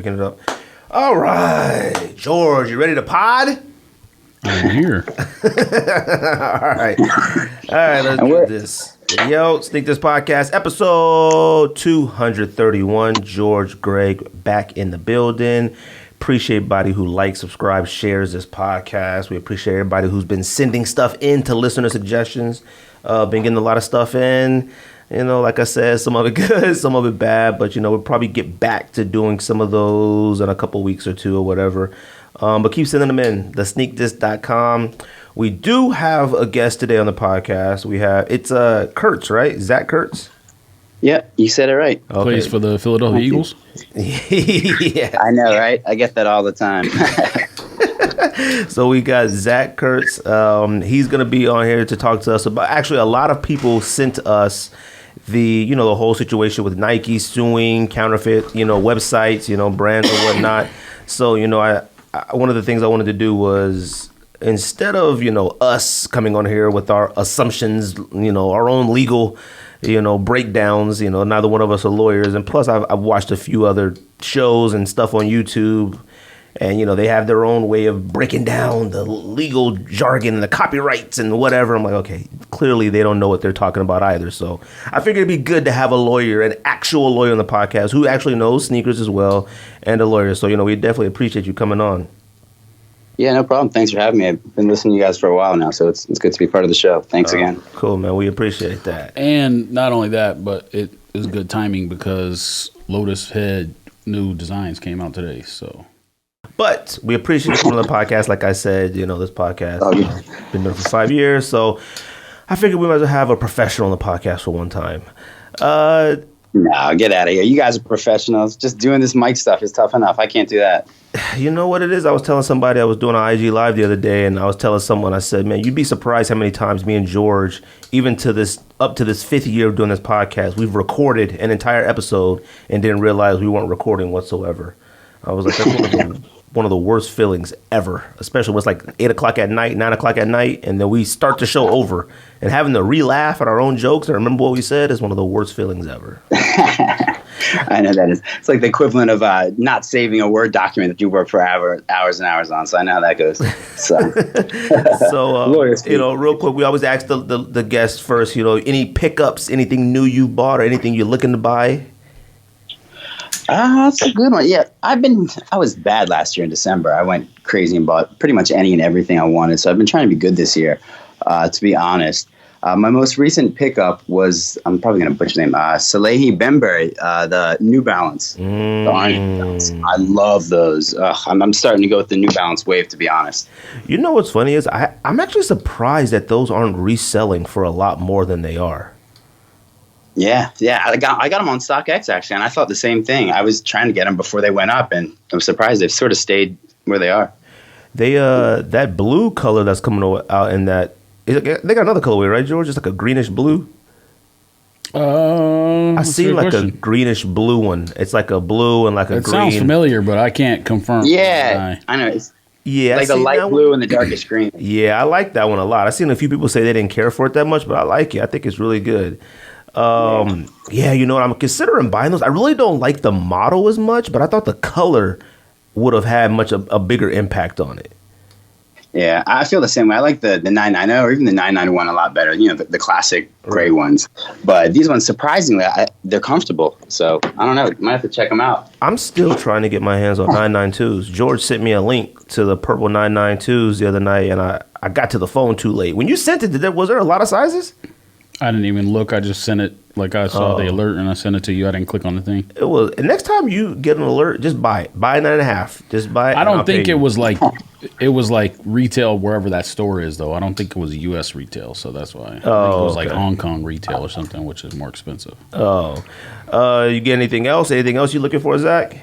picking it up. All right, George, you ready to pod? I'm here. All right, let's do this. Yo, Sneak This Podcast, episode 231. George, Greg, back in the building. Appreciate everybody who likes, subscribes, shares this podcast. We appreciate everybody who's been sending stuff in to listener suggestions. Been getting a lot of stuff in. You know, like I said, some of it good, some of it bad. But, you know, we'll probably get back to doing some of those in a couple weeks or two or whatever. But keep sending them in. thesneakthis.com. We do have a guest today on the podcast. It's KURTZ, right? Zach KURTZ? Yeah, you said it right. Okay. Plays for the Philadelphia Eagles. Yeah. I know, right? I get that all the time. So we got Zach KURTZ. He's going to be on here to talk to us about. Actually, a lot of people sent us the whole situation with Nike suing Counterfeit, websites, brands and whatnot. So, I one of the things I wanted to do was, instead of, us coming on here with our assumptions, our own legal, breakdowns, neither one of us are lawyers. And plus I've watched a few other shows and stuff on YouTube, and, they have their own way of breaking down the legal jargon and the copyrights and whatever. I'm like, okay, clearly they don't know what they're talking about either. So I figured it'd be good to have a lawyer, an actual lawyer on the podcast who actually knows sneakers as well, and a lawyer. So, we definitely appreciate you coming on. Yeah, no problem. Thanks for having me. I've been listening to you guys for a while now, so it's good to be part of the show. Thanks again. Cool, man. We appreciate that. And not only that, but it is good timing because Lotas had new designs came out today, so... But we appreciate you coming on the podcast. Like I said, this podcast been doing it for 5 years. So I figured we might as well have a professional on the podcast for one time. No, get out of here. You guys are professionals. Just doing this mic stuff is tough enough. I can't do that. You know what it is? I was telling somebody, I was doing an IG Live the other day, and I was telling someone, I said, man, you'd be surprised how many times me and George, even up to this 5th year of doing this podcast, we've recorded an entire episode and didn't realize we weren't recording whatsoever. I was like, that's one of the worst feelings ever, especially when it's like 8 o'clock at night, 9 o'clock at night, and then we start the show over, and having to re-laugh at our own jokes and remember what we said is one of the worst feelings ever. I know that is. It's like the equivalent of not saving a Word document that you work for hours and hours on. So I know how that goes. So, real quick, we always ask the guests first, any pickups, anything new you bought or anything you're looking to buy? That's a good one. Yeah, I was bad last year in December. I went crazy and bought pretty much any and everything I wanted. So I've been trying to be good this year, to be honest. My most recent pickup was, I'm probably going to butcher the name, Salehi Bembury, the New Balance. The orange Balance. I love those. I'm starting to go with the New Balance wave, to be honest. You know what's funny is I'm actually surprised that those aren't reselling for a lot more than they are. Yeah, I got them on StockX actually, and I thought the same thing. I was trying to get them before they went up, and I'm surprised they've sort of stayed where they are. They that blue color that's coming out in that, they got another colorway, right, George? It's like a greenish blue. I see like a greenish blue one. It's like a blue and like a green. It sounds familiar, but I can't confirm. Yeah, I know. It's like the light blue and the darkest green. Yeah, I like that one a lot. I've seen a few people say they didn't care for it that much, but I like it. I think it's really good. Yeah, you know what? I'm considering buying those. I really don't like the model as much, but I thought the color would have had a bigger impact on it. Yeah, I feel the same way. I like the 990 or even the 991 a lot better. The classic gray ones. But these ones, surprisingly, they're comfortable. So I don't know. You might have to check them out. I'm still trying to get my hands on 992s. George sent me a link to the purple 992s the other night, and I got to the phone too late. When you sent it, was there a lot of sizes? I didn't even look. I just sent it. Like I saw the alert and I sent it to you. I didn't click on the thing. It was. And next time you get an alert, just buy it. Buy 9.5. Just buy it. I don't think it was like retail wherever that store is though. I don't think it was U.S. retail, so that's why. I think it was like Hong Kong retail or something, which is more expensive. You get anything else? Anything else you looking for, Zach?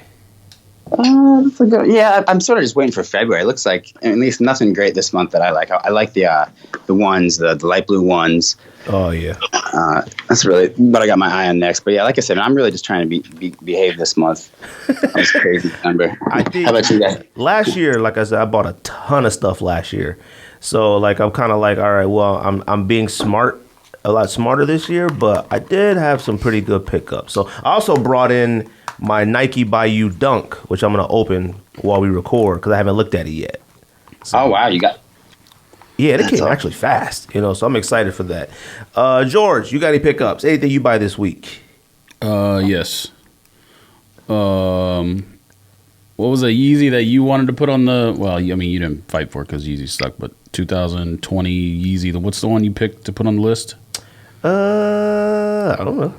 Yeah, I'm sort of just waiting for February. It looks like at least nothing great this month that I like. I like the ones, the light blue ones. Oh yeah, that's really what I got my eye on next. But yeah, like I said, I'm really just trying to behave this month. That was crazy number. How about you guys? Last year, like I said, I bought a ton of stuff last year. So like I'm kind of like, all right, well, I'm being smart, a lot smarter this year, but I did have some pretty good pickups. So I also brought in my Nike Bayou Dunk, which I'm gonna open while we record because I haven't looked at it yet. So, Oh wow, you got. yeah, it came awesome. actually fast, so I'm excited for that. George, you got any pickups? Anything you buy this week? Yes. What was a Yeezy that you wanted to put on the? Well, I mean, you didn't fight for it because Yeezy stuck, but 2020 Yeezy. What's the one you picked to put on the list? I don't know.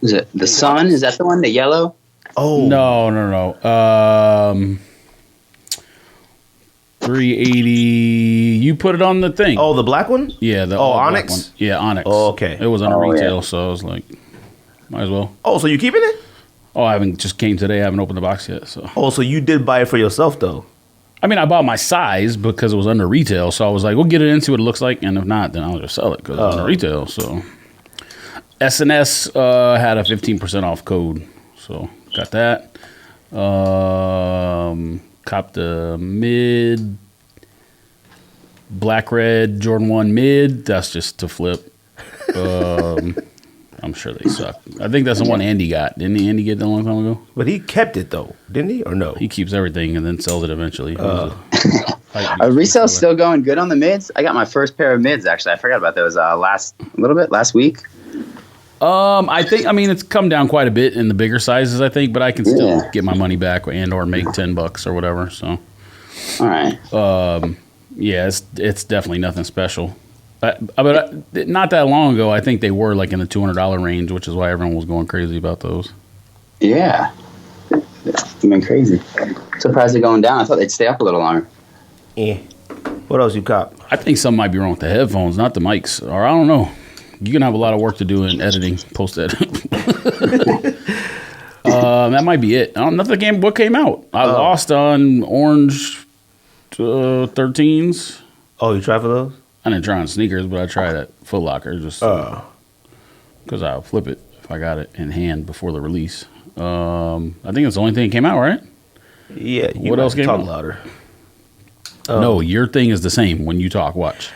Is it the Sun? Is that the one? The yellow? Oh No. 380. You put it on the thing. Oh, the black one? Yeah. The Onyx? one. Yeah, Onyx. Oh, okay. It was under retail, yeah. so I was like, might as well. Oh, so you keeping it? Oh, I haven't just came today. I haven't opened the box yet. So. Oh, so you did buy it for yourself though? I mean, I bought my size because it was under retail, so I was like, we'll get it into what it looks like, and if not, then I'll just sell it because it's under retail. So SNS had a 15% off code, so got that. Copped the mid black red Jordan 1 mid. That's just to flip. I'm sure they suck. I think that's the one Andy got. Didn't Andy get that a long time ago? But he kept it though, didn't he? Or no? He keeps everything and then sells it eventually. Are resale still going good on the mids? I got my first pair of mids actually. I forgot about those last week. I think it's come down quite a bit in the bigger sizes, I think, but I can still get my money back and or make $10 or whatever. So, all right. Yeah, it's definitely nothing special. But not that long ago, I think they were like in the $200 range, which is why everyone was going crazy about those. Yeah, it's been crazy. Surprised they're going down. I thought they'd stay up a little longer. Yeah. What else you cop? I think something might be wrong with the headphones, not the mics, or I don't know. You're gonna have a lot of work to do in editing, post edit. That might be it. I don't know what came out. I lost on orange 13s. Oh, you tried for those? I didn't try on sneakers, but I tried at Foot Locker just because I'll flip it if I got it in hand before the release. I think that's the only thing that came out, right? Yeah. What else came out? Louder. No, your thing is the same when you talk. Watch.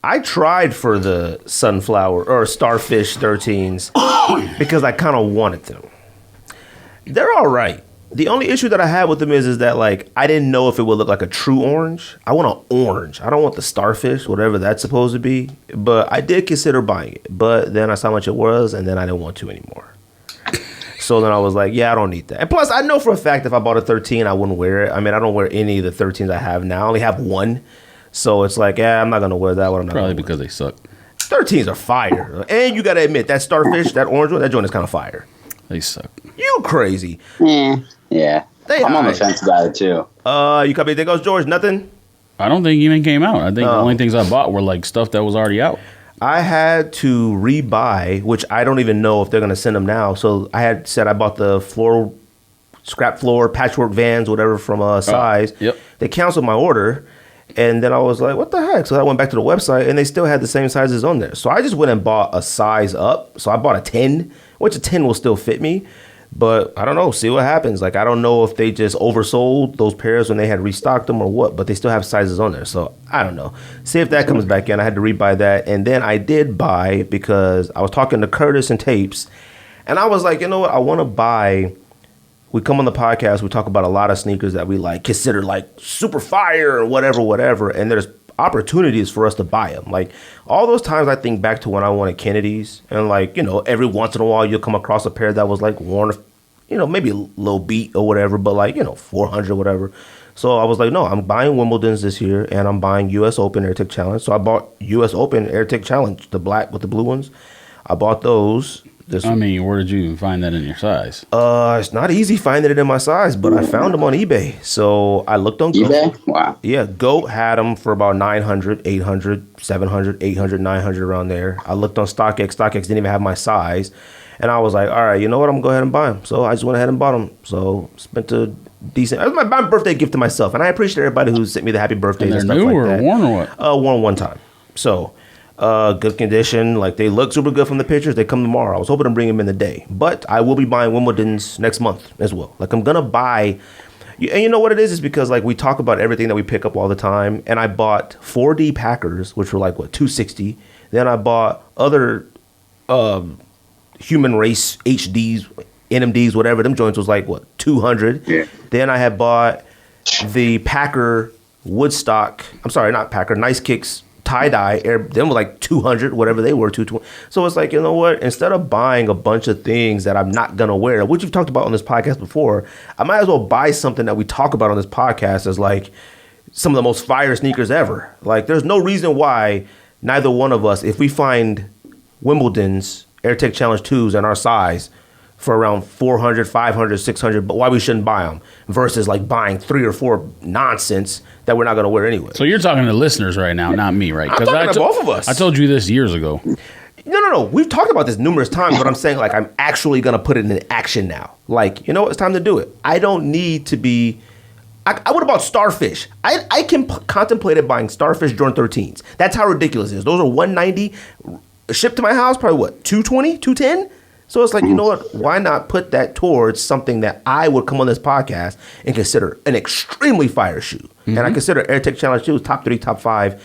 I tried for the sunflower or starfish 13s because I kind of wanted them. They're all right. The only issue that I had with them is that like I didn't know if it would look like a true orange. I want an orange. I don't want the starfish, whatever that's supposed to be. But I did consider buying it. But then I saw how much it was, and then I didn't want to anymore. So then I was like, yeah, I don't need that. And plus, I know for a fact if I bought a 13, I wouldn't wear it. I mean, I don't wear any of the 13s I have now. I only have one. So it's like, yeah, I'm not going to wear that one. Probably because they suck. 13s are fire. And you got to admit, that starfish, that orange one, that joint is kind of fire. They suck. You crazy. Yeah. I'm on the fence about it too. You copy anything else, George? Nothing? I don't think even came out. I think the only things I bought were like stuff that was already out. I had to rebuy, which I don't even know if they're going to send them now. So I had said I bought the scrap floor, patchwork Vans, whatever from Size. Yep. They canceled my order. And then I was like, what the heck? So I went back to the website, and they still had the same sizes on there. So I just went and bought a size up. So I bought a 10, which a 10 will still fit me. But I don't know. See what happens. Like, I don't know if they just oversold those pairs when they had restocked them or what. But they still have sizes on there. So I don't know. See if that comes back in. I had to rebuy that. And then I did buy because I was talking to KURTZ and Tapes. And I was like, you know what? I want to buy... We come on the podcast, we talk about a lot of sneakers that we like consider like super fire or whatever. And there's opportunities for us to buy them. Like all those times I think back to when I wanted Kennedy's and like, every once in a while you'll come across a pair that was like worn, maybe a little beat or whatever, but like, 400 or whatever. So I was like, no, I'm buying Wimbledon's this year and I'm buying US Open AirTech Challenge. So I bought US Open AirTech Challenge, the black with the blue ones. I bought those. Where did you even find that in your size? It's not easy finding it in my size, but I found them on eBay. So I looked on eBay? GOAT. Wow. Yeah, GOAT had them for about 900, 800, 700, 800, 900 around there. I looked on StockX. StockX didn't even have my size. And I was like, all right, you know what? I'm going to go ahead and buy them. So I just went ahead and bought them. So spent a decent... It was my birthday gift to myself. And I appreciate everybody who sent me the happy birthdays and stuff new like or that. Worn or what? Worn one time. So... good condition. Like they look super good from the pictures. They come tomorrow. I was hoping to bring them in the day, but I will be buying Wimbledon's next month as well. Like I'm gonna buy, and you know what it is because like we talk about everything that we pick up all the time. And I bought 4D Packers, which were like $260. Then I bought other human race HDs, NMDs, whatever. Them joints was like, what, 200? Yeah. Then I had bought the Packer Woodstock. I'm sorry, not Packer. Nice Kicks tie-dye. Them were like 200, whatever they were, 220. So it's like, you know what? Instead of buying a bunch of things that I'm not going to wear, which you've talked about on this podcast before, I might as well buy something that we talk about on this podcast as like some of the most fire sneakers ever. Like, there's no reason why neither one of us, if we find Wimbledon's AirTech Challenge 2s in our size for around 400, 500, 600, but why we shouldn't buy them versus like buying 3 or 4 nonsense that we're not going to wear anyway. So you're talking to listeners right now, not me, right? I'm talking to both of us. I told you this years ago. No. We've talked about this numerous times, but I'm saying like I'm actually going to put it in action now. Like, you know what? It's time to do it. I don't need to be... I would have bought Starfish. I contemplated buying Starfish Jordan 13s. That's how ridiculous it is. Those are $190 shipped to my house, probably what, $220, $210? So it's like, you know what? Why not put that towards something that I would come on this podcast and consider an extremely fire shoe? Mm-hmm. And I consider AirTech Challenge shoes top 3, top 5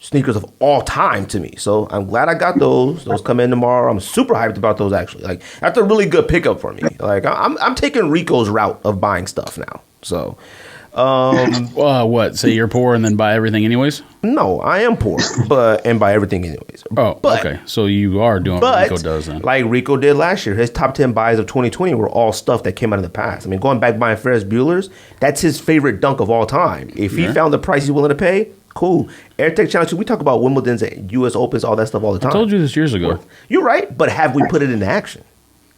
sneakers of all time to me. So I'm glad I got those. Those come in tomorrow. I'm super hyped about those actually. Like, that's a really good pickup for me. Like, I'm taking Rico's route of buying stuff now. So... what? Say you're poor and then buy everything anyways? No, I am poor, and buy everything anyways. Oh, but, okay. So you are doing what Rico does then. Like Rico did last year. His top 10 buys of 2020 were all stuff that came out of the past. I mean, going back buying Ferris Bueller's, that's his favorite dunk of all time. If he found the price he's willing to pay, cool. AirTech Challenge, we talk about Wimbledon's, US Opens, all that stuff all the time. I told you this years ago. You're right, but have we put it into action?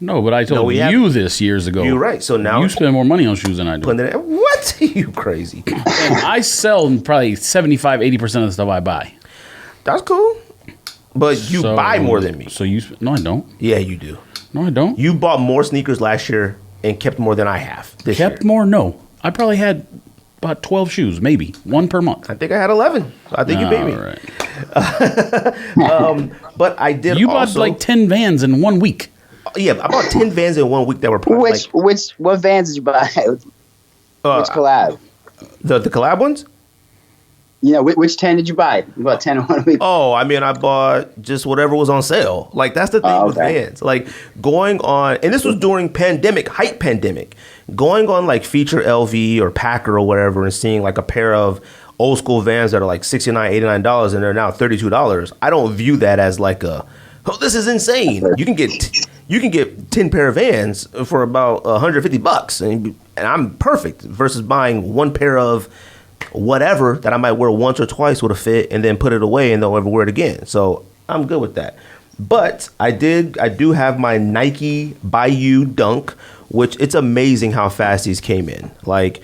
No, but I told you this years ago. You're right. So now you spend more money on shoes than I do. What? You crazy? And I sell probably 75, 80% of the stuff I buy. That's cool. But you buy more than me. So no, I don't. Yeah, you do. No, I don't. You bought more sneakers last year and kept more than I have this year. Kept more? No. I probably had about 12 shoes, maybe. 1 per month. I think I had 11. So I think you beat me. All right. But I did You bought like 10 Vans in 1 week. Yeah, I bought 10 Vans in 1 week that were probably what Vans did you buy? Which collab? The collab ones? Yeah, which 10 did you buy? You bought 10 in 1 week. Oh, I mean, I bought just whatever was on sale. Like, that's the thing with Vans. Like, going on, and this was during hype pandemic, going on like Feature LV or Packer or whatever and seeing like a pair of old school Vans that are like $69, $89 and they're now $32. I don't view that as like this is insane. You can get 10 pair of Vans for about $150 and I'm perfect versus buying 1 pair of whatever that I might wear once or twice with a fit and then put it away and don't ever wear it again. So I'm good with that. But I do have my Nike Bayou Dunk, which it's amazing how fast these came in. Like,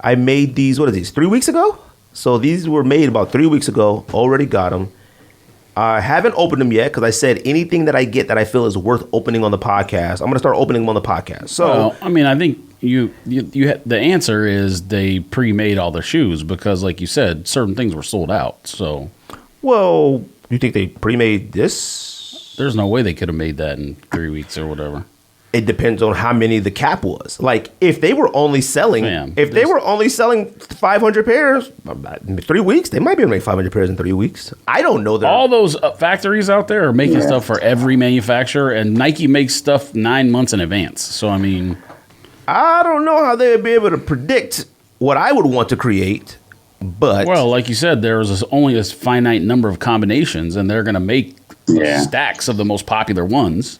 I made these, 3 weeks ago? So these were made about 3 weeks ago, already got them. I haven't opened them yet because I said anything that I get that I feel is worth opening on the podcast, I'm going to start opening them on the podcast. So, well, I mean, I think you the answer is they pre-made all their shoes because, like you said, certain things were sold out. So, well, you think they pre-made this? There's no way they could have made that in 3 weeks or whatever. It depends on how many the cap was. Like, if they were only selling, 500 pairs in 3 weeks, they might be able to make 500 pairs in 3 weeks. I don't know. All those factories out there are making stuff for every manufacturer, and Nike makes stuff 9 months in advance. So, I mean, I don't know how they would be able to predict what I would want to create. But well, like you said, there's only a finite number of combinations, and they're going to make stacks of the most popular ones.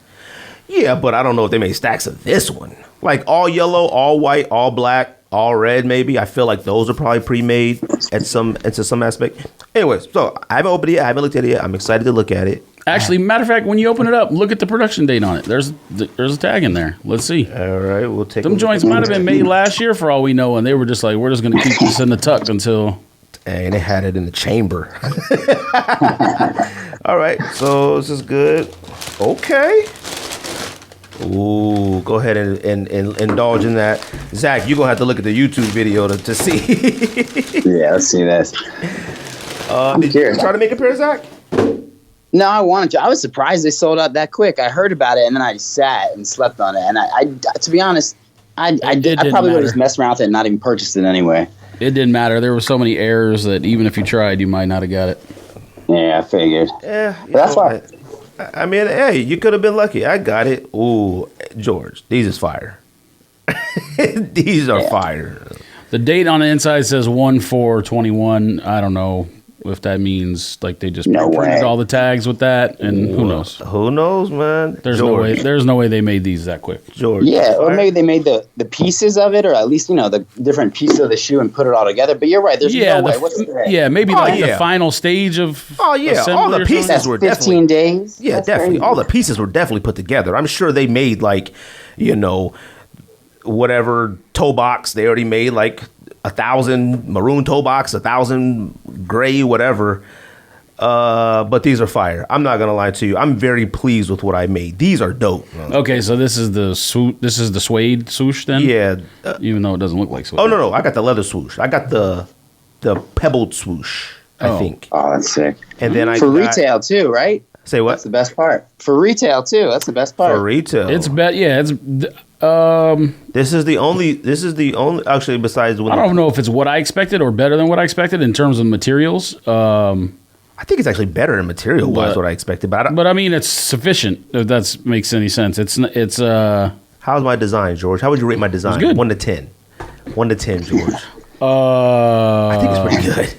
Yeah, but I don't know if they made stacks of this one. Like all yellow, all white, all black, all red maybe. I feel like those are probably pre-made into some aspect. Anyways, so I haven't opened it yet. I haven't looked at it yet. I'm excited to look at it. Actually, matter of fact, when you open it up, look at the production date on it. There's a tag in there. Let's see. All right, we'll take them. Joints might have been made last year for all we know, and they were just like, we're just going to keep this in the tuck until... And they had it in the chamber. All right, so this is good. Okay. Ooh, go ahead and indulge in that. Zach, you're going to have to look at the YouTube video to see. Yeah, let's see this. Did you try to make a pair, Zach? No, I wanted to. I was surprised they sold out that quick. I heard about it, and then I sat and slept on it. And I to be honest, I probably would have just messed around with it and not even purchased it anyway. It didn't matter. There were so many errors that even if you tried, you might not have got it. Yeah, I figured. Yeah, that's why. I mean, hey, you could have been lucky. I got it. Ooh, George, these is fire. These are fire. The date on the inside says 1/4/21. I don't know if that means like they just printed all the tags with that, and who knows? Who knows, man? There's no way. There's no way they made these that quick. George, yeah, or maybe they made the pieces of it, or at least the different pieces of the shoe and put it all together. But you're right. There's no way. What's the maybe the final stage of. Oh yeah, all the pieces were 15 days. Yeah, That's definitely. crazy. All the pieces were definitely put together. I'm sure they made whatever toe box they already made, like 1,000 maroon toe box, 1,000 gray, whatever. But these are fire. I'm not gonna lie to you. I'm very pleased with what I made. These are dope. Okay, so this is the suede swoosh then? Yeah. Even though it doesn't look like suede. Oh no, I got the leather swoosh. I got the pebbled swoosh. I think. Oh, that's sick. And then for retail too, right? Say what? That's the best part. For retail too. That's the best part. For retail, it's It's This is the only. Actually, besides when I don't know if it's what I expected or better than what I expected in terms of materials. I think it's actually better in material wise what I expected, but I mean it's sufficient if that makes any sense. It's how's my design, George? How would you rate my design? Good. 1 to 10. 1 to 10, George. I think it's pretty good.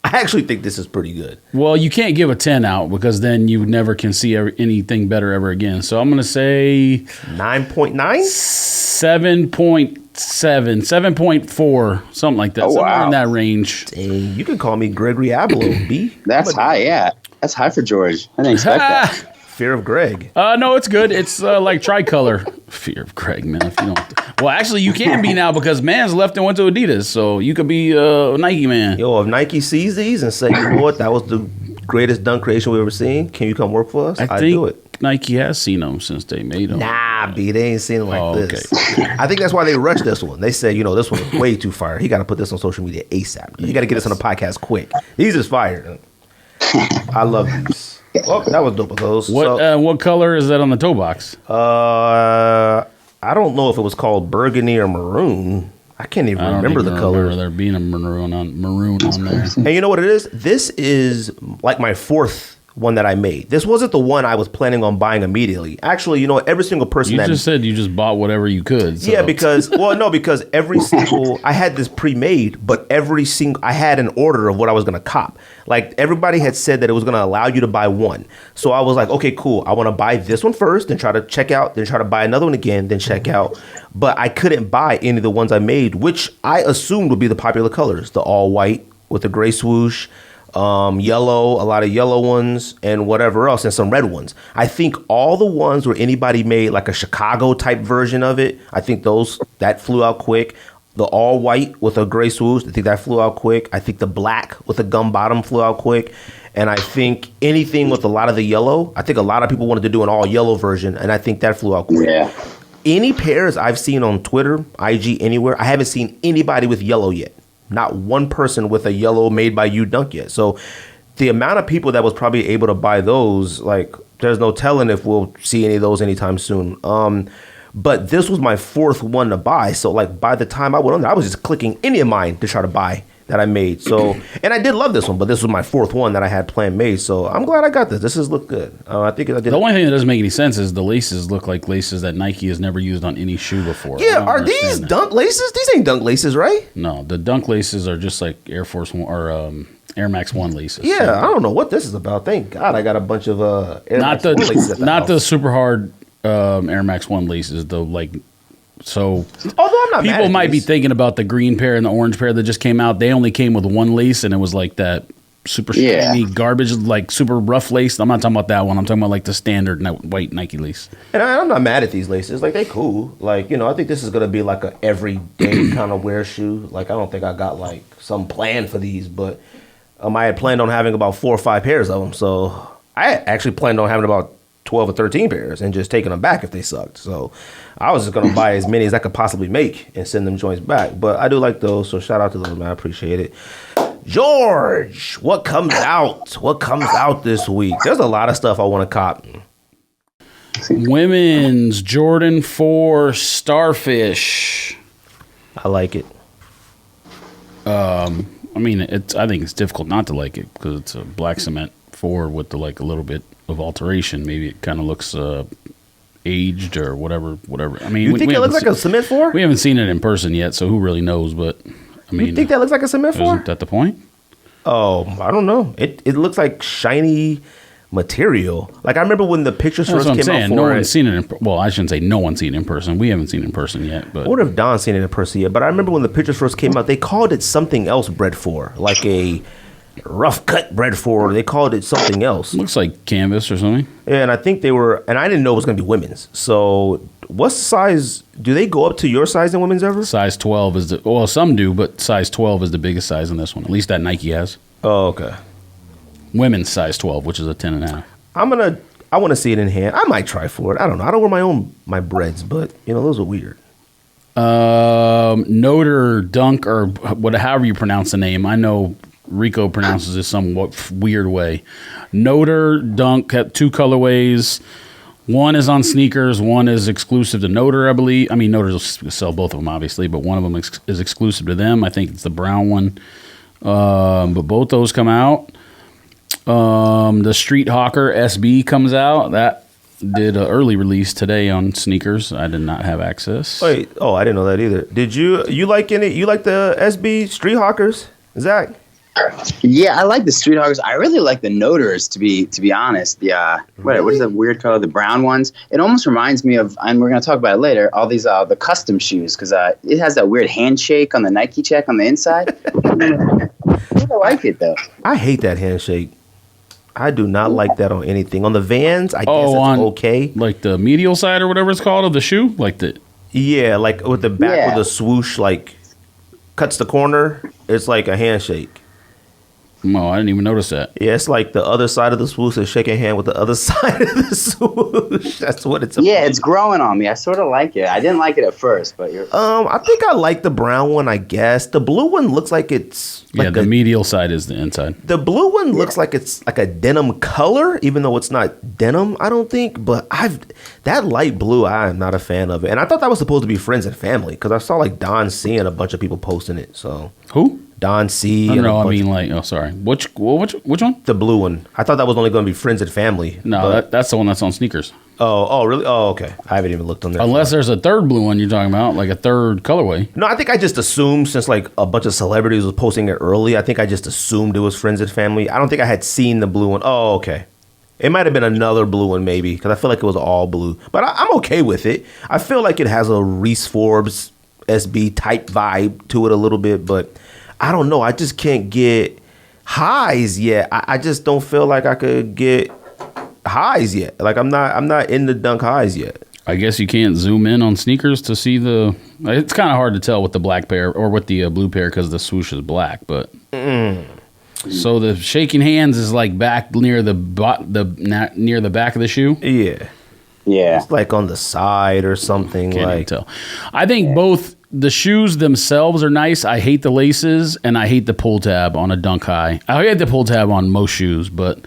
I actually think this is pretty good. Well, you can't give a 10 out because then you never can see anything better ever again. So I'm going to say 9.9? 7.7, 7.4, something like that. Somewhere in that range. Dang, you can call me Gregory Abloh, B. That's high, yeah. That's high for George. I didn't expect that. Fear of Greg. No, it's good. It's like tricolor. Fear of Greg, man. If you don't. Well, actually, you can be now because man's left and went to Adidas, so you could be a Nike man. Yo, if Nike sees these and say, you know what, that was the greatest dunk creation we've ever seen, can you come work for us? I do it. Nike has seen them since they made them. Nah, B, they ain't seen them like this. I think that's why they rushed this one. They said, this one is way too fire. He got to put this on social media ASAP. You got to get this on the podcast quick. These is fire. I love these. Oh, that was dope of those. What color is that on the toe box? I don't know if it was called burgundy or maroon. I can't even remember the color. There being a maroon on there. And you know what it is? This is like my fourth one that I made. This wasn't the one I was planning on buying immediately. Actually, every single person you just said you just bought whatever you could. So. Yeah, because every single I had this pre-made, but I had an order of what I was gonna cop. Like everybody had said that it was gonna allow you to buy one. So I was like, okay, cool. I want to buy this one first, then try to check out, then try to buy another one again, then check out. But I couldn't buy any of the ones I made, which I assumed would be the popular colors: the all white with the gray swoosh. Yellow, a lot of yellow ones, and whatever else, and some red ones. I think all the ones where anybody made like a Chicago type version of it, I think that flew out quick. The all white with a gray swoosh, I think that flew out quick. I think the black with a gum bottom flew out quick. And I think anything with a lot of the yellow, I think a lot of people wanted to do an all yellow version, and I think that flew out quick. Yeah. Any pairs I've seen on Twitter, IG, anywhere, I haven't seen anybody with yellow yet. Not one person with a yellow made by you dunk yet. So the amount of people that was probably able to buy those, like, there's no telling if we'll see any of those anytime soon. But this was my fourth one to buy. So like by the time I went on there, I was just clicking any of mine to try to buy that I made. So, and I did love this one, but this was my fourth one that I had planned made. So I'm glad I got this. This has looked good. I think I did. The only thing that doesn't make any sense is the laces look like laces that Nike has never used on any shoe before. Yeah, are these dunk laces? These ain't dunk laces, right? No, the dunk laces are just like Air Force One or Air Max 1 laces. Yeah, so, I don't know what this is about. Thank God I got a bunch of Air Max 1 laces at the house. The super hard Air Max 1 laces, though, like. So although I'm not people might be thinking about the green pair and the orange pair that just came out. They only came with one lace, and it was like that super shiny garbage, like super rough lace. I'm not talking about that one. I'm talking about like the standard white Nike lace. And I'm not mad at these laces. Like, they cool. Like, I think this is going to be like a everyday kind of wear shoe. Like, I don't think I got like some plan for these, but I had planned on having about 4 or 5 pairs of them. So I actually planned on having about 12 or 13 pairs and just taking them back if they sucked. So I was just going to buy as many as I could possibly make and send them joints back. But I do like those, so shout out to those, man. I appreciate it. George, what comes out? What comes out this week? There's a lot of stuff I want to cop. Women's Jordan 4 Starfish. I like it. I mean, I think it's difficult not to like it because it's a black cement forward with the like a little bit of alteration. Maybe it kind of looks aged or whatever. I mean, you think it looks like a cement 4? We haven't seen it in person yet, so who really knows? But I mean, you think that looks like a cement 4? Isn't that the point? Oh, I don't know. It looks like shiny material. Like I remember when the pictures first came out for no one's seen it. Well, I shouldn't say no one's seen it in person. We haven't seen it in person yet. But I wonder if Don's seen it in person yet. But I remember when the pictures first came out, they called it something else. Bread 4, like a rough cut bread 4. They called it something else. Looks like canvas or something. Yeah, and I think they were, and I didn't know it was going to be women's. So, what's the size? Do they go up to your size in women's ever? Size 12 is well, some do, but size 12 is the biggest size in this one. At least that Nike has. Oh, okay. Women's size 12, which is a 10.5. I want to see it in hand. I might try for it. I don't know. I don't wear my breads, but those are weird. Notre Dunk or however you pronounce the name. I know Rico pronounces it somewhat weird way. Notre Dunk had 2 colorways. One is on sneakers. One is exclusive to Notre, I believe. I mean, Notre will sell both of them, obviously, but one of them is exclusive to them. I think it's the brown one. But both those come out. The Street Hawker SB comes out. That did an early release today on sneakers. I did not have access. Wait, I didn't know that either. Did you like any? You like the SB Street Hawkers, Zach? Yeah, I like the Street Hawkers. I really like the Noters, to be honest. Yeah, what is that weird color? The brown ones. It almost reminds me of, and we're gonna talk about it later. All these the custom shoes because it has that weird handshake on the Nike check on the inside. I like it though. I hate that handshake. I do not like that on anything. On the Vans, I guess it's okay. Like the medial side or whatever it's called of the shoe? Like with the back with the swoosh, like cuts the corner. It's like a handshake. No, I didn't even notice that. Yeah, it's like the other side of the swoosh is shaking hand with the other side of the swoosh. That's what it's about. Yeah, it's growing on me. I sort of like it. I didn't like it at first, but you're... I think I like the brown one, I guess. The blue one looks like it's... Like the medial side is the inside. The blue one looks like it's like a denim color, even though it's not denim, I don't think. But that light blue, I am not a fan of it. And I thought that was supposed to be friends and family, because I saw like Don C and a bunch of people posting it. So who? Don C. No, I mean like, oh, sorry. Which one? The blue one. I thought that was only going to be friends and family. No, that's the one that's on sneakers. Oh, really? Oh, okay. I haven't even looked on there. Unless there's a third blue one you're talking about, like a third colorway. No, I think I just assumed, since like a bunch of celebrities was posting it early, I think I just assumed it was friends and family. I don't think I had seen the blue one. Oh, okay. It might have been another blue one maybe, because I feel like it was all blue. But I'm okay with it. I feel like it has a Reese Forbes SB type vibe to it a little bit, but I don't know. I just can't get highs yet. I just don't feel like I could get highs yet. Like I'm not in the dunk highs yet. I guess you can't zoom in on sneakers to see the... It's kind of hard to tell with the black pair or with the blue pair because the swoosh is black, but... So the shaking hands is like back near the back of the shoe? Yeah. Yeah. It's like on the side or something. Can't even tell. I think both the shoes themselves are nice. I hate the laces and I hate the pull tab on a dunk high. I hate the pull tab on most shoes, but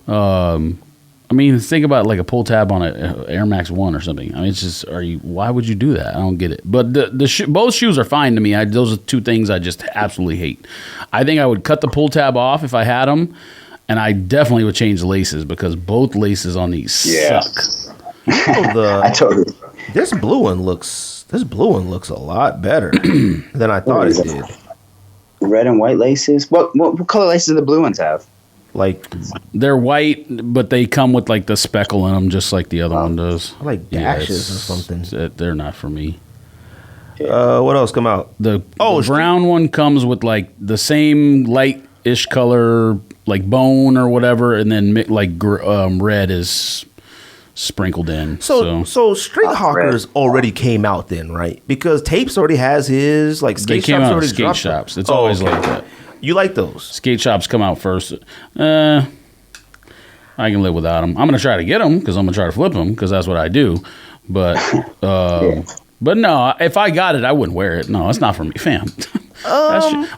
I mean, think about like a pull tab on a Air Max 1 or something. I mean, it's just, why would you do that? I don't get it. But both shoes are fine to me. Those are two things I just absolutely hate. I think I would cut the pull tab off if I had them, and I definitely would change the laces because both laces on these suck. I totally. This blue one looks a lot better than I thought it did. Red and white laces. What color laces do the blue ones have? Like they're white, but they come with like the speckle in them, just like the other one does. I like dashes or something. They're not for me. What else come out? The brown one comes with like the same light-ish color, like bone or whatever, and then like red is sprinkled in. So Street Hawkers already came out then, right? Because Tapes already has his like skate they came shops out already of skate dropped shops. them. It's always like that. You like those? Skate shops come out first. I can live without them. I'm gonna try to get them because I'm gonna try to flip them because that's what I do. But but no, if I got it, I wouldn't wear it. No, it's not for me, fam.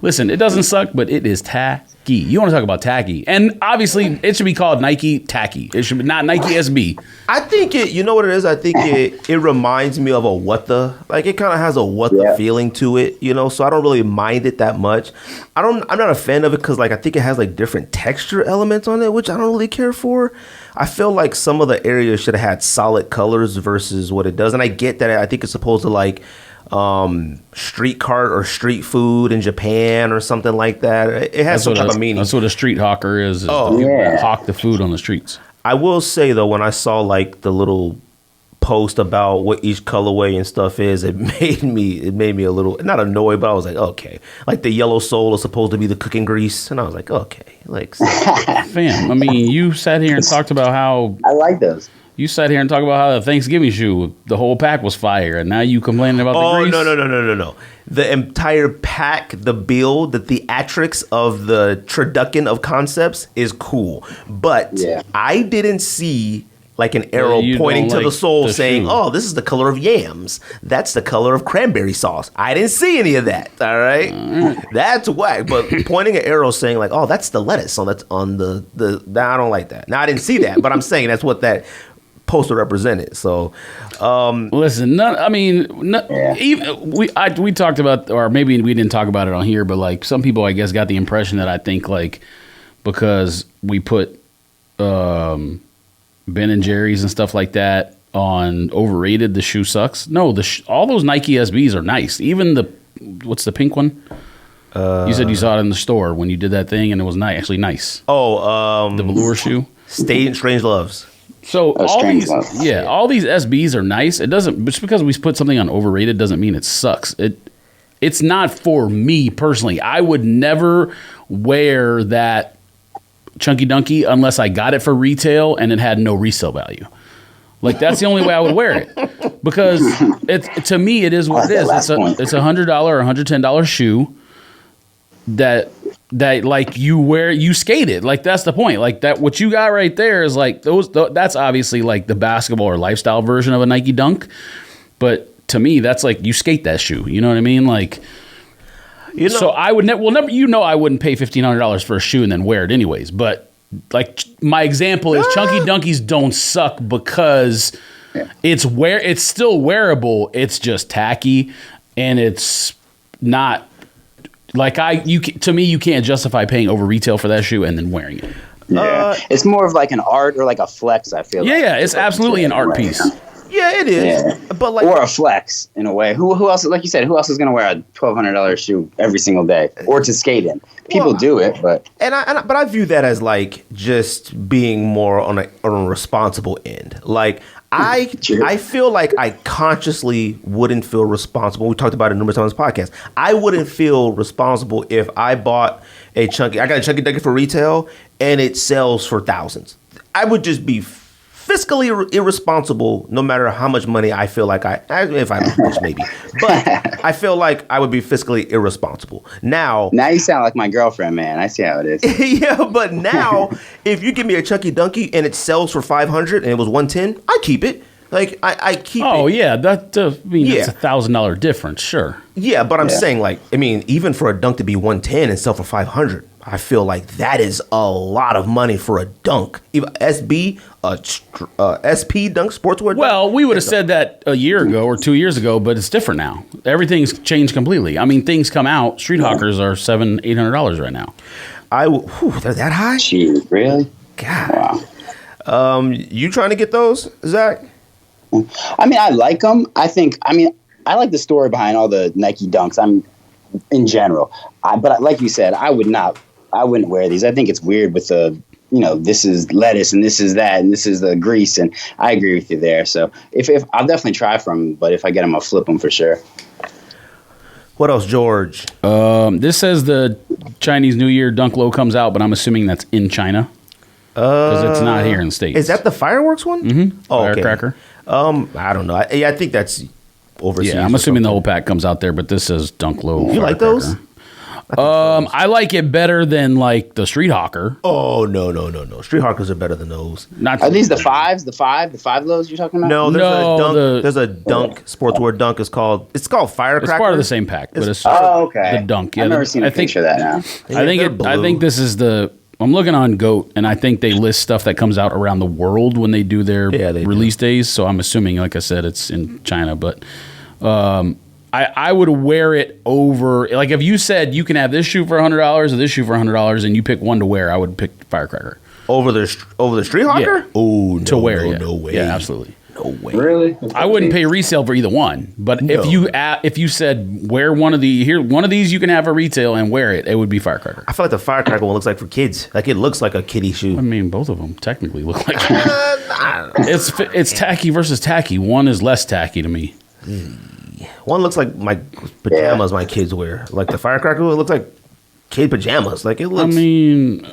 Listen, it doesn't suck, but it is tacky. You want to talk about tacky. And obviously, it should be called Nike Tacky. It should be not Nike SB. I think you know what it is? I think it reminds me of a what the. Like, it kind of has a what the feeling to it, you know? So I don't really mind it that much. I'm not a fan of it because, like, I think it has, like, different texture elements on it, which I don't really care for. I feel like some of the areas should have had solid colors versus what it does. And I get that. I think it's supposed to, like, street cart or street food in Japan or something like that. It has some type of meaning. That's what a street hawker is. Hawk the food on the streets. I will say though, when I saw like the little post about what each colorway and stuff is, it made me a little not annoyed, but I was like, okay. Like the yellow sole is supposed to be the cooking grease, and I was like, okay. Like, fam, I mean, you sat here and talked about how I like those. You sat here and talked about how the Thanksgiving shoe, the whole pack was fire, and now you complaining about the grease? No. The entire pack, the build, the theatrics of the turducken of concepts is cool. But I didn't see like an arrow pointing to the sole saying, oh, this is the color of yams. That's the color of cranberry sauce. I didn't see any of that, all right? That's whack. But pointing an arrow saying like, oh, that's the lettuce on the I don't like that. Now, I didn't see that, but I'm saying that's what that poster represented. So listen, even we talked about, or maybe we didn't talk about it on here, but like some people I guess got the impression that I think like because we put Ben and Jerry's and stuff like that on Overrated, the shoe sucks. No, all those Nike SBs are nice. Even what's the pink one? You said you saw it in the store when you did that thing and it was actually nice. The velour shoe, Stay in Strange Loves. So all these SBs are nice. It doesn't just because we put something on Overrated doesn't mean it sucks. It's not for me personally. I would never wear that Chunky Dunky unless I got it for retail and it had no resale value. Like that's the only way I would wear it because to me it is what it is. It's $100 or $110 shoe that like you skate it. Like that's the point. Like that what you got right there is like that's obviously like the basketball or lifestyle version of a Nike Dunk. But to me that's like you skate that shoe. You know what I mean? Like so I would I wouldn't pay $1,500 for a shoe and then wear it anyways. But like my example is Chunky Dunkies don't suck because it's still wearable. It's just tacky and it's not like to me, you can't justify paying over retail for that shoe and then wearing it. Yeah, it's more of like an art or like a flex. I feel. Yeah, it's absolutely an art piece. Yeah, it is. Yeah. But like, or a flex in a way. Who else? Like you said, who else is going to wear a $1,200 shoe every single day or to skate in? People do it, but I view that as like just being more on a responsible end. Like I feel like I consciously wouldn't feel responsible. We talked about it numerous times on this podcast. I wouldn't feel responsible if I bought I got a Chunky Dunky for retail and it sells for thousands. I would just be fiscally irresponsible no matter how much money I feel like if I'm rich maybe. But I feel like I would be fiscally irresponsible. Now you sound like my girlfriend, man. I see how it is. Yeah, but now if you give me a Chunky Dunky and it sells for $500 and it was $110, I keep it. Like I keep it. Oh yeah, that's a $1,000 difference, sure. Yeah, but I'm saying like even for a dunk to be $110 and sell for $500, I feel like that is a lot of money for a dunk. Even SP dunk, sportswear dunk. Well, we would have said that a year ago or 2 years ago, but it's different now. Everything's changed completely. I mean, things come out. Street hawkers are $700-800 right now. They're that high? Jeez, really? God. Wow. You trying to get those, Zach? I mean, I like them. I like the story behind all the Nike Dunks. In general, but like you said, I wouldn't wear these. I think it's weird with the, this is lettuce and this is that and this is the grease, and I agree with you there. So if I'll definitely try them, but if I get them, I'll flip them for sure. What else, George? This says the Chinese New Year Dunk Low comes out, but I'm assuming that's in China because it's not here in the States. Is that the fireworks one? Mm-hmm. Oh, firecracker. Okay. I don't know. I think that's overseas. Yeah, I'm assuming the whole pack comes out there, but this says Dunk Low. You like those? I like it better than like the Street Hawker. Oh no. Street Hawkers are better than those. Are these the fives? The five lows you're talking about? No, there's a dunk. Sportswear dunk is called. It's called Firecracker. It's part of the same pack, but it's okay. the dunk. Yeah, I've never seen a picture of that now. I think this is the. I'm looking on GOAT, and I think they list stuff that comes out around the world when they do their release days. So I'm assuming, like I said, it's in China. But I would wear it over. Like if you said you can have this shoe for $100 or this shoe for $100, and you pick one to wear, I would pick Firecracker over the Street Hawker. Yeah. Oh, no, to wear. No way. Yeah, absolutely. No way. Really? I wouldn't pay resale for either one. But if you said wear one of these you can have a retail and wear it, it would be Firecracker. I feel like the Firecracker one looks like for kids. Like it looks like a kiddie shoe. I mean, both of them technically look like it's tacky versus tacky. One is less tacky to me. One looks like my pajamas my kids wear. Like the Firecracker one looks like kid pajamas. Like it looks. I mean,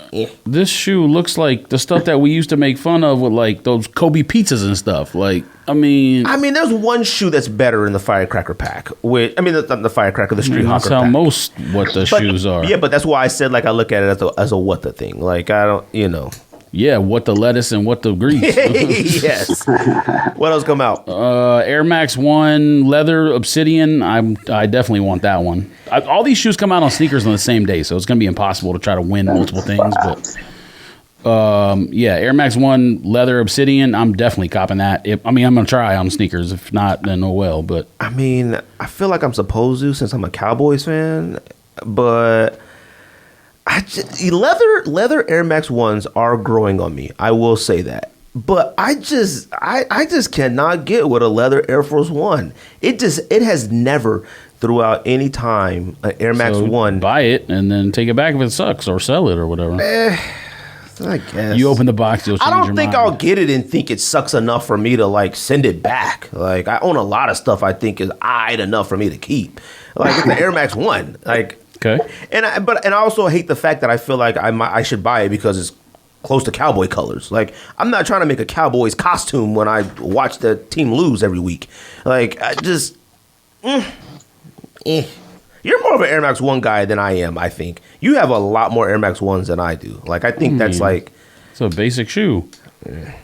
this shoe looks like the stuff that we used to make fun of with like those Kobe pizzas and stuff. Like, I mean, there's one shoe that's better in the Firecracker pack. The Firecracker, the Street Hawker. That's how pack. most what the shoes are. Yeah, but that's why I said like I look at it as a what the thing. Like I don't, Yeah, what the lettuce and what the grease. Yes. What else come out? Air Max 1 leather obsidian. I definitely want that one. All these shoes come out on sneakers on the same day, so it's going to be impossible to try to win multiple things. But yeah, Air Max 1 leather obsidian. I'm definitely copping that. I'm going to try on sneakers. If not, then oh well. But I feel like I'm supposed to since I'm a Cowboys fan, but. Leather Air Max 1s are growing on me. I will say that. But I just cannot get with a leather Air Force 1. It has never throughout any time an Air Max 1. Buy it and then take it back if it sucks or sell it or whatever. I guess. You open the box, you'll change your mind. I don't think I'll get it and think it sucks enough for me to like send it back. Like I own a lot of stuff I think is eyed enough for me to keep. Like it's the Air Max 1. Like okay. And I also hate the fact that I feel like I should buy it because it's close to Cowboy colors. Like I'm not trying to make a Cowboys costume when I watch the team lose every week. Like I just, You're more of an Air Max 1 guy than I am. I think you have a lot more Air Max 1s than I do. Like I think that's like it's a basic shoe. Yeah.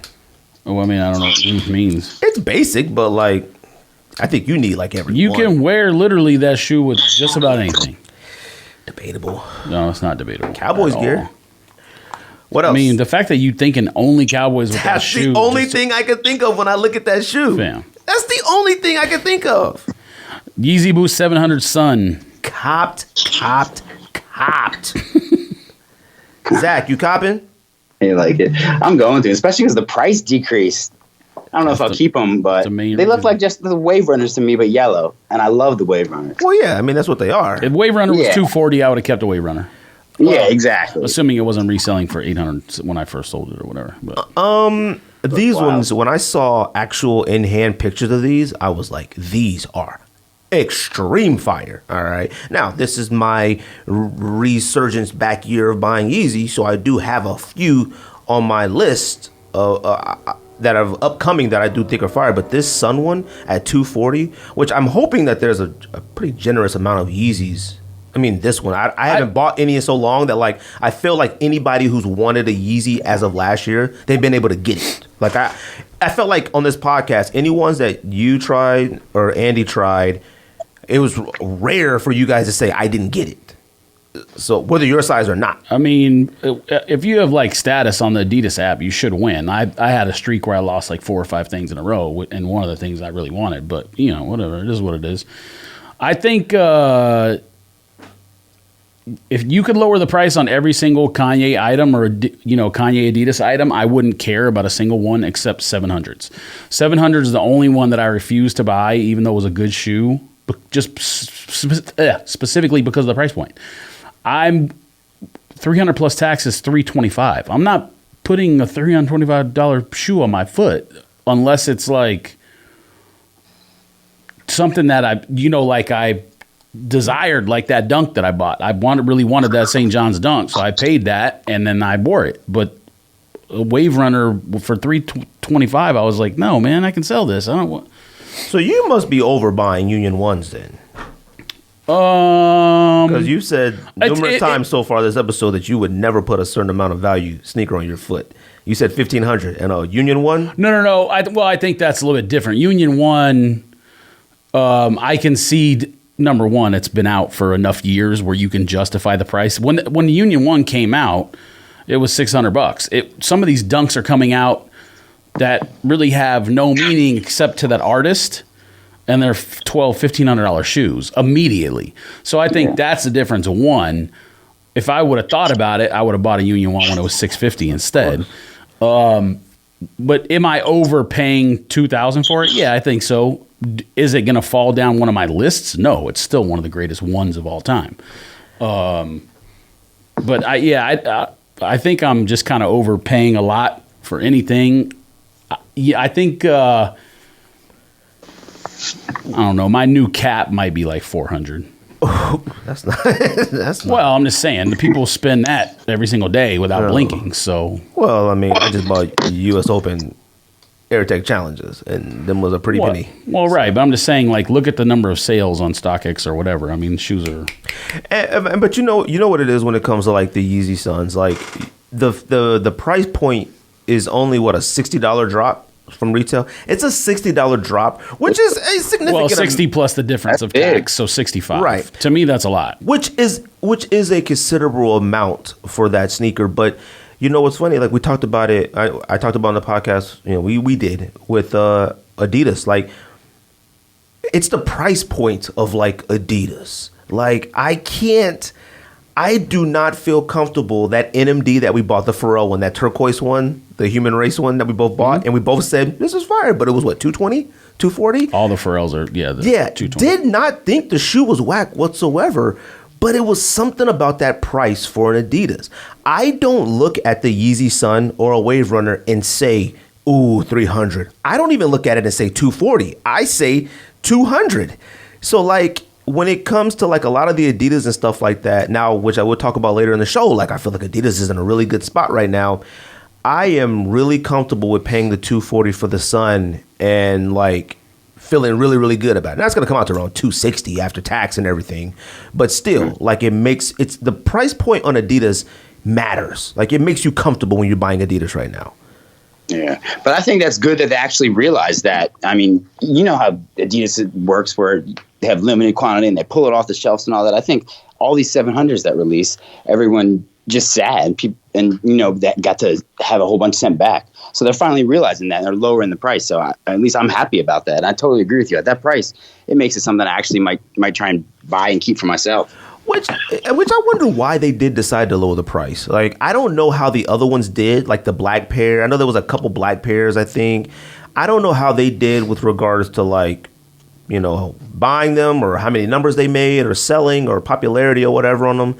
Oh, I mean I don't know what it means. It's basic, but like I think you need like every. You can wear literally that shoe with just about anything. Debatable. No, it's not debatable. Cowboys gear. What else? I mean, the fact that you thinking only Cowboys with that shoe. That's the only thing I can think of when I look at that shoe. Fam. That's the only thing I can think of. Yeezy Boost 700 Sun. Copped. Zach, you copping? I like it. I'm going to, especially because the price decreased. I don't know if I'll keep them, but they look like just the Wave Runners to me, but yellow. And I love the Wave Runners. Well, yeah, I mean, that's what they are. If Wave Runner was $240, I would have kept a Wave Runner. Yeah, exactly. Assuming it wasn't reselling for $800 when I first sold it or whatever. But. These ones, when I saw actual in-hand pictures of these, I was like, these are extreme fire. All right. Now, this is my resurgence back year of buying Yeezy, so I do have a few on my list that are upcoming that I do think are fire. But this Sun one at $240, which I'm hoping that there's a pretty generous amount of Yeezys. I mean, this one, I haven't bought any in so long that like I feel like anybody who's wanted a Yeezy as of last year, they've been able to get it. Like I felt like on this podcast, any ones that you tried or Andy tried, it was rare for you guys to say I didn't get it. So whether your size or not. I mean, if you have like status on the Adidas app, you should win. I had a streak where I lost like 4 or 5 things in a row, and one of the things I really wanted. But you know, whatever, it is what it is. I think if you could lower the price on every single Kanye item or Kanye Adidas item, I wouldn't care about a single one except 700s. 700 is the only one that I refuse to buy, even though it was a good shoe, but just specifically because of the price point. I'm 300 plus tax is $325. I'm not putting a $325 shoe on my foot unless it's like something that I desired, like that dunk that I bought. I really wanted that St. John's dunk, so I paid that and then I wore it. But a Wave Runner for $325, I was like, no, man, I can sell this. I don't want. So you must be overbuying Union 1s then. Because you said numerous times so far this episode that you would never put a certain amount of value sneaker on your foot. You said 1,500 and a Union One. No. I think that's a little bit different. Union One, I concede. Number one, it's been out for enough years where you can justify the price. When the Union One came out, it was $600. Some of these dunks are coming out that really have no meaning except to that artist, and they're $1,200-$1,500 shoes immediately. So I think that's the difference. One, if I would have thought about it, I would have bought a Union One when it was $650 instead. But am I overpaying $2,000 for it? Yeah, I think so. Is it going to fall down one of my lists? No, it's still one of the greatest ones of all time. But I think I'm just kind of overpaying a lot for anything. I think I don't know. My new cap might be like $400. Oh, that's not. Well, I'm just saying the people spend that every single day without blinking. So. Well, I mean, I just bought U.S. Open AirTech challenges, and them was a pretty penny. Well, right, but I'm just saying, like, look at the number of sales on StockX or whatever. I mean, shoes are. But you know what it is when it comes to like the Yeezy Suns. Like the price point is only what, a $60 drop from retail. It's a $60 drop, which is a significant. Well, 60 plus the difference of tax, so 65. Right. To me, that's a lot. Which is a considerable amount for that sneaker, but. You know what's funny? Like we talked about it. I talked about on the podcast. You know, we did with Adidas. Like it's the price point of like Adidas. Like I do not feel comfortable that NMD that we bought, the Pharrell one, that turquoise one, the human race one that we both bought, and we both said this is fire, but it was what, 220, 240. All the Pharrells are 220. Did not think the shoe was whack whatsoever. But it was something about that price for an Adidas. I don't look at the Yeezy Sun or a Wave Runner and say, ooh, 300. I don't even look at it and say 240. I say 200. So like when it comes to like a lot of the Adidas and stuff like that now, which I will talk about later in the show, like I feel like Adidas is in a really good spot right now. I am really comfortable with paying the 240 for the Sun and like feeling really, really good about it. Now it's going to come out to around 260 after tax and everything. But still, like it's the price point on Adidas matters. Like it makes you comfortable when you're buying Adidas right now. Yeah. But I think that's good that they actually realize that. I mean, you know how Adidas works where they have limited quantity and they pull it off the shelves and all that. I think all these 700s that release, everyone just sat and you know, that got to have a whole bunch sent back. So they're finally realizing that and they're lowering the price. So at least I'm happy about that. And I totally agree with you. At that price, it makes it something I actually might try and buy and keep for myself. Which I wonder why they did decide to lower the price. Like, I don't know how the other ones did, like the black pair. I know there was a couple black pairs, I think. I don't know how they did with regards to like, you know, buying them or how many numbers they made or selling or popularity or whatever on them.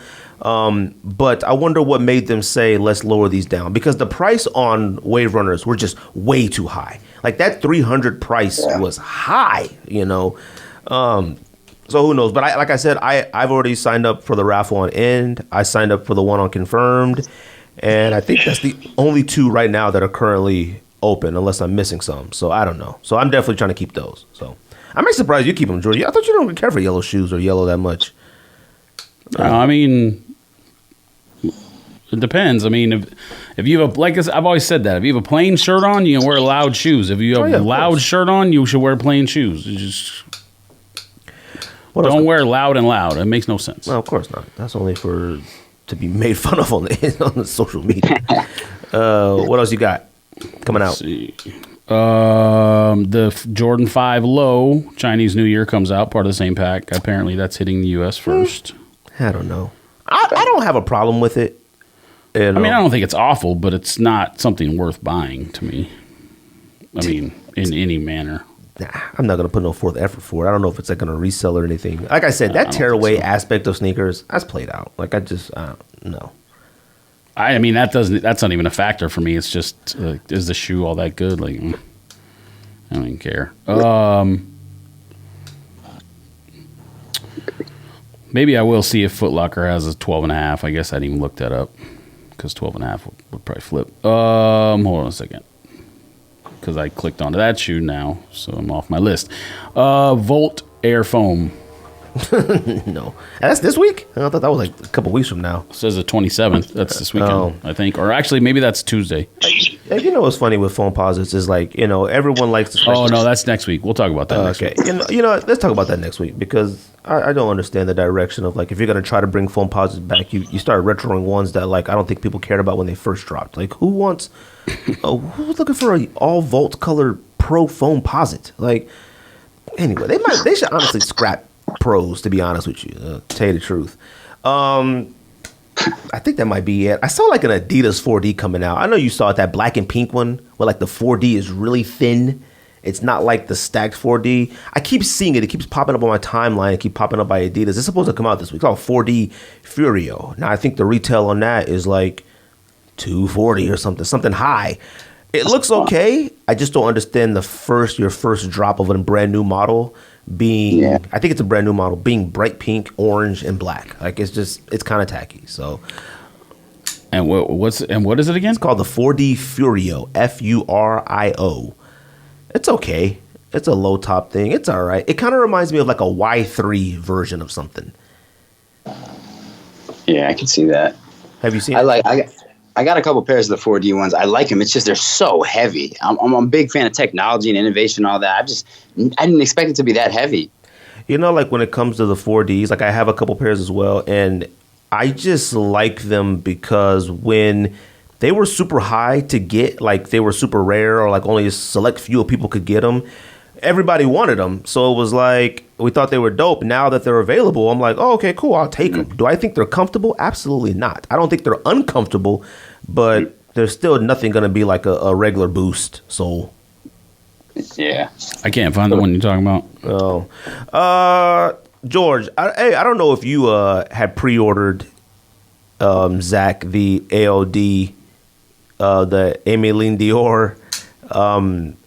But I wonder what made them say, let's lower these down, because the price on Wave Runners were just way too high. Like that 300 price was high, you know? So who knows? But like I said, I've already signed up for the raffle on End. I signed up for the one on Confirmed. And I think that's the only two right now that are currently open, unless I'm missing some. So I don't know. So I'm definitely trying to keep those. So I'm actually surprised you keep them, Jordy. I thought you don't care for yellow shoes or yellow that much. I mean, it depends. I mean, if you have I've always said that if you have a plain shirt on, you can wear loud shoes. If you have a loud shirt on, you should wear plain shoes. You just don't wear loud and loud. It makes no sense. No, of course not. That's only to be made fun of on the social media. What else you got coming out? Let's see. The Jordan 5 Low Chinese New Year comes out, part of the same pack. Apparently, that's hitting the U.S. first. I don't know. I don't have a problem with it. I mean, I don't think it's awful, but it's not something worth buying to me. I mean, in any manner. Nah, I'm not going to put no forth effort for it. I don't know if it's like going to resell or anything. Like I said, that tearaway aspect of sneakers, that's played out. Like I don't know. I mean, that's not even a factor for me. It's just, is the shoe all that good? Like, I don't even care. Maybe I will see if Foot Locker has a 12.5. I guess I didn't even look that up, because 12.5 would probably flip. Hold on a second, because I clicked onto that shoe now, so I'm off my list. Volt Air Foam. No. That's this week? I thought that was like a couple weeks from now. It says the 27th. That's this weekend, I think. Or actually, maybe that's Tuesday. Yeah, you know what's funny with phone posits is like, everyone likes to... Oh, no, that's next week. We'll talk about that next week. Let's talk about that next week because I don't understand the direction of like, if you're going to try to bring phone posits back, you start retroing ones that like, I don't think people cared about when they first dropped. Like who's looking for a all vault color pro phone posit? Like, anyway, they should honestly scrap pros, to be honest with you, to tell you the truth. I think that might be it. I saw like an Adidas 4D coming out. I know you saw it, that black and pink one where like the 4D is really thin. It's not like the stacked 4D. I keep seeing it. It keeps popping up on my timeline. It keeps popping up by Adidas. It's supposed to come out this week. It's called 4D Furio. Now I think the retail on that is like $240 or something high. It looks okay. I just don't understand your first drop of a brand new model being, I think it's a brand new model, being bright pink, orange, and black. Like it's kind of tacky. So, and what is it again? It's called the 4D Furio, Furio. It's okay. It's a low top thing. It's all right. It kind of reminds me of like a Y3 version of something. Yeah, I can see that. Have you seen it? I got a couple pairs of the 4D ones. I like them. It's just they're so heavy. I'm a big fan of technology and innovation and all that. I didn't expect it to be that heavy. Like when it comes to the 4Ds, like I have a couple pairs as well, and I just like them because when they were super high to get, like they were super rare or like only a select few people could get them, everybody wanted them. So it was like we thought they were dope. Now that they're available, I'm like, oh, okay, cool, I'll take them. Do I think they're comfortable? Absolutely not. I don't think they're uncomfortable, but there's still nothing going to be like a regular Boost sole. Yeah. I can't find the one you're talking about. Oh. George, I don't know if you had pre-ordered, Zach, the AOD, the Emmeline Dior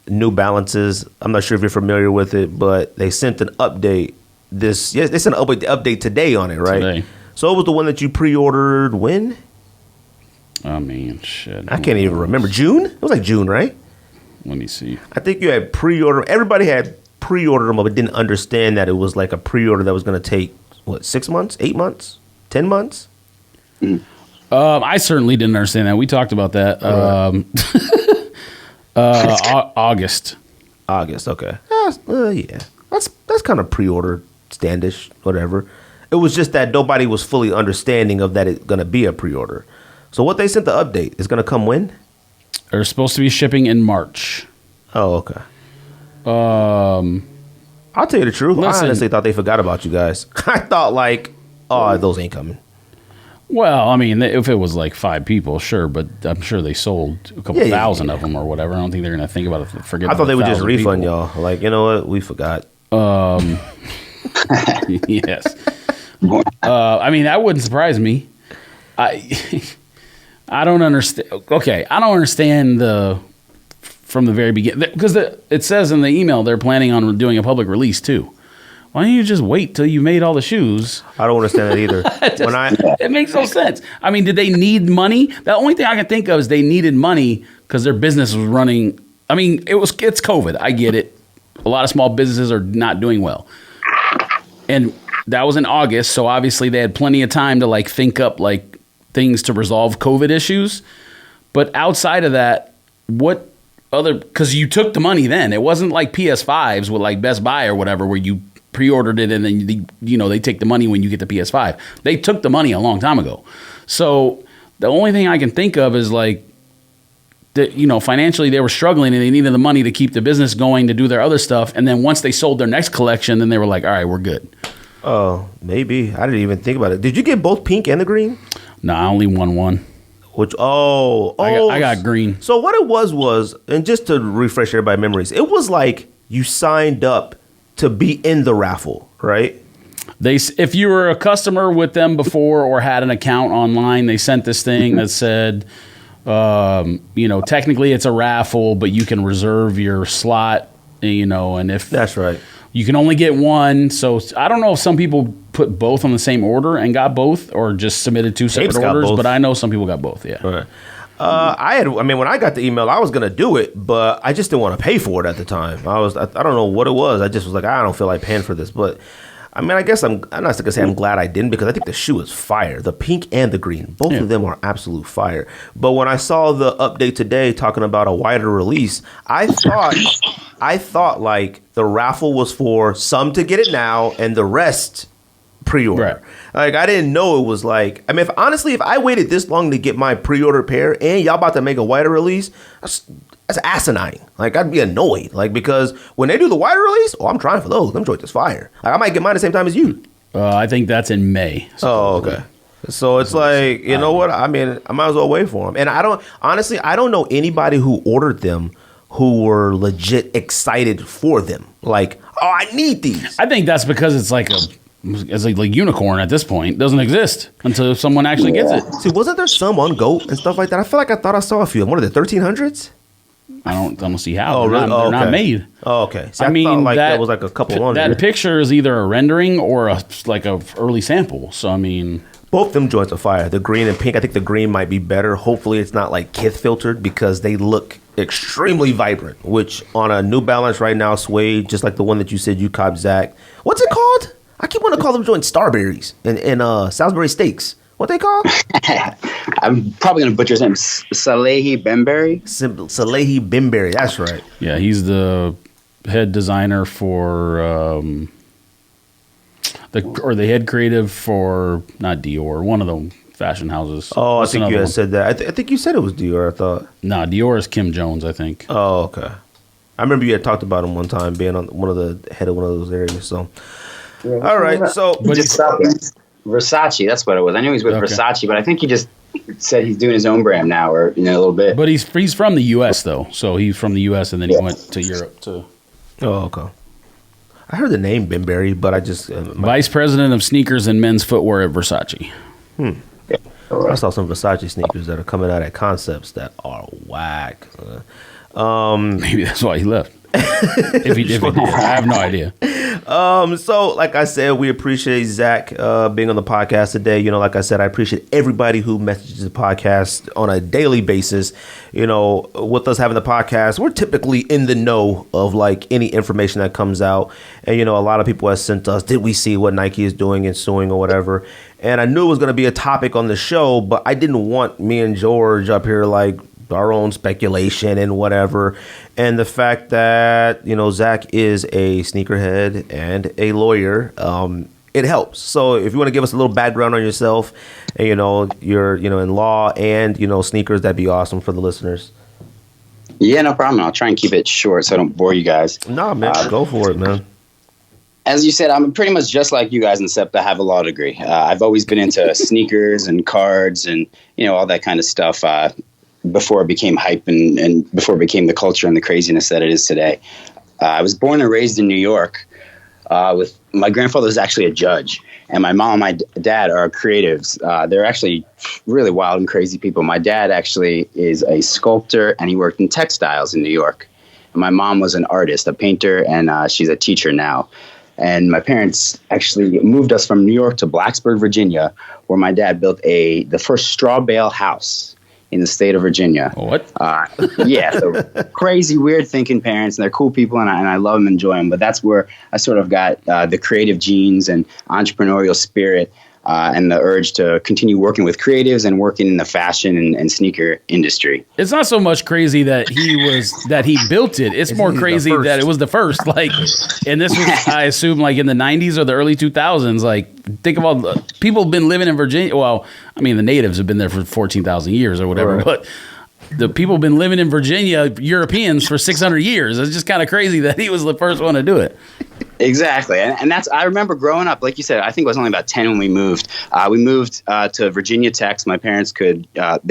New Balances. I'm not sure if you're familiar with it, but they sent an update. They sent an update today on it, right? Today. So it was the one that you pre-ordered when? I mean, shit. I can't even remember. June? It was like June, right? Let me see. I think you had pre-ordered. Everybody had pre-ordered them, but didn't understand that it was like a pre-order that was going to take, 6 months, 8 months, 10 months? I certainly didn't understand that. We talked about that. August. Okay. Yeah. That's kind of pre-order standish, whatever. It was just that nobody was fully understanding of that it's going to be a pre-order. So what they sent the update is going to come when? They're supposed to be shipping in March. Oh, okay. I'll tell you the truth. Listen, I honestly thought they forgot about you guys. I thought like, those ain't coming. Well, I mean, if it was like 5 people, sure, but I'm sure they sold a couple thousand of them or whatever. I don't think they're going to think about it. I thought they would just refund y'all. Like, you know what? We forgot. Yes. I mean, that wouldn't surprise me. I don't understand. Okay, I don't understand from the very beginning, because it says in the email they're planning on doing a public release too. Why don't you just wait till you made all the shoes? I don't understand that either. It makes no sense. I mean, did they need money? The only thing I can think of is they needed money because their business was running. I mean, it's COVID. I get it. A lot of small businesses are not doing well. And that was in August, so obviously they had plenty of time to like think up like things to resolve COVID issues. But outside of that, what other, because you took the money then. It wasn't like PS5s with like Best Buy or whatever where you pre-ordered it and then they take the money when you get the PS5. They took the money a long time ago. So the only thing I can think of is like that, financially they were struggling and they needed the money to keep the business going to do their other stuff. And then once they sold their next collection, then they were like, all right, we're good. Oh, maybe. I didn't even think about it. Did you get both pink and the green? No, I only won one. Which, I got green. So what it was, and just to refresh everybody's memories, it was like you signed up to be in the raffle, right? If you were a customer with them before or had an account online, they sent this thing that said, technically it's a raffle, but you can reserve your slot, and if that's right, you can only get one. So I don't know if some people put both on the same order and got both, or just submitted 2 separate orders. But I know some people got both. Yeah. Right. When I got the email, I was gonna do it, but I just didn't want to pay for it at the time. I don't know what it was. I just was like, I don't feel like paying for this. But I mean, I guess I'm not gonna say I'm glad I didn't, because I think the shoe is fire. The pink and the green, both of them are absolute fire. But when I saw the update today talking about a wider release, I thought like the raffle was for some to get it now and the rest pre-order. Right. Like, I didn't know it was like, I mean, if I waited this long to get my pre-order pair and y'all about to make a wider release, that's asinine. Like, I'd be annoyed. Like, because when they do the wider release, I'm trying for those. Them joints is fire. Like, I might get mine the same time as you. I think that's in May. Supposedly. Oh, okay. So it's like, you know what? I mean, I might as well wait for them. And I don't know anybody who ordered them who were legit excited for them. Like, oh, I need these. I think that's because it's like unicorn at this point. It doesn't exist until someone actually gets it. See, wasn't there some on GOAT and stuff like that? I feel like I thought I saw a few. What are the 1300s? I don't see how. Oh, they're really? They're not made. Oh, okay. See, I mean, thought like that was like a couple on there. That picture is either a rendering or a early sample. So I mean, both of them joints are fire. The green and pink. I think the green might be better. Hopefully, it's not like Kith filtered, because they look extremely vibrant. Which on a New Balance right now, suede, just like the one that you said you copped, Zach. What's it called? I keep wanting to call them joints Starberries and Salisbury steaks. What they called? I'm probably going to butcher his name. Salehi Bembury? Salehi Bembury, that's right. Yeah, he's the head designer for the head creative for, not Dior, one of the fashion houses. Oh, I think you had said that. I think you said it was Dior, I thought. No, Dior is Kim Jones, I think. Oh, okay. I remember you had talked about him one time, being on one of the head of one of those areas. So, yeah, all right. So, Versace, that's what it was. I knew he was with Versace, but I think he just said he's doing his own brand now, or a little bit. But he's from the U.S. though, so he's from the U.S. and then he went to Europe too. Oh, okay. I heard the name Bembury, but I just Vice President of Sneakers and Men's Footwear at Versace. I saw some Versace sneakers that are coming out at Concepts that are whack. Maybe that's why he left. If he did, I have no idea. So, like I said, we appreciate Zach being on the podcast today. Like I said, I appreciate everybody who messages the podcast on a daily basis. With us having the podcast, we're typically in the know of like any information that comes out. And, a lot of people have sent us, did we see what Nike is doing and suing or whatever? And I knew it was going to be a topic on the show, but I didn't want me and George up here like our own speculation and whatever. And the fact that, Zach is a sneakerhead and a lawyer, it helps. So if you want to give us a little background on yourself and, you're, in law and, sneakers, that'd be awesome for the listeners. Yeah, no problem. I'll try and keep it short so I don't bore you guys. Nah, man, go for it, man. As you said, I'm pretty much just like you guys, except I have a law degree. I've always been into sneakers and cards and, all that kind of stuff. Before it became hype and before it became the culture and the craziness that it is today. I was born and raised in New York. With my grandfather was actually a judge, and my mom and my dad are creatives. They're actually really wild and crazy people. My dad actually is a sculptor, and he worked in textiles in New York. And my mom was an artist, a painter, and she's a teacher now. And my parents actually moved us from New York to Blacksburg, Virginia, where my dad built the first straw bale house in the state of Virginia. What? Yeah, so crazy, weird thinking parents, and they're cool people, and I love them, enjoy them. But that's where I sort of got the creative genes and entrepreneurial spirit and the urge to continue working with creatives and working in the fashion and sneaker industry. It's not so much crazy that he built it. It's more crazy that it was the first. Like, and this was, I assume, like in the 90s or the early 2000s. Like, think of all the people have been living in Virginia. Well, I mean, the natives have been there for 14,000 years or whatever, right. But the people have been living in Virginia, Europeans, for 600 years. It's just kind of crazy that he was the first one to do it. Exactly. And that's, I remember growing up, like you said, I think I was only about 10 when we moved. We moved to Virginia Tech. My parents they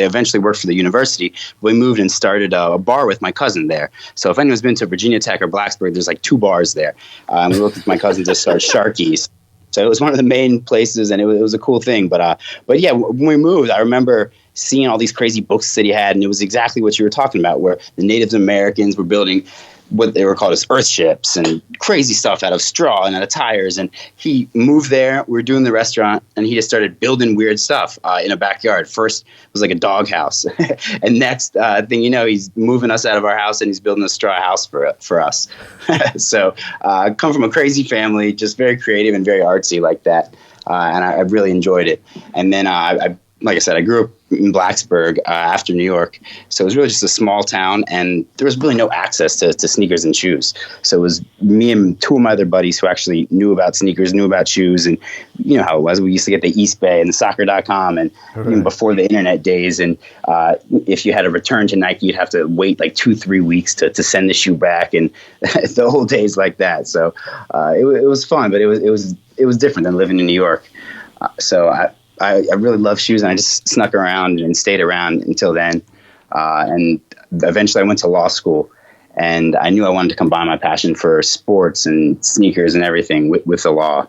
eventually worked for the university. We moved and started a bar with my cousin there. So if anyone's been to Virginia Tech or Blacksburg, there's like 2 bars there. And we worked with my cousin to start Sharky's. So it was one of the main places, and it was a cool thing. But yeah, when we moved, I remember seeing all these crazy books that he had, and it was exactly what you were talking about, where the Native Americans were building what they were called as earth ships and crazy stuff out of straw and out of tires. And he moved there. We were doing the restaurant, and he just started building weird stuff in a backyard. First, it was like a doghouse. And next thing you know, he's moving us out of our house, and he's building a straw house for us. So I come from a crazy family, just very creative and very artsy like that. And I really enjoyed it. And then like I said, I grew up in Blacksburg after New York. So it was really just a small town, and there was really no access to sneakers and shoes. So it was me and two of my other buddies who actually knew about sneakers, knew about shoes. And you know how it was. We used to get the East Bay and the soccer.com and even before the internet days. And if you had a return to Nike, you'd have to wait like 2-3 weeks to send the shoe back, and the whole days like that. So it was fun, but it was different than living in New York. So I really love shoes, and I just snuck around and stayed around until then. And eventually I went to law school, and I knew I wanted to combine my passion for sports and sneakers and everything with the law.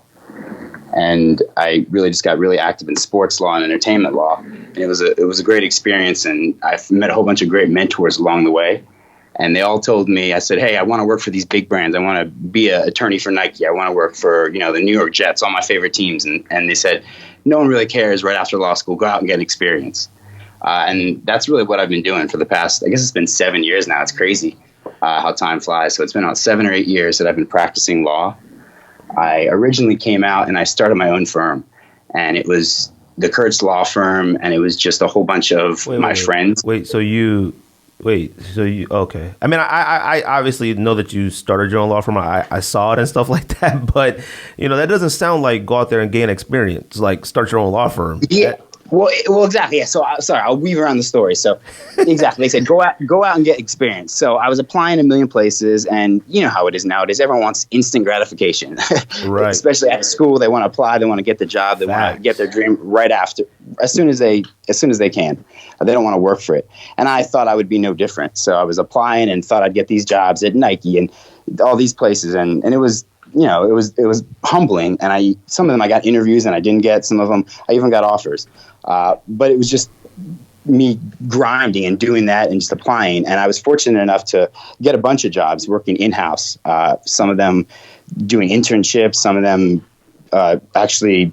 And I really just got really active in sports law and entertainment law. And it was a great experience, and I've met a whole bunch of great mentors along the way. And they all told me, I said, hey, I want to work for these big brands. I want to be an attorney for Nike. I want to work for, the New York Jets, all my favorite teams. And they said, no one really cares right after law school. Go out and get experience. And that's really what I've been doing for the past, I guess it's been 7 years now. It's crazy how time flies. So it's been about 7 or 8 years that I've been practicing law. I originally came out and I started my own firm. And it was the KURTZ law firm. And it was just a whole bunch of my friends. Okay. I mean, I obviously know that you started your own law firm. I saw it and stuff like that, but that doesn't sound like go out there and gain experience, like start your own law firm. Yeah. Well, exactly. Yeah. So, sorry, I'll weave around the story. So, exactly. They said, go out and get experience. So I was applying a million places, and you know how it is nowadays. Everyone wants instant gratification, right? Especially at school, they want to apply, they want to get the job, they want to get their dream right after, as soon as they can. They don't want to work for it. And I thought I would be no different. So I was applying and thought I'd get these jobs at Nike and all these places, and it was. It was humbling, and some of them I got interviews and I didn't get. Some of them I even got offers, but it was just me grinding and doing that and just applying. And I was fortunate enough to get a bunch of jobs working in-house. Some of them doing internships, some of them actually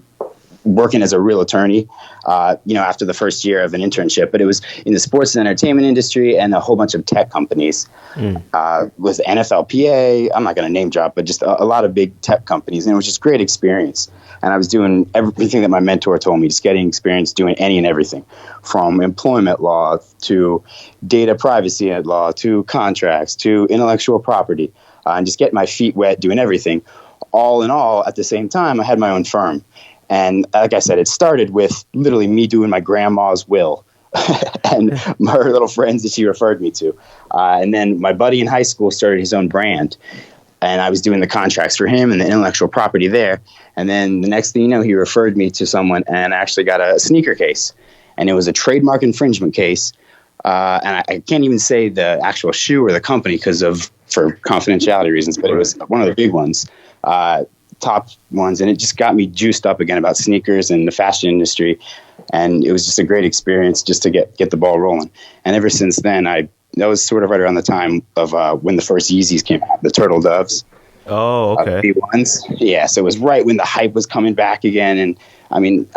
working as a real attorney, after the first year of an internship. But it was in the sports and entertainment industry and a whole bunch of tech companies with NFLPA. I'm not going to name drop, but just a lot of big tech companies. And it was just great experience. And I was doing everything that my mentor told me, just getting experience doing any and everything, from employment law to data privacy law to contracts to intellectual property, and just getting my feet wet doing everything. All in all, at the same time, I had my own firm. And like I said, it started with literally me doing my grandma's will and her little friends that she referred me to. And then my buddy in high school started his own brand. And I was doing the contracts for him and the intellectual property there. And then the next thing you know, he referred me to someone, and I actually got a sneaker case. And it was a trademark infringement case. And I can't even say the actual shoe or the company for confidentiality reasons, but it was one of the big ones. Top ones, and it just got me juiced up again about sneakers and the fashion industry, and it was just a great experience just to get the ball rolling. And ever since then, that was sort of right around the time of when the first Yeezys came out, the Turtle Doves. Oh, okay. B1s. Yeah, so it was right when the hype was coming back again, and I mean,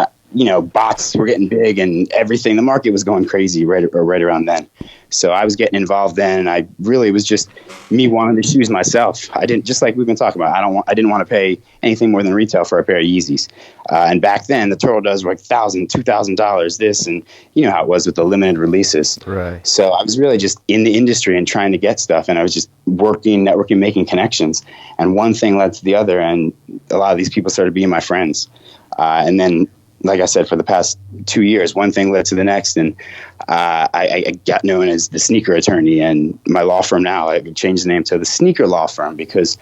bots were getting big and everything. The market was going crazy right around then. So I was getting involved then, and I really was just me wanting the shoes myself. I didn't, just like we've been talking about, I didn't want to pay anything more than retail for a pair of Yeezys. And back then, the Turtle Doves were like $1,000, $2,000 this, and you know how it was with the limited releases. Right. So I was really just in the industry and trying to get stuff, and I was just working, networking, making connections. And one thing led to the other, and a lot of these people started being my friends. And then, like I said, for the past 2 years, one thing led to the next, and I got known as the sneaker attorney. And my law firm now, I changed the name to the Sneaker Law Firm, because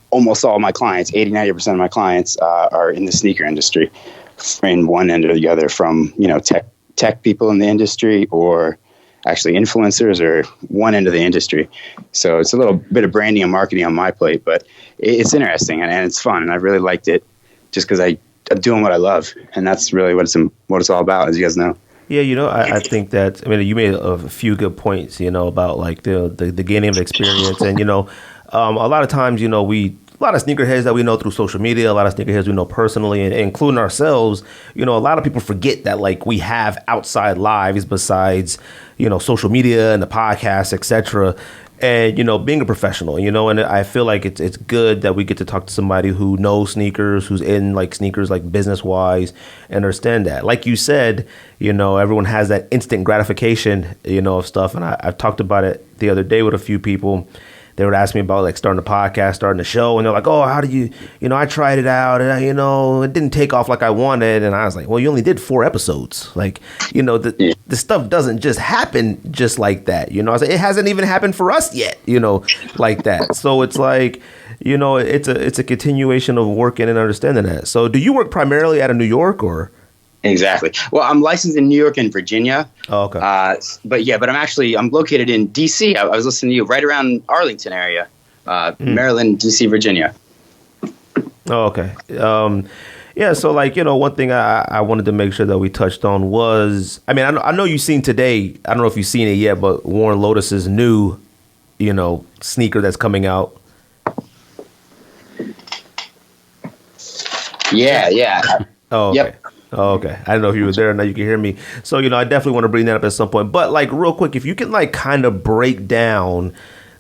almost all my clients, 80-90% of my clients, are in the sneaker industry, in one end or the other, from tech people in the industry, or actually influencers, or one end of the industry. So it's a little bit of branding and marketing on my plate, but it's interesting and it's fun, and I really liked it just because I'm doing what I love, and that's really what it's all about, as you guys know. Yeah, I think that, I mean, you made a few good points, about like the gaining of experience. And, a lot of times, a lot of sneakerheads that we know through social media, a lot of sneakerheads we know personally, and including ourselves, a lot of people forget that like we have outside lives besides, social media and the podcast, etc. And, being a professional, and I feel like it's good that we get to talk to somebody who knows sneakers, who's in like sneakers, like business wise, and understand that. Like you said, everyone has that instant gratification, of stuff. And I've talked about it the other day with a few people. They would ask me about like starting a podcast, starting a show, and they're like, "Oh, how do you, I tried it out, and it didn't take off like I wanted." And I was like, "Well, you only did 4 episodes. Like, the stuff doesn't just happen just like that. I was like, it hasn't even happened for us yet, like that. So it's like, it's a continuation of working and understanding that. So, do you work primarily out of New York or? Exactly. Well, I'm licensed in New York and Virginia. Oh, okay. But I'm located in D.C. I was listening to you right around Arlington area, Maryland, D.C., Virginia. Oh, okay. Yeah. So like, one thing I wanted to make sure that we touched on was, I mean, I know you've seen today, I don't know if you've seen it yet, but Warren Lotas's new, sneaker that's coming out. Yeah. Oh, okay. Yep. Oh, okay. I don't know if you were there. Now you can hear me. So, I definitely want to bring that up at some point. But like real quick, if you can like kind of break down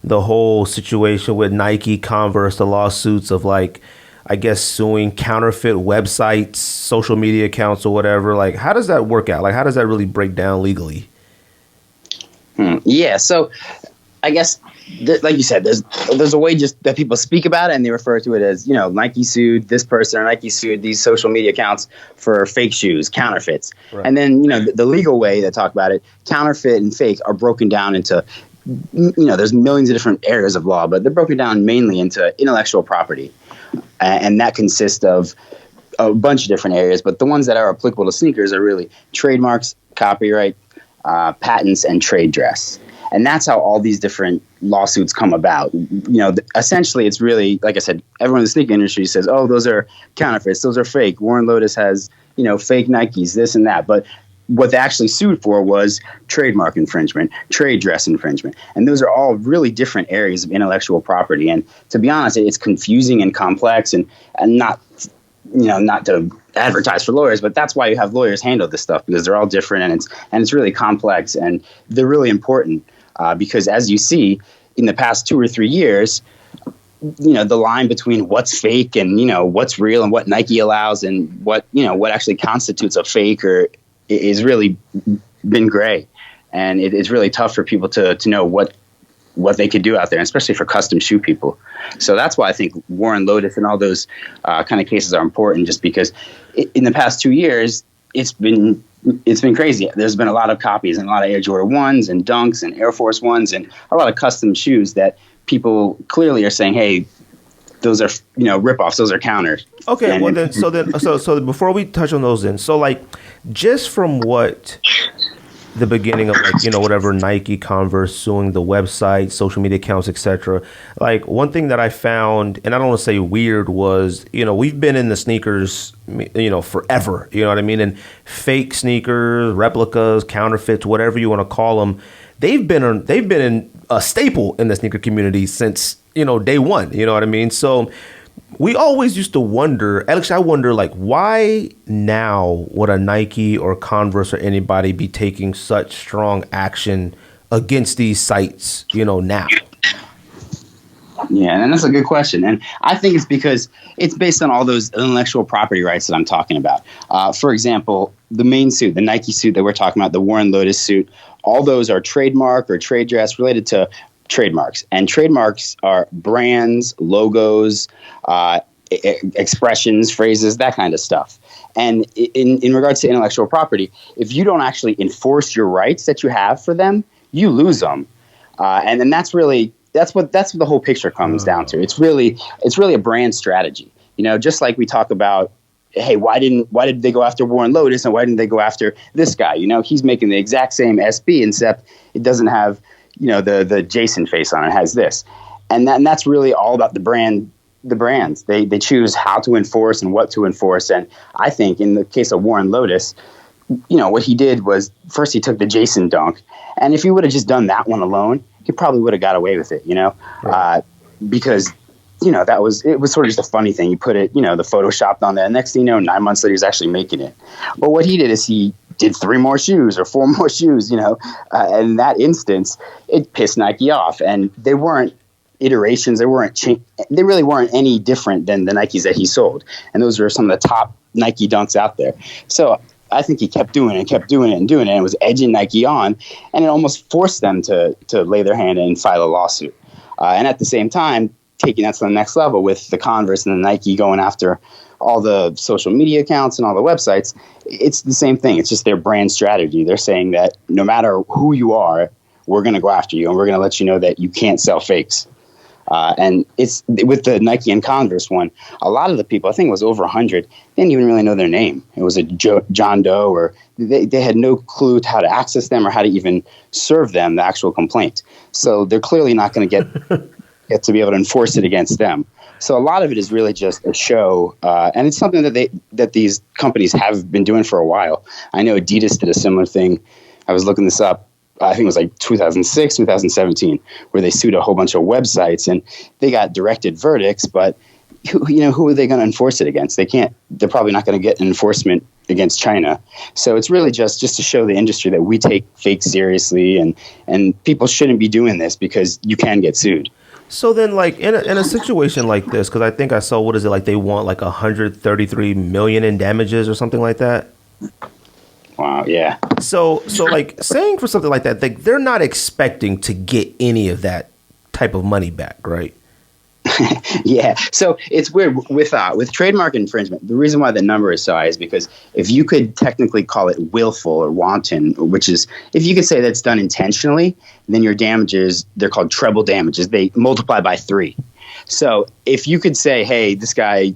the whole situation with Nike, Converse, the lawsuits of like, I guess, suing counterfeit websites, social media accounts or whatever. Like, how does that work out? Like, how does that really break down legally? Yeah. So I guess, like you said, there's a way just that people speak about it, and they refer to it as, Nike sued this person, or Nike sued these social media accounts for fake shoes, counterfeits. Right. And then, the legal way they talk about it, counterfeit and fake are broken down into, there's millions of different areas of law, but they're broken down mainly into intellectual property. And that consists of a bunch of different areas, but the ones that are applicable to sneakers are really trademarks, copyright, patents, and trade dress. And that's how all these different lawsuits come about. Essentially, it's really, like I said, everyone in the sneaker industry says, oh, those are counterfeits, those are fake. Warren Lotas has, fake Nikes, this and that. But what they actually sued for was trademark infringement, trade dress infringement. And those are all really different areas of intellectual property. And to be honest, it's confusing and complex, and not to advertise for lawyers, but that's why you have lawyers handle this stuff, because they're all different, and it's really complex, and they're really important. Because as you see, in the past 2 or 3 years, the line between what's fake and, what's real and what Nike allows and what actually constitutes a fake is really been gray. And it's really tough for people to know what they could do out there, especially for custom shoe people. So that's why I think Warren Lotas and all those kind of cases are important, just because in the past 2 years, it's been crazy. There's been a lot of copies and a lot of Air Jordan 1s and Dunks and Air Force 1s and a lot of custom shoes that people clearly are saying, hey, those are, ripoffs, those are counters. Okay, so before we touch on those then, so like just from what the beginning of like, whatever Nike, Converse suing the website, social media accounts, etc. Like one thing that I found, and I don't want to say weird, was, we've been in the sneakers, forever, you know what I mean? And fake sneakers, replicas, counterfeits, whatever you want to call them, they've been in a staple in the sneaker community since, day one, you know what I mean? So we always used to wonder, actually I wonder, like, why now would a Nike or Converse or anybody be taking such strong action against these sites, now? Yeah, and that's a good question. And I think it's because it's based on all those intellectual property rights that I'm talking about. For example, the main suit, the Nike suit that we're talking about, the Warren Lotas suit, all those are trademark or trade dress related to trademarks. And trademarks are brands, logos, expressions, phrases, that kind of stuff. And in regards to intellectual property, if you don't actually enforce your rights that you have for them, you lose them. And then that's what the whole picture comes down to. It's really a brand strategy. Just like we talk about, hey, why did they go after Warren Lotas and why didn't they go after this guy? He's making the exact same SB, except it doesn't have, the Jason face on it. It has this. And that's really all about the brands. They choose how to enforce and what to enforce. And I think in the case of Warren Lotas, what he did was first he took the Jason dunk, and if he would have just done that one alone, he probably would have got away with it, right. Because it was sort of just a funny thing. You put it, the photoshopped on there. Next thing you know, 9 months later, he's actually making it. But what he did is he did 3 more shoes or 4 more shoes, and in that instance, it pissed Nike off, and they weren't iterations. They really weren't any different than the Nikes that he sold, and those were some of the top Nike dunks out there. So I think he kept doing it, and it was edging Nike on, and it almost forced them to lay their hand in and file a lawsuit. And at the same time, taking that to the next level with the Converse and the Nike going after all the social media accounts and all the websites, it's the same thing. It's just their brand strategy. They're saying that no matter who you are, we're going to go after you, and we're going to let you know that you can't sell fakes. And it's with the Nike and Converse one, a lot of the people, I think it was over 100, didn't even really know their name. It was a John Doe, or they had no clue how to access them or how to even serve them the actual complaint. So they're clearly not going to get to be able to enforce it against them. So a lot of it is really just a show, and it's something that these companies have been doing for a while. I know Adidas did a similar thing. I was looking this up. I think it was like 2006, 2017, where they sued a whole bunch of websites, and they got directed verdicts. But who are they going to enforce it against? They can't. They're probably not going to get an enforcement against China. So it's really just to show the industry that we take fakes seriously, and people shouldn't be doing this because you can get sued. So then, like in a situation like this, because I think I saw, what is it, like they want like 133 million in damages or something like that. Wow, yeah. So like saying for something like that, they're not expecting to get any of that type of money back, right? Yeah. So it's weird with trademark infringement. The reason why the number is so high is because if you could technically call it willful or wanton, which is if you could say that's done intentionally, then your damages, they're called treble damages. They multiply by 3. So if you could say, hey, this guy.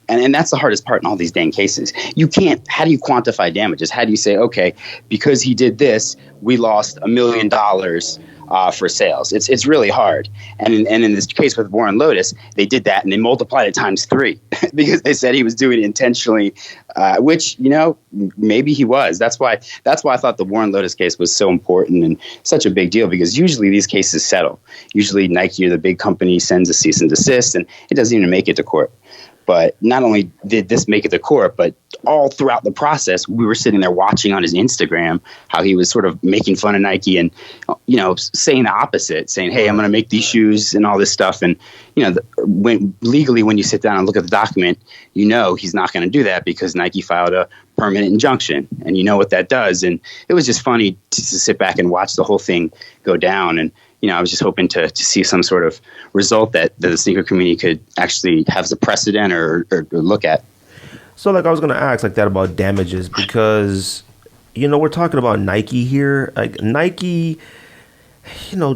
And that's the hardest part in all these dang cases. You can't. How do you quantify damages? How do you say, okay, because he did this, we lost $1 million for sales? It's really hard. And in this case with Warren Lotas, they did that and they multiplied it times 3 because they said he was doing it intentionally, which maybe he was. That's why I thought the Warren Lotas case was so important and such a big deal, because usually these cases settle. Usually Nike or the big company sends a cease and desist, and it doesn't even make it to court. But not only did this make it to court, but all throughout the process, we were sitting there watching on his Instagram how he was sort of making fun of Nike and, saying the opposite, saying, hey, I'm going to make these shoes and all this stuff. And, when you sit down and look at the document, he's not going to do that because Nike filed a permanent injunction. And you know what that does. And it was just funny to sit back and watch the whole thing go down. And, I was just hoping to see some sort of result that the sneaker community could actually have as a precedent or look at. So, like, I was going to ask like that about damages because, we're talking about Nike here. Like Nike,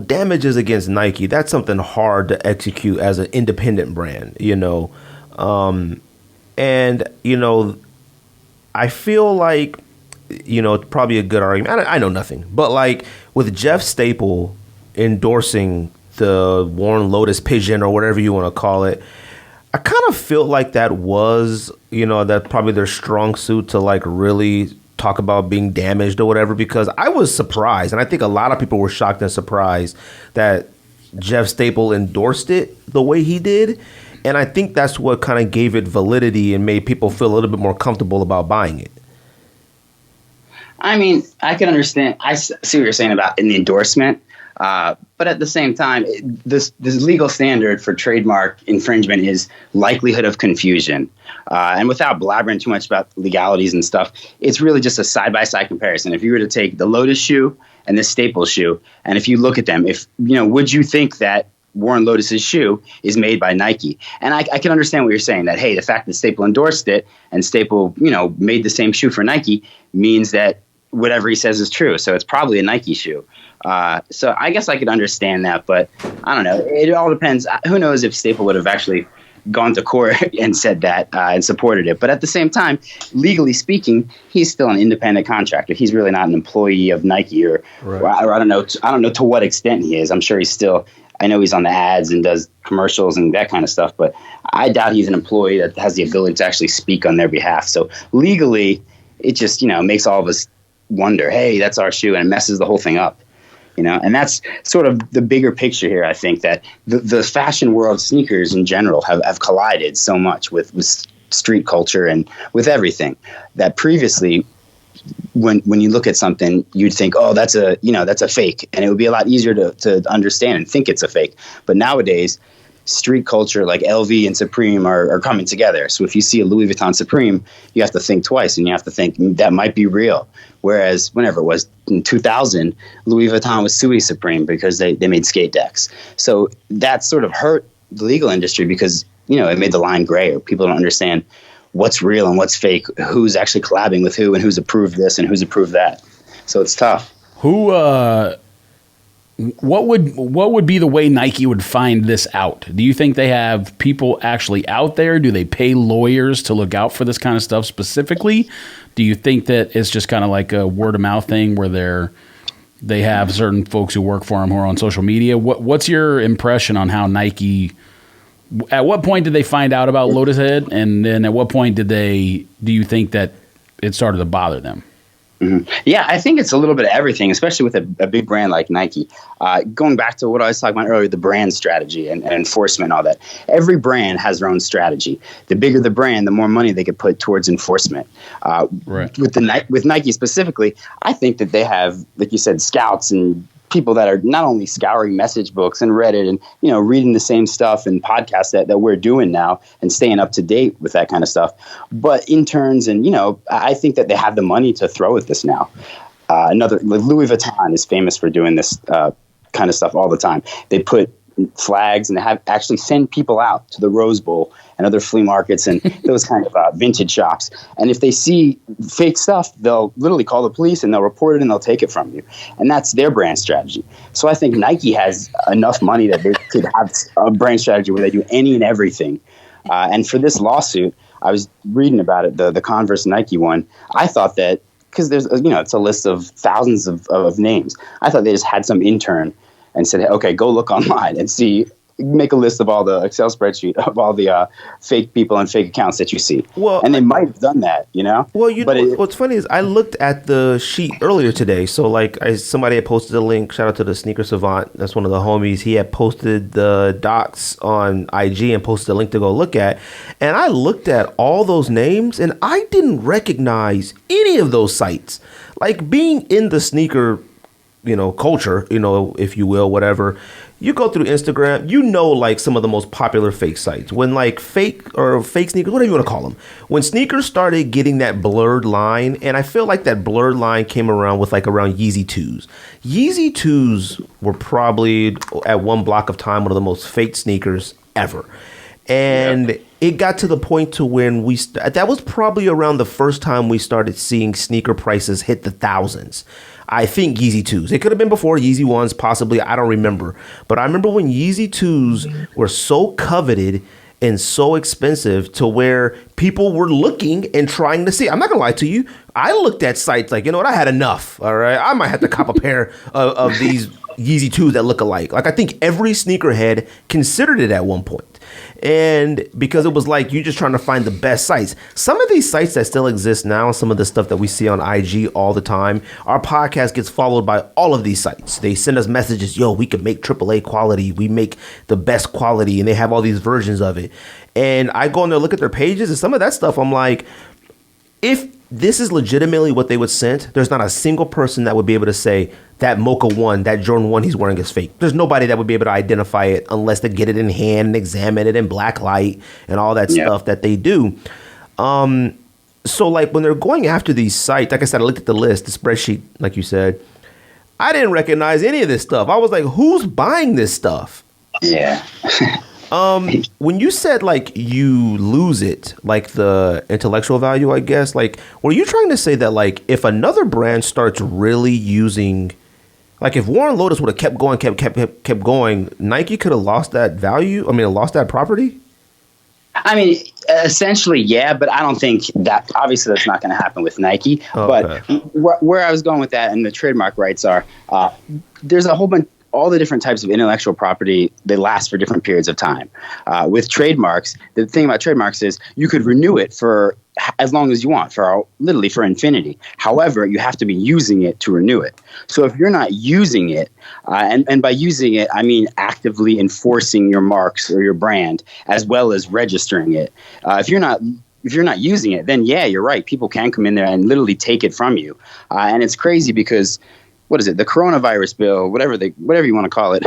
damages against Nike, that's something hard to execute as an independent brand, and, I feel like, it's probably a good argument. I know nothing, but like with Jeff Staple endorsing the Warren Lotas pigeon or whatever you want to call it, I kind of feel like that was, that probably their strong suit to like really talk about being damaged or whatever, because I was surprised, and I think a lot of people were shocked and surprised that Jeff Staple endorsed it the way he did. And I think that's what kind of gave it validity and made people feel a little bit more comfortable about buying it. I mean, I can understand. I see what you're saying about in the endorsement. But at the same time, this legal standard for trademark infringement is likelihood of confusion. And without blabbering too much about legalities and stuff, it's really just a side-by-side comparison. If you were to take the Lotus shoe and the Staples shoe, and if you look at them, would you think that Warren Lotas's shoe is made by Nike? And I can understand what you're saying, that, hey, the fact that Staple endorsed it and Staple, made the same shoe for Nike means that whatever he says is true. So it's probably a Nike shoe. So I guess I could understand that, but I don't know. It all depends. Who knows if Staple would have actually gone to court and said that and supported it. But at the same time, legally speaking, he's still an independent contractor. He's really not an employee of Nike or I don't know. I don't know to what extent he is. I'm sure he's still. I know he's on the ads and does commercials and that kind of stuff, but I doubt he's an employee that has the ability to actually speak on their behalf. So legally, it just, makes all of us wonder, hey, that's our shoe, and it messes the whole thing up. And that's sort of the bigger picture here. I think that the fashion world, sneakers in general, have collided so much with street culture and with everything that previously, when you look at something, you'd think, oh, that's a fake, and it would be a lot easier to understand and think it's a fake. But nowadays, street culture like LV and Supreme are coming together. So if you see a Louis Vuitton Supreme, you have to think twice, and you have to think that might be real. Whereas whenever it was in 2000, Louis Vuitton was suing Supreme because they made skate decks. So that sort of hurt the legal industry because, it made the line grayer. People don't understand what's real and what's fake, who's actually collabing with who, and who's approved this and who's approved that. So it's tough. What would be the way Nike would find this out? Do you think they have people actually out there? Do they pay lawyers to look out for this kind of stuff specifically? Do you think that it's just kind of like a word of mouth thing where they have certain folks who work for them who are on social media? What's your impression on how Nike? At what point did they find out about Lotus Head, and then at what point do you think that it started to bother them? Mm-hmm. Yeah, I think it's a little bit of everything, especially with a big brand like Nike. Going back to what I was talking about earlier, the brand strategy and enforcement and all that. Every brand has their own strategy. The bigger the brand, the more money they could put towards enforcement. Right. With Nike specifically, I think that they have, like you said, scouts and people that are not only scouring message books and Reddit and, reading the same stuff and podcasts that we're doing now and staying up to date with that kind of stuff, but interns and, I think that they have the money to throw at this now. Louis Vuitton is famous for doing this kind of stuff all the time. They put flags and have actually send people out to the Rose Bowl and other flea markets and those kind of vintage shops. And if they see fake stuff, they'll literally call the police and they'll report it and they'll take it from you. And that's their brand strategy. So I think Nike has enough money that they could have a brand strategy where they do any and everything. And for this lawsuit, I was reading about it, the Converse Nike one. I thought that because there's, it's a list of thousands of names. I thought they just had some intern and said, hey, okay, go look online and make a list of all the Excel spreadsheet of all the fake people and fake accounts that you see. Well, and they might have done that, Well, what's funny is I looked at the sheet earlier today. So somebody had posted a link. Shout out to the Sneaker Savant. That's one of the homies. He had posted the docs on IG and posted a link to go look at. And I looked at all those names and I didn't recognize any of those sites. Like being in the sneaker culture, if you will, whatever, you go through Instagram, like some of the most popular fake sites. When fake sneakers, whatever you want to call them, when sneakers started getting that blurred line, and I feel like that blurred line came around with around Yeezy 2s. Yeezy 2s were probably at one block of time one of the most fake sneakers ever. And it got to the point to when that was probably around the first time we started seeing sneaker prices hit the thousands. I think Yeezy 2s. It could have been before Yeezy 1s, possibly. I don't remember. But I remember when Yeezy 2s were so coveted and so expensive to where people were looking and trying to see. I'm not going to lie to you. I looked at sites like, I had enough. All right. I might have to cop a pair of these Yeezy 2s that look alike. I think every sneakerhead considered it at one point. And because it was you just trying to find the best sites. Some of these sites that still exist now, some of the stuff that we see on IG all the time, our podcast gets followed by all of these sites. They send us messages, yo, we can make AAA quality. We make the best quality. And they have all these versions of it. And I go in there, look at their pages, and some of that stuff, I'm like, if this is legitimately what they would send, there's not a single person that would be able to say that Mocha 1, that Jordan 1 he's wearing is fake. There's nobody that would be able to identify it unless they get it in hand and examine it in black light and all that stuff that they do. So when they're going after these sites, like I said, I looked at the list, the spreadsheet, like you said, I didn't recognize any of this stuff. I was like, who's buying this stuff? Yeah. When you said you lose it, the intellectual value, I guess, were you trying to say that if another brand starts really using, if Warren Lotas would have kept going, Nike could have lost that value? Lost that property? Essentially, yeah, but I don't think that, obviously that's not going to happen with Nike. Oh, but where I was going with that and the trademark rights are, there's a whole bunch, all the different types of intellectual property, they last for different periods of time. With trademarks, the thing about trademarks is you could renew it for as long as you want, literally for infinity. However, you have to be using it to renew it. So if you're not using it, and by using it, I mean actively enforcing your marks or your brand, as well as registering it. If you're not using it, then yeah, you're right. People can come in there and literally take it from you. And it's crazy because, what is it? The coronavirus bill, whatever you want to call it,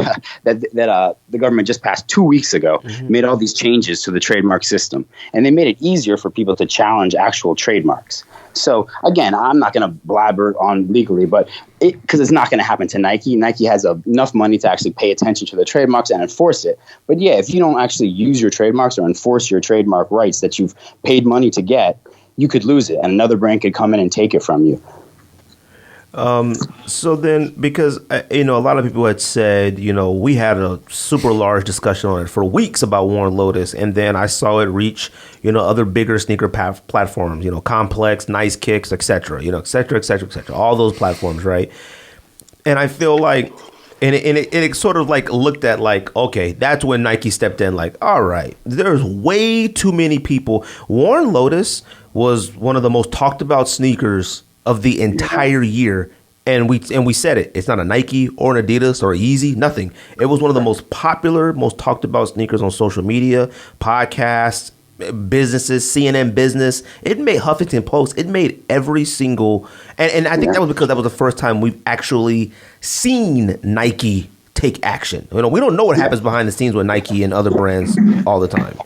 that the government just passed 2 weeks ago, made all these changes to the trademark system, and they made it easier for people to challenge actual trademarks. So again, I'm not going to blabber on legally, but because it's not going to happen to Nike. Nike has enough money to actually pay attention to the trademarks and enforce it. But yeah, if you don't actually use your trademarks or enforce your trademark rights that you've paid money to get, you could lose it, and another brand could come in and take it from you. So then, because, a lot of people had said, we had a super large discussion on it for weeks about Warren Lotas. And then I saw it reach, other bigger sneaker platforms, Complex, Nice Kicks, et cetera, et cetera, et cetera, et cetera, all those platforms. Right. And I feel like, and it sort of like looked at like, okay, that's when Nike stepped in like, all right, there's way too many people. Warren Lotas was one of the most talked about sneakers of the entire year, and we said it. It's not a Nike or an Adidas or a Yeezy, nothing. It was one of the most popular, most talked about sneakers on social media, podcasts, businesses, CNN Business. It made Huffington Post. It made every single, and I think that was because that was the first time we've actually seen Nike take action. We don't know what happens behind the scenes with Nike and other brands all the time.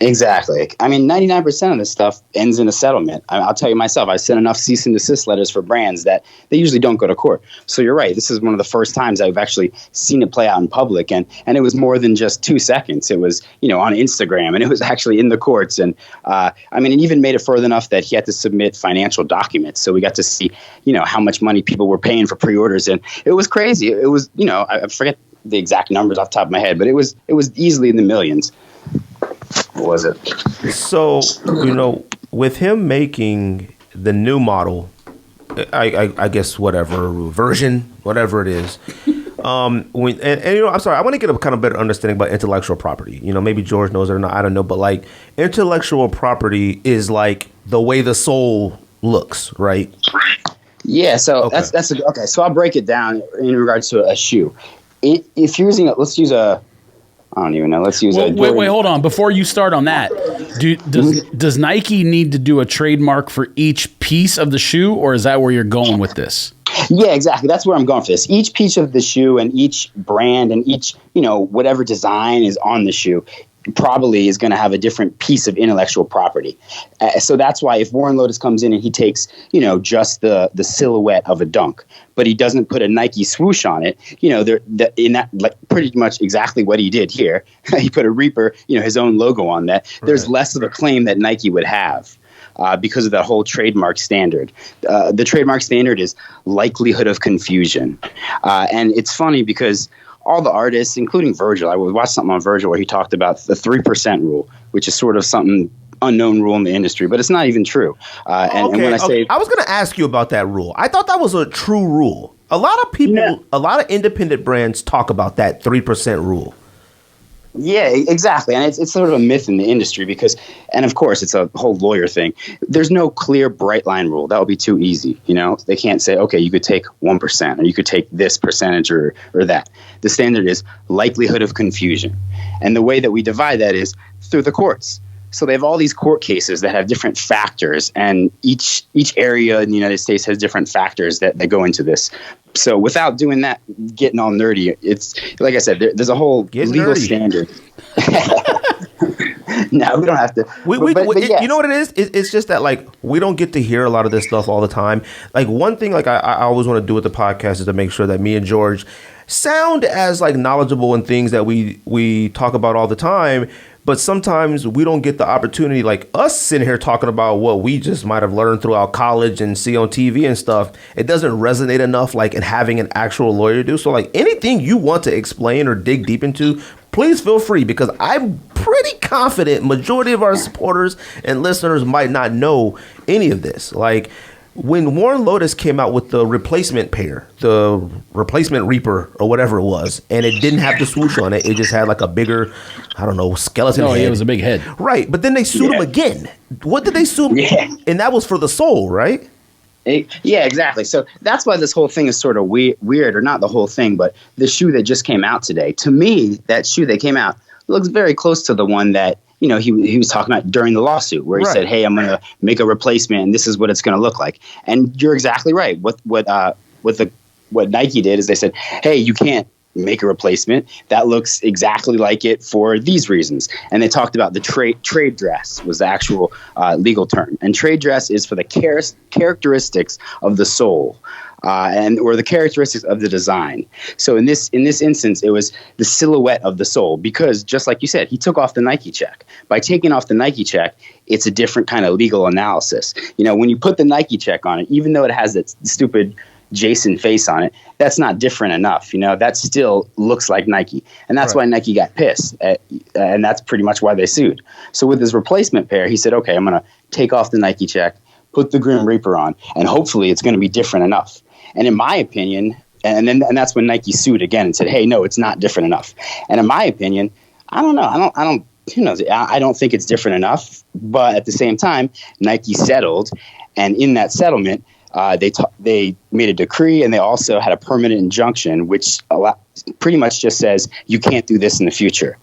Exactly. I mean, 99% of this stuff ends in a settlement. I'll tell you myself, I've sent enough cease and desist letters for brands that they usually don't go to court. So you're right. This is one of the first times I've actually seen it play out in public. And it was more than just 2 seconds. It was, on Instagram, and it was actually in the courts. And it even made it further enough that he had to submit financial documents. So we got to see, how much money people were paying for pre-orders. And it was crazy. It was, I forget the exact numbers off the top of my head, but it was easily in the millions. What was it? So, with him making the new model, I guess whatever version, whatever it is, I'm sorry, I want to get a kind of better understanding about intellectual property. Maybe George knows it or not, I don't know, but like intellectual property is like the way the soul looks, right? Yeah. So okay. That's okay. So I'll break it down in regards to a shoe. If you're using let's use a. I don't even know. Let's use a. Wait, hold on. Before you start on that, does Nike need to do a trademark for each piece of the shoe, or is that where you're going with this? Yeah, exactly. That's where I'm going for this. Each piece of the shoe and each brand and each, whatever design is on the shoe probably is going to have a different piece of intellectual property. So that's why if Warren Lotas comes in and he takes, just the silhouette of a dunk, but he doesn't put a Nike swoosh on it, in that, like pretty much exactly what he did here. He put a Reaper, his own logo on that. Right. There's less of a claim that Nike would have. Because of that whole trademark standard. The trademark standard is likelihood of confusion. And it's funny because all the artists, including Virgil, I watched something on Virgil where he talked about the 3% rule, which is sort of something unknown rule in the industry, but it's not even true. And when I say, I was going to ask you about that rule. I thought that was a true rule. A lot of people, a lot of independent brands talk about that 3% rule. Yeah, exactly. And it's sort of a myth in the industry because, and of course, it's a whole lawyer thing. There's no clear bright line rule. That would be too easy. They can't say, okay, you could take 1% or you could take this percentage or that. The standard is likelihood of confusion. And the way that we divide that is through the courts. So they have all these court cases that have different factors, and each area in the United States has different factors that go into this. So without doing that, getting all nerdy, it's like I said, there's a whole legal standard. No, we don't have to. But yes. You know what it is? It's just that like we don't get to hear a lot of this stuff all the time. Like one thing like I always want to do with the podcast is to make sure that me and George sound as like knowledgeable in things that we talk about all the time. But sometimes we don't get the opportunity, like us sitting here talking about what we just might have learned throughout college and see on TV and stuff. It doesn't resonate enough, like in having an actual lawyer do. So like anything you want to explain or dig deep into, please feel free, because I'm pretty confident majority of our supporters and listeners might not know any of this. Like when Warren Lotas came out with the replacement pair, the replacement Reaper or whatever it was, and it didn't have the swoosh on it, it just had like a bigger, I don't know, skeleton head. It was a big head. Right, but then they sued him again. What did they sue him? Yeah. And that was for the sole, right? Yeah, exactly. So that's why this whole thing is sort of weird, or not the whole thing, but the shoe that just came out today. To me, that shoe that came out looks very close to the one that, you know, he was talking about during the lawsuit, where he said, "Hey, I'm going to make a replacement, and this is what it's going to look like." And you're exactly right. What Nike did is they said, "Hey, you can't make a replacement that looks exactly like it for these reasons." And they talked about the trade dress was the actual legal term, and trade dress is for the characteristics of the sole. Or the characteristics of the design. So in this instance, it was the silhouette of the sole, because just like you said, he took off the Nike check. By taking off the Nike check, it's a different kind of legal analysis. You know, when you put the Nike check on it, even though it has that stupid Jason face on it, that's not different enough. You know, that still looks like Nike. And that's why Nike got pissed. And that's pretty much why they sued. So with his replacement pair, he said, okay, I'm going to take off the Nike check, put the Grim Reaper on, and hopefully it's going to be different enough. And in my opinion, and that's when Nike sued again and said, "Hey, no, it's not different enough." And in my opinion, I don't know. I don't think it's different enough. But at the same time, Nike settled, and in that settlement, they made a decree, and they also had a permanent injunction, which pretty much just says you can't do this in the future.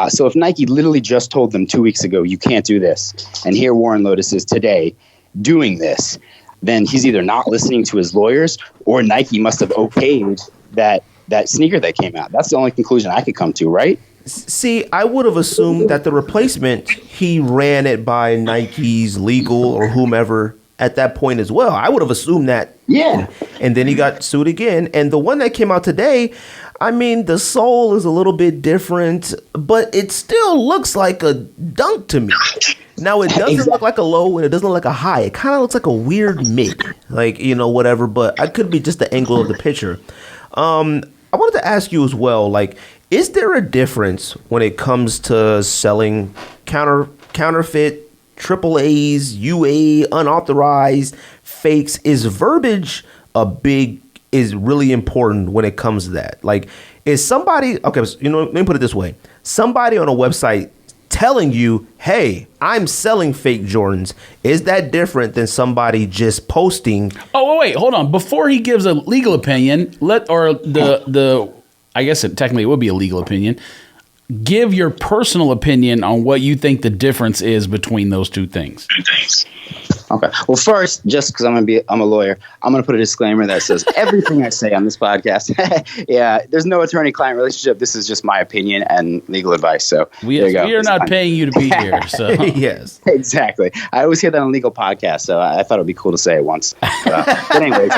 So if Nike literally just told them 2 weeks ago, you can't do this, and here Warren Lotas is today doing this, then he's either not listening to his lawyers, or Nike must have okayed that sneaker that came out. That's the only conclusion I could come to, right? See, I would have assumed that the replacement, he ran it by Nike's legal or whomever at that point as well. I would have assumed that. Yeah. And then he got sued again. And the one that came out today, I mean, the sole is a little bit different, but it still looks like a dunk to me. Now, it doesn't look like a low, and it doesn't look like a high. It kind of looks like a weird mid, like, you know, whatever. But it could be just the angle of the picture. I wanted to ask you as well, like, is there a difference when it comes to selling counterfeit, triple A's, UA, unauthorized, fakes? Is verbiage is really important when it comes to that? Like, is somebody, okay, you know, let me put it this way. Somebody on a website telling you, hey, I'm selling fake Jordans, is that different than somebody just posting? Oh, wait, hold on. Before he gives a legal opinion, I guess it technically would be a legal opinion. Give your personal opinion on what you think the difference is between those two things. Okay. Well, first, just because I'm a lawyer, I'm going to put a disclaimer that says everything I say on this podcast, there's no attorney-client relationship. This is just my opinion and legal advice. So we are not paying you to be here. So yes, exactly. I always hear that on legal podcasts, so I thought it would be cool to say it once. But anyways,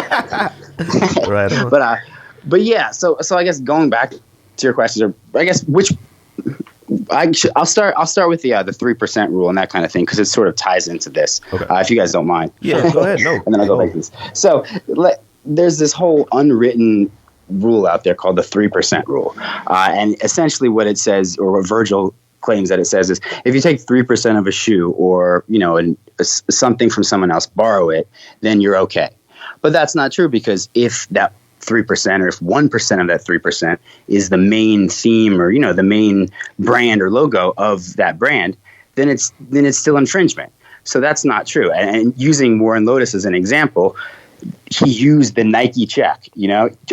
right. But yeah. So I guess going back to your questions, or I guess I'll start with the 3% rule and that kind of thing, because it sort of ties into this. Okay. If you guys don't mind. Yeah, go ahead. No. And then I'll go like this. So there's this whole unwritten rule out there called the 3% rule, and essentially what it says, or what Virgil claims that it says, is if you take 3% of a shoe, or something from someone else, borrow it, then you're okay. But that's not true, because if that 3%, or if 1% of that 3% is the main theme, or the main brand or logo of that brand, then it's still infringement. So that's not true. And using Warren Lotas as an example, he used the Nike check.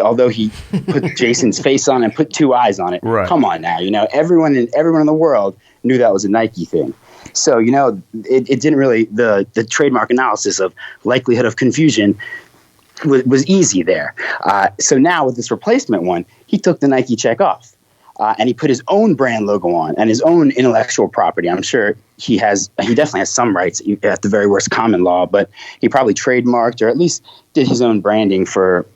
Although he put Jason's face on and put two eyes on it. Right. Come on now, everyone in the world knew that was a Nike thing. So it didn't really, the trademark analysis of likelihood of confusion was easy there. So now with this replacement one, he took the Nike check off, and he put his own brand logo on and his own intellectual property. I'm sure he definitely has some rights, at the very worst common law, but he probably trademarked, or at least did his own branding for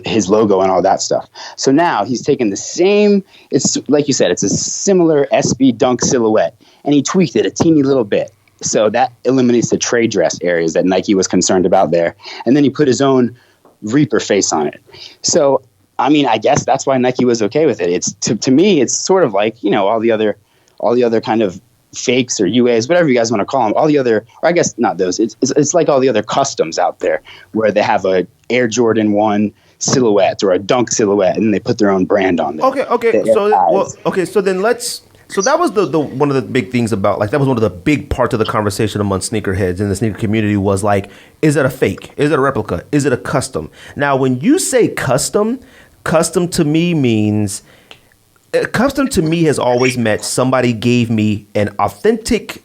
his logo and all that stuff. So now he's taken the same, it's like you said, it's a similar SB Dunk silhouette, and he tweaked it a teeny little bit. So that eliminates the trade dress areas that Nike was concerned about there. And then he put his own Reaper face on it. So, I mean, I guess that's why Nike was okay with it. It's to me, it's sort of like, all the other kind of fakes or UAs, whatever you guys want to call them, all the other, or I guess not those, it's like all the other customs out there where they have a Air Jordan 1 silhouette or a Dunk silhouette and they put their own brand on there. So then so that was the one of the big things about, like, that was one of the big parts of the conversation among sneakerheads in the sneaker community was like, is it a fake? Is it a replica? Is it a custom? Now, when you say custom to me means, custom to me has always meant somebody gave me an authentic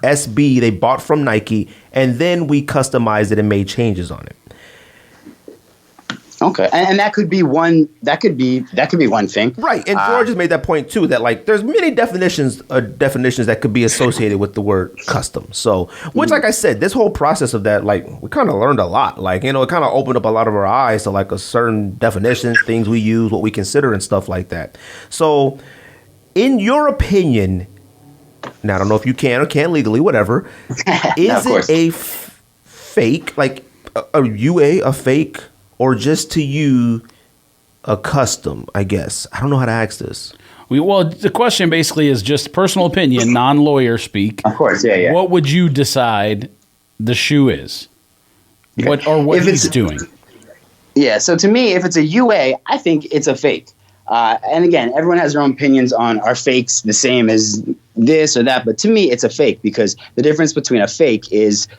SB they bought from Nike, and then we customized it and made changes on it. Okay, and that could be one. That could be one thing, right? And George has made that point too. That like, there's many definitions that could be associated with the word custom. So, which, like I said, this whole process of that, like, we kind of learned a lot. Like, you know, it kind of opened up a lot of our eyes to like a certain definitions, things we use, what we consider, and stuff like that. So, in your opinion, now I don't know if you can or can't legally, whatever, is it a fake, like a UA, a fake? Or just to you, a custom, I guess. I don't know how to ask this. Well, the question basically is just personal opinion, non-lawyer speak. Of course, yeah. What would you decide the shoe is? Okay. What he's doing? Yeah, so to me, if it's a UA, I think it's a fake. And again, everyone has their own opinions on, are fakes the same as this or that? But to me, it's a fake, because the difference between a fake is,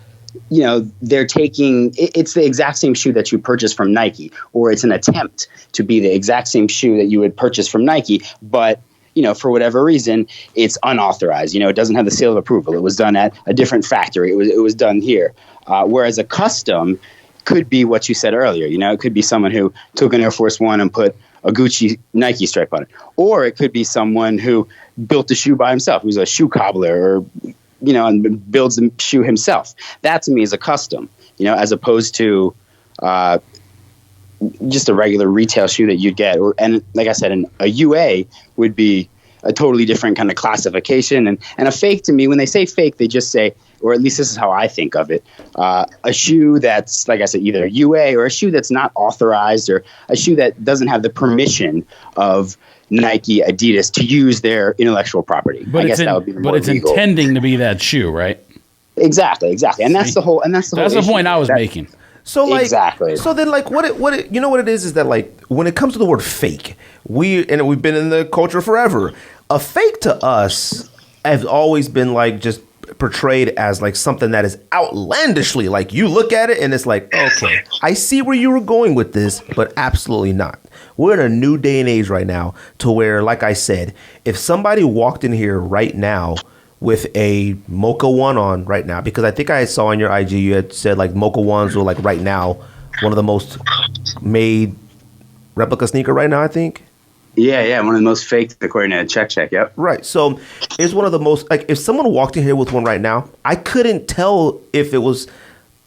you know, they're taking, it's the exact same shoe that you purchased from Nike, or it's an attempt to be the exact same shoe that you would purchase from Nike, but, you know, for whatever reason, it's unauthorized. You know, it doesn't have the seal of approval. It was done at a different factory. It was done here. Whereas a custom could be what you said earlier. You know, it could be someone who took an Air Force One and put a Gucci Nike stripe on it. Or it could be someone who built the shoe by himself, who's a shoe cobbler, or, you know, and builds the shoe himself. That to me is a custom, you know, as opposed to just a regular retail shoe that you'd get. And like I said, a UA would be a totally different kind of classification. And a fake, to me, when they say fake, they just say, or at least this is how I think of it, a shoe that's, like I said, either a UA or a shoe that's not authorized, or a shoe that doesn't have the permission of Nike, Adidas to use their intellectual property. But I guess that would be more legal. Intending to be that shoe, right? Exactly. And that's the whole. That's the point I was making. So like, exactly. So then, like, what it you know what it is that, like, when it comes to the word fake, we've been in the culture forever. A fake to us has always been like just portrayed as like something that is outlandishly, like, you look at it and it's like, okay, I see where you were going with this, but absolutely not. We're in a new day and age right now to where, like I said, if somebody walked in here right now with a Mocha 1 on right now, because I think I saw on your IG you had said like Mocha 1s were like right now one of the most made replica sneaker right now, I think. Yeah, one of the most faked according to Check, yep. Right, so it's one of the most, like, if someone walked in here with one right now, I couldn't tell if it was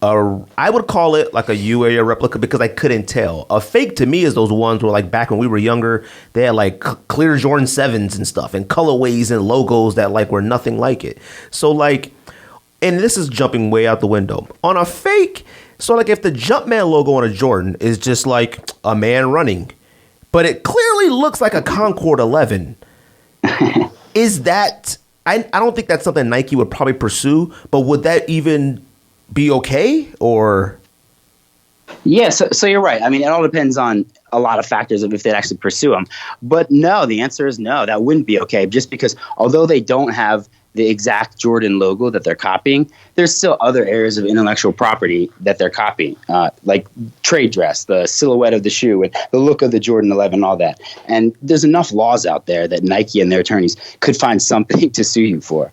I would call it like a UA or replica, because I couldn't tell. A fake to me is those ones where, like, back when we were younger, they had like clear Jordan 7s and stuff and colorways and logos that like were nothing like it. So like, and this is jumping way out the window. On a fake, so like if the Jumpman logo on a Jordan is just like a man running, but it clearly looks like a Concord 11, is that, I don't think that's something Nike would probably pursue, but would that even be okay, or? Yeah, so you're right. I mean, it all depends on a lot of factors of if they'd actually pursue them. But no, the answer is no, that wouldn't be okay. Just because although they don't have the exact Jordan logo that they're copying, there's still other areas of intellectual property that they're copying, like trade dress, the silhouette of the shoe, and the look of the Jordan 11, all that. And there's enough laws out there that Nike and their attorneys could find something to sue you for.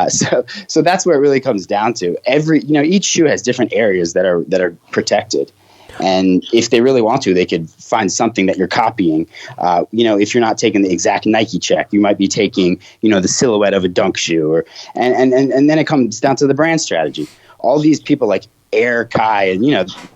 So that's where it really comes down to. Each shoe has different areas that are protected. And if they really want to, they could find something that you're copying. If you're not taking the exact Nike check, you might be taking, the silhouette of a Dunk shoe, and then it comes down to the brand strategy. All these people like Air, Kai, and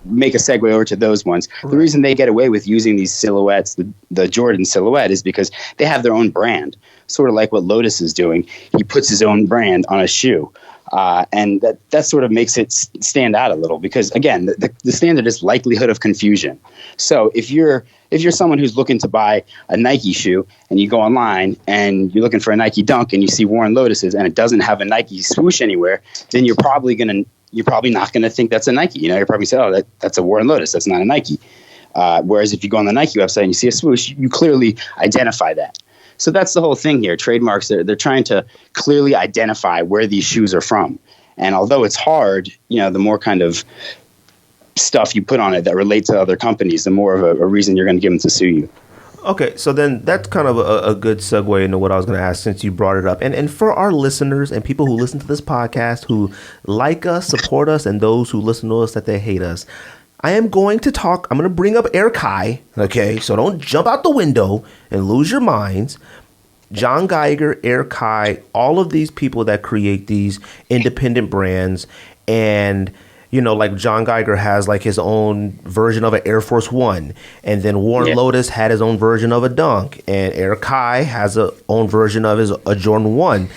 make a segue over to those ones. Right. The reason they get away with using these silhouettes, the Jordan silhouette, is because they have their own brand. Sort of like what Lotas is doing. He puts his own brand on a shoe. And that sort of makes it stand out a little because, again, the standard is likelihood of confusion. So if you're someone who's looking to buy a Nike shoe and you go online and you're looking for a Nike Dunk and you see Warren Lotus's and it doesn't have a Nike swoosh anywhere, then you're probably not going to think that's a Nike. You're probably say, oh, that's a Warren Lotus. That's not a Nike. Whereas if you go on the Nike website and you see a swoosh, you clearly identify that. So that's the whole thing here. Trademarks, they're trying to clearly identify where these shoes are from. And although it's hard, the more kind of stuff you put on it that relate to other companies, the more of a reason you're going to give them to sue you. Okay, so then that's kind of a good segue into what I was going to ask since you brought it up. And for our listeners and people who listen to this podcast who like us, support us, and those who listen to us that they hate us, I'm going to bring up Air Kai, okay? So don't jump out the window and lose your minds. John Geiger, Air Kai, all of these people that create these independent brands. And, like John Geiger has like his own version of an Air Force One. And then Warren Lotas had his own version of a Dunk. And Air Kai has a own version of a Jordan 1.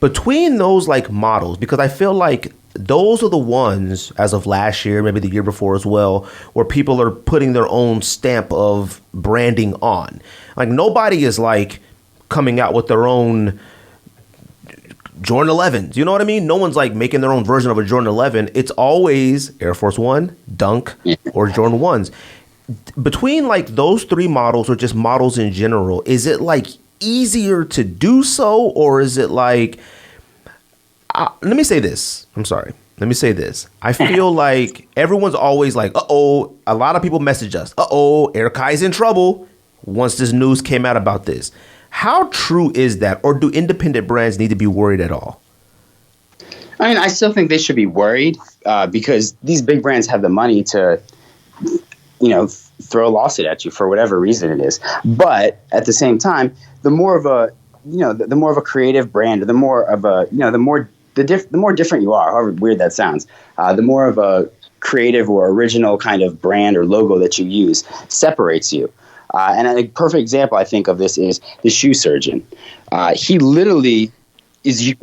Between those like models, because I feel like those are the ones, as of last year, maybe the year before as well, where people are putting their own stamp of branding on. Like nobody is like coming out with their own Jordan 11s. You know what I mean? No one's like making their own version of a Jordan 11. It's always Air Force One, Dunk, or Jordan 1s. Between like those three models or just models in general, is it like easier to do so, or is it like... let me say this. I'm sorry. Let me say this. I feel like everyone's always like, uh-oh. A lot of people message us. Uh-oh, Air Kai's in trouble once this news came out about this. How true is that? Or do independent brands need to be worried at all? I mean, I still think they should be worried because these big brands have the money to, throw a lawsuit at you for whatever reason it is. But at the same time, the more of a creative brand, or the more different you are, however weird that sounds, the more of a creative or original kind of brand or logo that you use separates you. And a perfect example, I think, of this is the shoe surgeon. He literally is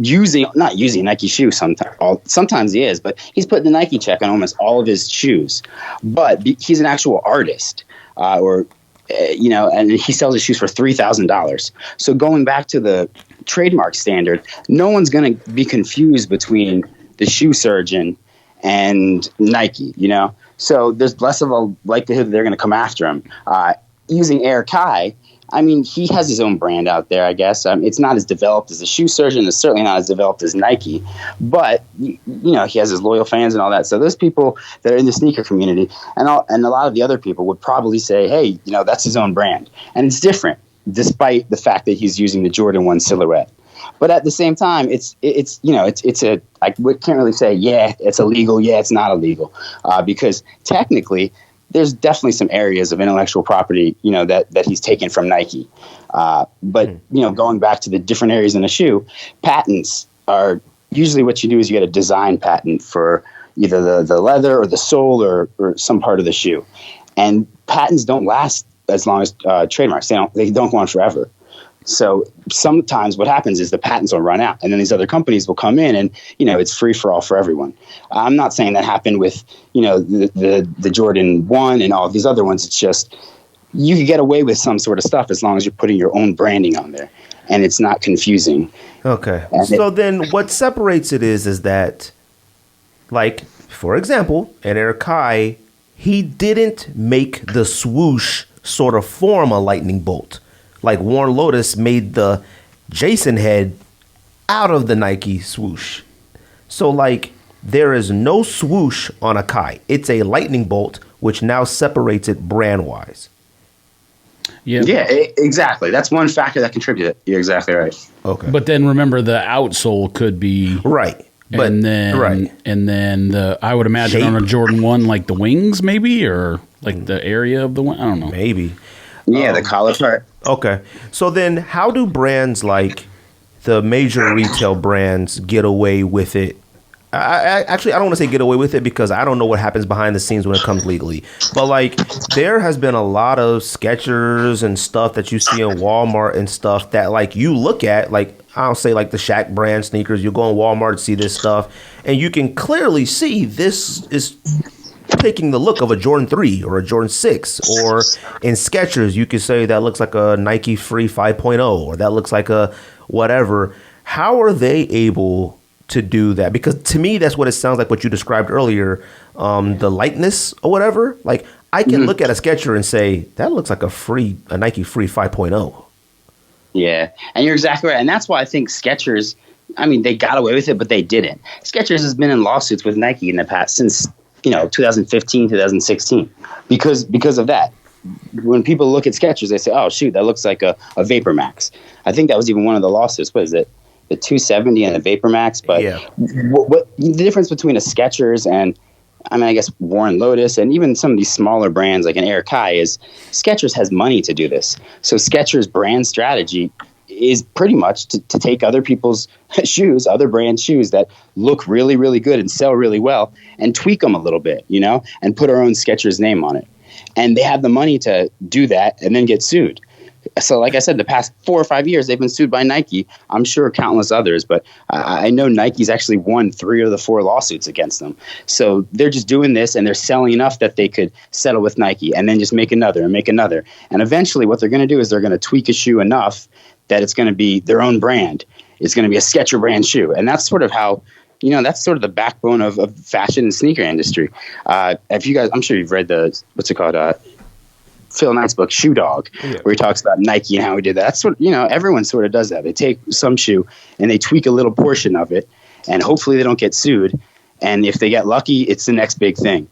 not using a Nike shoe sometimes. Sometimes he is, but he's putting the Nike check on almost all of his shoes. But he's an actual artist, and he sells his shoes for $3,000. So going back to the trademark standard, no one's going to be confused between the shoe surgeon and Nike, So there's less of a likelihood that they're going to come after him. Using Air Kai, I mean, he has his own brand out there, I guess. It's not as developed as the shoe surgeon. It's certainly not as developed as Nike. But, he has his loyal fans and all that. So those people that are in the sneaker community and a lot of the other people would probably say, hey, that's his own brand. And it's different, despite the fact that he's using the Jordan 1 silhouette. But at the same time, we can't really say, yeah, it's illegal. Yeah, it's not illegal. Because technically, there's definitely some areas of intellectual property, that he's taken from Nike. But going back to the different areas in a shoe, patents are usually what you do is you get a design patent for either the leather or the sole or some part of the shoe. And patents don't last as long as trademarks. They don't go on forever. So sometimes what happens is the patents will run out and then these other companies will come in and, it's free for all for everyone. I'm not saying that happened with, the Jordan 1 and all of these other ones. It's just you can get away with some sort of stuff as long as you're putting your own branding on there and it's not confusing. Okay. So then what separates it is that, like, for example, at Air Kai, he didn't make the swoosh sort of form a lightning bolt. Like Warren Lotas made the Jason head out of the Nike swoosh. So like there is no swoosh on a Kai. It's a lightning bolt, which now separates it brand wise. Yeah, exactly. That's one factor that contributed. You're exactly right. Okay. But then remember the outsole could be right. And then I would imagine shape. on a Jordan 1, like the wings maybe, or like the area of the wing. I don't know. Maybe. Yeah, the collar part. Okay. So then how do brands like the major retail brands get away with it? I don't want to say get away with it because I don't know what happens behind the scenes when it comes legally. But like there has been a lot of Skechers and stuff that you see in Walmart and stuff that like you look at like I don't say like the Shaq brand sneakers. You go in Walmart, see this stuff, and you can clearly see this is taking the look of a Jordan 3 or a Jordan 6, or in Skechers, you could say that looks like a Nike Free 5.0, or that looks like a whatever. How are they able to do that? Because to me, that's what it sounds like, what you described earlier, the lightness or whatever. Like, I can look at a Sketcher and say, that looks like a Nike Free 5.0. Yeah, and you're exactly right. And that's why I think Skechers, I mean, they got away with it, but they didn't. Skechers has been in lawsuits with Nike in the past since 2015, 2016, because of that. When people look at Skechers, they say, "Oh shoot, that looks like a Vapor Max." I think that was even one of the lawsuits. What is it? The 270 and the Vapor Max. But yeah. what the difference between a Skechers and, I mean, I guess Warren Lotas and even some of these smaller brands like an Air Kai is Skechers has money to do this. So Skechers' brand strategy is pretty much to take other people's shoes, other brand shoes that look really, really good and sell really well, and tweak them a little bit, and put our own Skechers name on it. And they have the money to do that and then get sued. So like I said, the past 4 or 5 years, they've been sued by Nike. I'm sure countless others, but I know Nike's actually won 3 of the 4 lawsuits against them. So they're just doing this, and they're selling enough that they could settle with Nike and then just make another and make another. And eventually what they're going to do is they're going to tweak a shoe enough that it's going to be their own brand. It's going to be a Skechers brand shoe. And that's sort of how, that's sort of the backbone of fashion and sneaker industry. If you guys, I'm sure you've read Phil Knight's book, Shoe Dog, where he talks about Nike and how he did that. That's what, everyone sort of does that. They take some shoe and they tweak a little portion of it, and hopefully they don't get sued. And if they get lucky, it's the next big thing.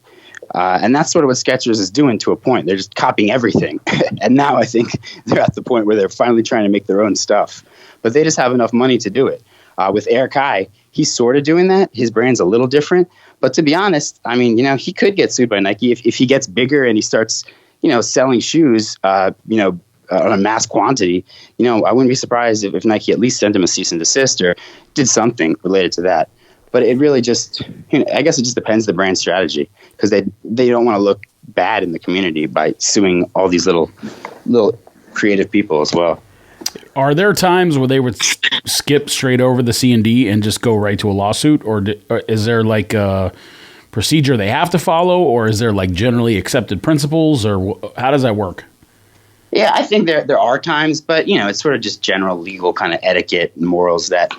And that's sort of what Skechers is doing to a point. They're just copying everything. And now I think they're at the point where they're finally trying to make their own stuff. But they just have enough money to do it. With Air Kai, he's sort of doing that. His brand's a little different. But to be honest, I mean, he could get sued by Nike if he gets bigger and he starts selling shoes, on a mass quantity. I wouldn't be surprised if Nike at least sent him a cease and desist or did something related to that. But it really just, I guess it just depends the brand strategy, because they don't want to look bad in the community by suing all these little creative people as well. Are there times where they would skip straight over the C&D and just go right to a lawsuit, or is there like a procedure they have to follow, or is there like generally accepted principles, or how does that work? Yeah, I think there are times, but it's sort of just general legal kind of etiquette and morals that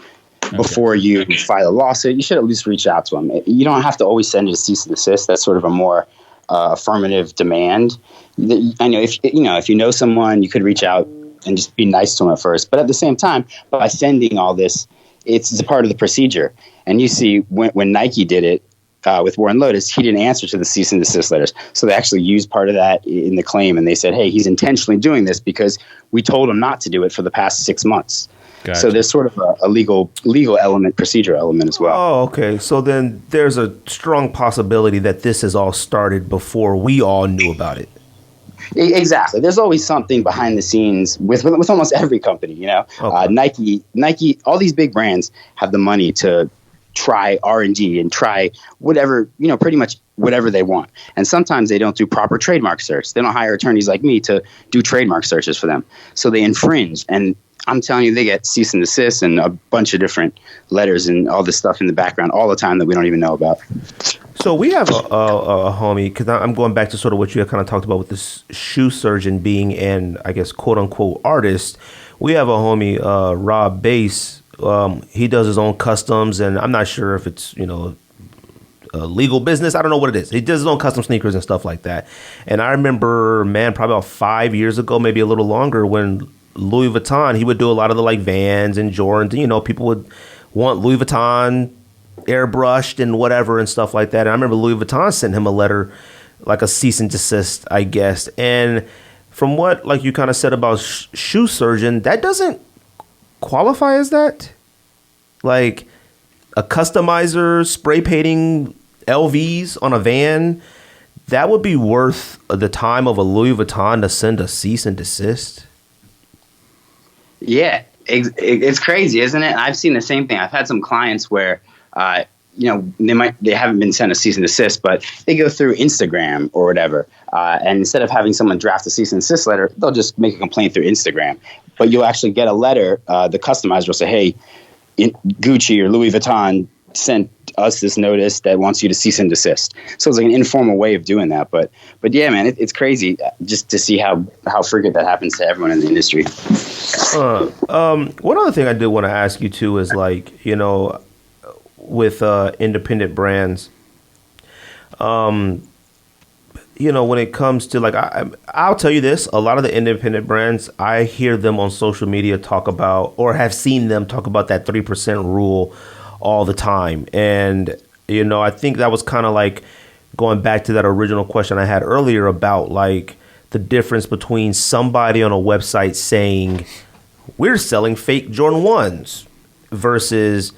before you file a lawsuit, you should at least reach out to them. You don't have to always send it a cease and desist. That's sort of a more affirmative demand. I know if you know someone, you could reach out and just be nice to them at first. But at the same time, by sending all this, it's a part of the procedure. And you see when Nike did it, with Warren Lotas, he didn't answer to the cease and desist letters. So they actually used part of that in the claim, and they said, hey, he's intentionally doing this because we told him not to do it for the past 6 months. Gotcha. So there's sort of a legal element, procedure element as well. Oh, okay. So then there's a strong possibility that this has all started before we all knew about it. Exactly. There's always something behind the scenes with almost every company, Okay. Nike, all these big brands have the money to try R&D and try whatever, pretty much whatever they want. And sometimes they don't do proper trademark search. They don't hire attorneys like me to do trademark searches for them. So they infringe. And I'm telling you, they get cease and desist and a bunch of different letters and all this stuff in the background all the time that we don't even know about. So we have a homie, because I'm going back to sort of what you had kind of talked about with this shoe surgeon being an, I guess, quote unquote artist. We have a homie, Rob Bass. He does his own customs, and I'm not sure if it's, a legal business. I don't know what it is. He does his own custom sneakers and stuff like that. And I remember, probably about 5 years ago, maybe a little longer, when Louis Vuitton, he would do a lot of the like Vans and Jordans. People would want Louis Vuitton airbrushed and whatever and stuff like that. And I remember Louis Vuitton sent him a letter, like a cease and desist, I guess. And from what like you kind of said about shoe surgeon, that doesn't qualify as that. Like a customizer spray painting LVs on a van, that would be worth the time of a Louis Vuitton to send a cease and desist. Yeah, it's crazy, isn't it? I've seen the same thing. I've had some clients where they haven't been sent a cease and desist, but they go through Instagram or whatever. And instead of having someone draft a cease and desist letter, they'll just make a complaint through Instagram. But you'll actually get a letter. The customizer will say, hey, Gucci or Louis Vuitton sent us this notice that wants you to cease and desist. So it's like an informal way of doing that. But yeah, man, it's crazy just to see how frequent that happens to everyone in the industry. One other thing I did want to ask you too is like, with independent brands, when it comes to like, I'll tell you this, a lot of the independent brands, I hear them on social media talk about, or have seen them talk about that 3% rule all the time. And, I think that was kind of like going back to that original question I had earlier about like the difference between somebody on a website saying we're selling fake Jordan 1s versus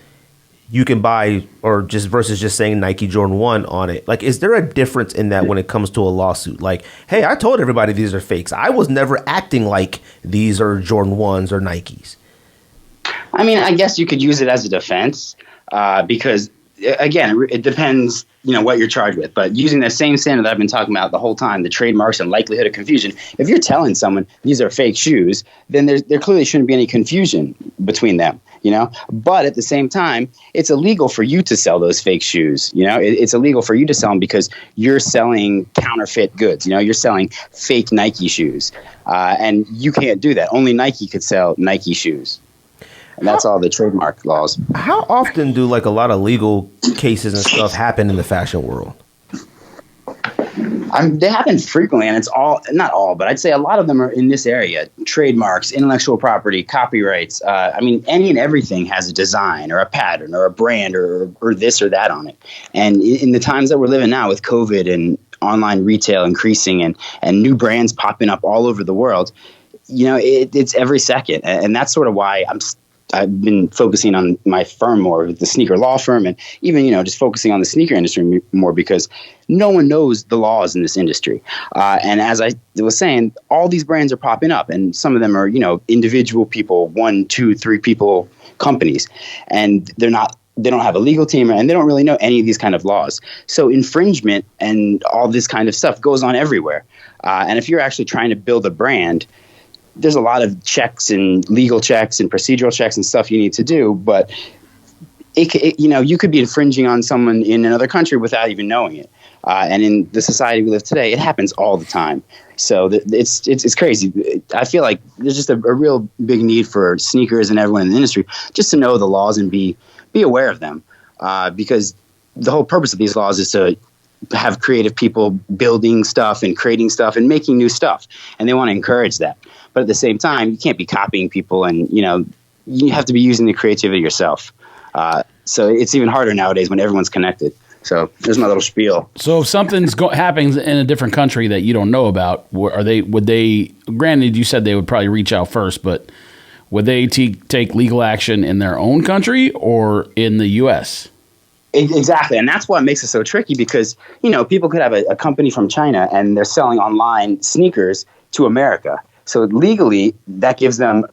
you can buy, or just versus just saying Nike Jordan 1 on it. Like, is there a difference in that when it comes to a lawsuit? Like, hey, I told everybody these are fakes. I was never acting like these are Jordan 1s or Nikes. I mean, I guess you could use it as a defense because, again, it depends, what you're charged with. But using the same standard that I've been talking about the whole time, the trademarks and likelihood of confusion, if you're telling someone these are fake shoes, then there clearly shouldn't be any confusion between them. But at the same time, it's illegal for you to sell those fake shoes. It's illegal for you to sell them because you're selling counterfeit goods. You're selling fake Nike shoes, and you can't do that. Only Nike could sell Nike shoes. And that's all the trademark laws. How often do like a lot of legal cases and stuff happen in the fashion world? They happen frequently, and it's not all, but I'd say a lot of them are in this area. Trademarks, intellectual property, copyrights. Any and everything has a design or a pattern or a brand or this or that on it. And in the times that we're living now with COVID and online retail increasing and new brands popping up all over the world, it's every second. And that's sort of why I've been focusing on my firm more, the sneaker law firm, and even, just focusing on the sneaker industry more because no one knows the laws in this industry. And as I was saying, all these brands are popping up, and some of them are, individual people, 1, 2, 3 people, companies, and they don't have a legal team, and they don't really know any of these kind of laws. So infringement and all this kind of stuff goes on everywhere. And if you're actually trying to build a brand, there's a lot of checks and legal checks and procedural checks and stuff you need to do, but you could be infringing on someone in another country without even knowing it. And in the society we live today, it happens all the time. So it's crazy. I feel like there's just a real big need for sneakers and everyone in the industry just to know the laws and be aware of them, because the whole purpose of these laws is to have creative people building stuff and creating stuff and making new stuff, and they want to encourage that. But at the same time, you can't be copying people, and you have to be using the creativity yourself. So it's even harder nowadays when everyone's connected. So there's my little spiel. So if something's happens in a different country that you don't know about, would they? Granted, you said they would probably reach out first, but would they take legal action in their own country or in the U.S.? Exactly. And that's what makes it so tricky because, people could have a company from China and they're selling online sneakers to America. So legally, that gives them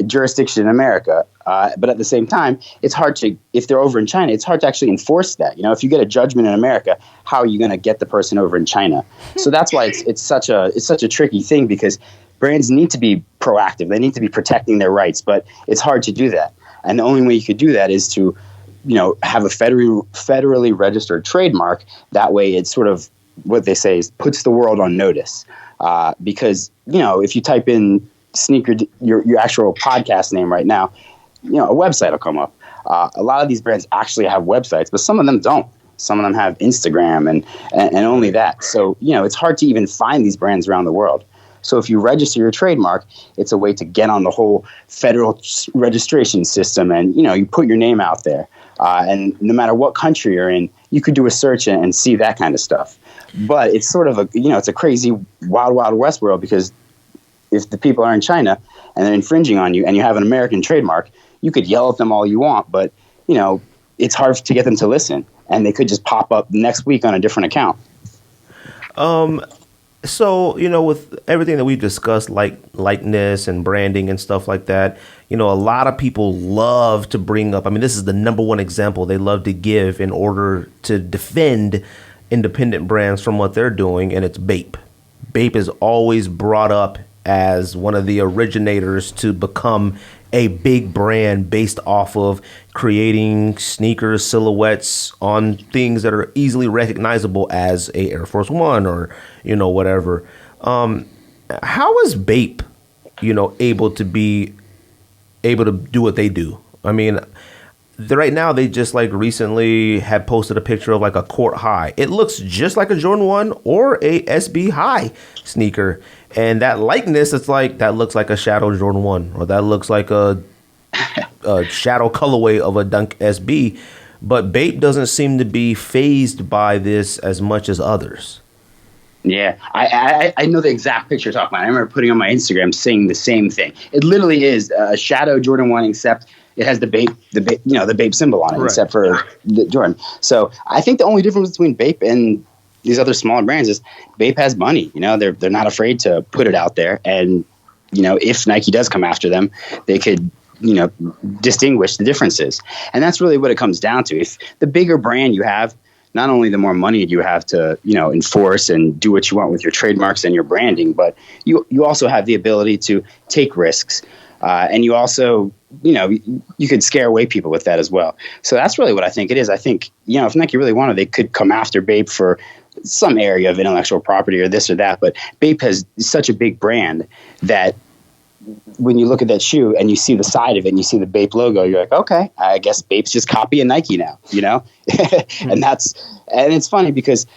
jurisdiction in America. But at the same time, it's hard to, if they're over in China, it's hard to actually enforce that. If you get a judgment in America, how are you going to get the person over in China? So that's why it's such a tricky thing, because brands need to be proactive. They need to be protecting their rights, but it's hard to do that. And the only way you could do that is to, have a federally registered trademark. That way it's sort of what they say is puts the world on notice. Because, if you type in sneaker, your actual podcast name right now, a website will come up. A lot of these brands actually have websites, but some of them don't. Some of them have Instagram and only that. So, it's hard to even find these brands around the world. So if you register your trademark, it's a way to get on the whole federal registration system, and you put your name out there. And no matter what country you're in, you could do a search and see that kind of stuff. But it's sort of it's a crazy wild, wild west world, because if the people are in China and they're infringing on you and you have an American trademark, you could yell at them all you want, but it's hard to get them to listen, and they could just pop up next week on a different account. So, with everything that we discussed, like likeness and branding and stuff like that, a lot of people love to bring up, this is the number one example they love to give in order to defend independent brands from what they're doing, and it's Bape. Bape is always brought up as one of the originators to become a big brand based off of creating sneakers silhouettes on things that are easily recognizable as a Air Force One or whatever. How is Bape able to do what they do? Right now they just recently had posted a picture of a court high. It looks just like a Jordan 1 or a SB high sneaker. And that likeness, it's that looks like a shadow Jordan 1, or that looks like a shadow colorway of a Dunk SB. But Bape doesn't seem to be fazed by this as much as others. Yeah, I know the exact picture you're talking about. I remember putting on my Instagram saying the same thing. It literally is a shadow Jordan 1, except it has the Bape symbol on it, right, except for the Jordan. So I think the only difference between Bape and these other smaller brands is Bape has money. They're not afraid to put it out there, and if Nike does come after them, they could distinguish the differences. And that's really what it comes down to. If the bigger brand you have, not only the more money you have to enforce and do what you want with your trademarks and your branding, but you also have the ability to take risks, and you also you could scare away people with that as well. So that's really what I think it is. I think if Nike really wanted, they could come after Bape for some area of intellectual property or this or that, but Bape has such a big brand that when you look at that shoe and you see the side of it and you see the Bape logo, you're like, okay, I guess Bape's just copying Nike now, and it's funny because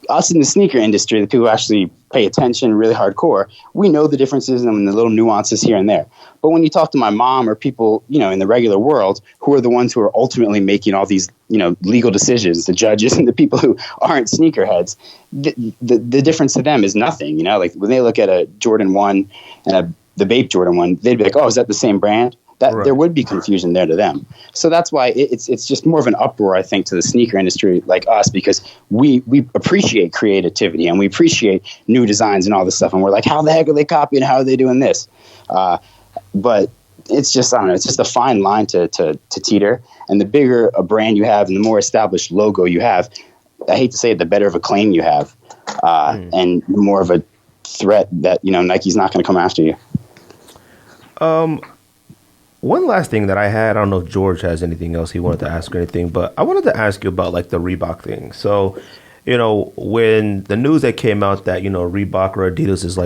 us in the sneaker industry, the people who actually pay attention really hardcore, we know the differences and the little nuances here and there. But when you talk to my mom or people, in the regular world, who are the ones who are ultimately making all these, legal decisions, the judges and the people who aren't sneakerheads, the difference to them is nothing. When they look at a Jordan 1 and the Bape Jordan 1, they'd be like, oh, is that the same brand? Right. There would be confusion there to them. So that's why it's just more of an uproar, I think, to the sneaker industry like us, because we appreciate creativity and we appreciate new designs and all this stuff. And we're like, how the heck are they copying? How are they doing this? But it's just, I don't know, it's just a fine line to teeter. And the bigger a brand you have and the more established logo you have, I hate to say it, the better of a claim you have, and more of a threat that, Nike's not going to come after you. One last thing that I had, I don't know if George has anything else he wanted to ask or anything, but I wanted to ask you about the Reebok thing. So, when the news that came out that, Reebok or Adidas is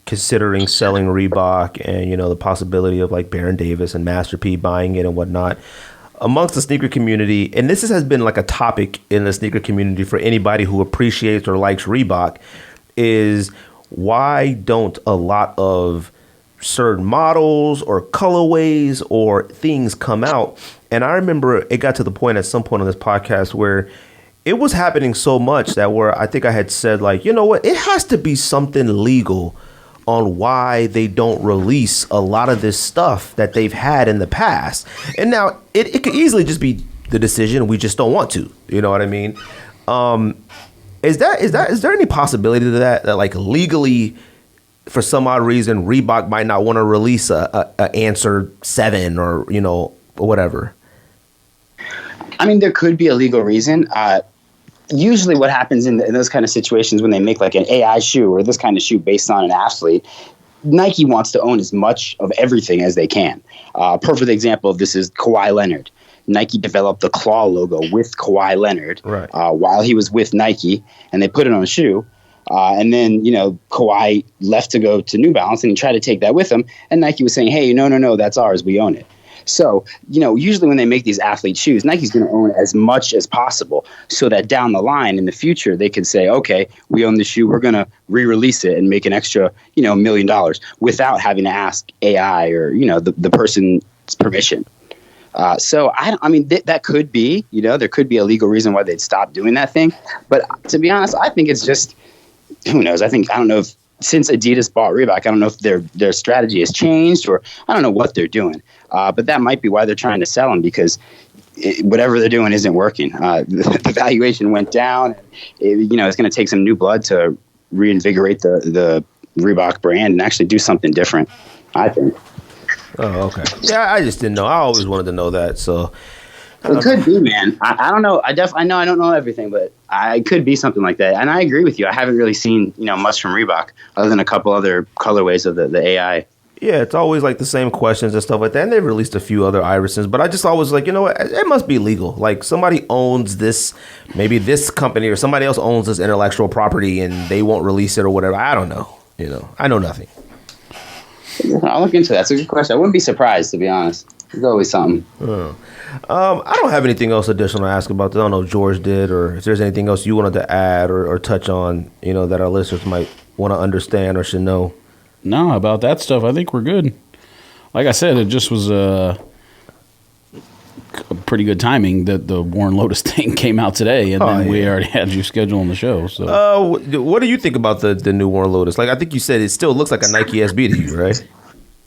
considering selling Reebok and, the possibility of Baron Davis and Master P buying it and whatnot, amongst the sneaker community, and this has been a topic in the sneaker community for anybody who appreciates or likes Reebok, is why don't a lot of certain models or colorways or things come out? And I remember it got to the point at some point on this podcast where it was happening so much that where I think I had said what, it has to be something legal on why they don't release a lot of this stuff that they've had in the past. And now it could easily just be the decision we just don't want to, you know what I mean? Is there any possibility to that legally, for some odd reason, Reebok might not want to release a Answer 7 or, or whatever? There could be a legal reason. Usually what happens in those kind of situations when they make an AI shoe or this kind of shoe based on an athlete, Nike wants to own as much of everything as they can. A perfect example of this is Kawhi Leonard. Nike developed the claw logo with Kawhi Leonard, right, while he was with Nike, and they put it on a shoe. And then, Kawhi left to go to New Balance and he tried to take that with him. And Nike was saying, hey, no, that's ours. We own it. So, usually when they make these athlete shoes, Nike's going to own as much as possible so that down the line in the future, they can say, okay, we own the shoe. We're going to re-release it and make an extra, $1 million without having to ask AI or, the person's permission. So that could be, there could be a legal reason why they'd stop doing that thing. But to be honest, I think it's just, who knows? I don't know if since Adidas bought Reebok, I don't know if their strategy has changed or I don't know what they're doing. But that might be why they're trying to sell them, because whatever they're doing isn't working. The valuation went down. It's going to take some new blood to reinvigorate the Reebok brand and actually do something different, I think. Oh, okay. Yeah, I just didn't know. I always wanted to know that. So it could be, man. I don't know. I know I don't know everything, but it could be something like that. And I agree with you. I haven't really seen much from Reebok other than a couple other colorways of the AI. Yeah, it's always like the same questions and stuff like that. And they've released a few other irises, but I just always like, you know what? It must be legal. Like somebody owns this, maybe this company or somebody else owns this intellectual property and they won't release it or whatever. I don't know. I know nothing. I'll look into that. That's a good question. I wouldn't be surprised, to be honest. There's always something. I don't have anything else additional to ask about this. I don't know if George did or if there's anything else you wanted to add or touch on, that our listeners might want to understand or should know. No, about that stuff, I think we're good. Like I said, it just was pretty good timing that the Warren Lotas thing came out today, and then we already had you scheduled on the show. So, what do you think about the new Warren Lotas? Like, I think you said it still looks like a Nike SB to you, right?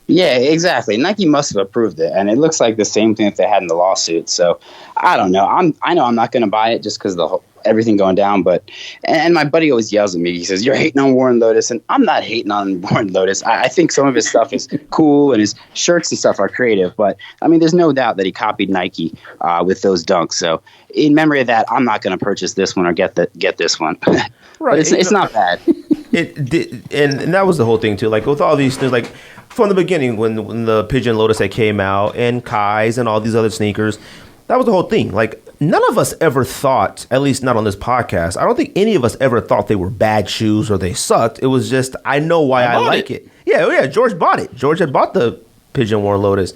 Yeah, exactly. Nike must have approved it, and it looks like the same thing that they had in the lawsuit. So, I don't know. I know I'm not going to buy it just because of everything going down. But and my buddy always yells at me. He says, "You're hating on Warren Lotas," and I'm not hating on Warren Lotas. I think some of his stuff is cool, and his shirts and stuff are creative. But I mean, there's no doubt that he copied Nike with those dunks. So, in memory of that, I'm not going to purchase this one or get this one. Right, but it's not bad. It did, and that was the whole thing too. Like with all these things, like. From the beginning, when the Pigeon Lotus that came out and Kai's and all these other sneakers, that was the whole thing. Like none of us ever thought, at least not on this podcast, I don't think any of us ever thought they were bad shoes or they sucked. It was just, I know why I like it. Yeah, George bought it. George had bought the Pigeon Warren Lotus.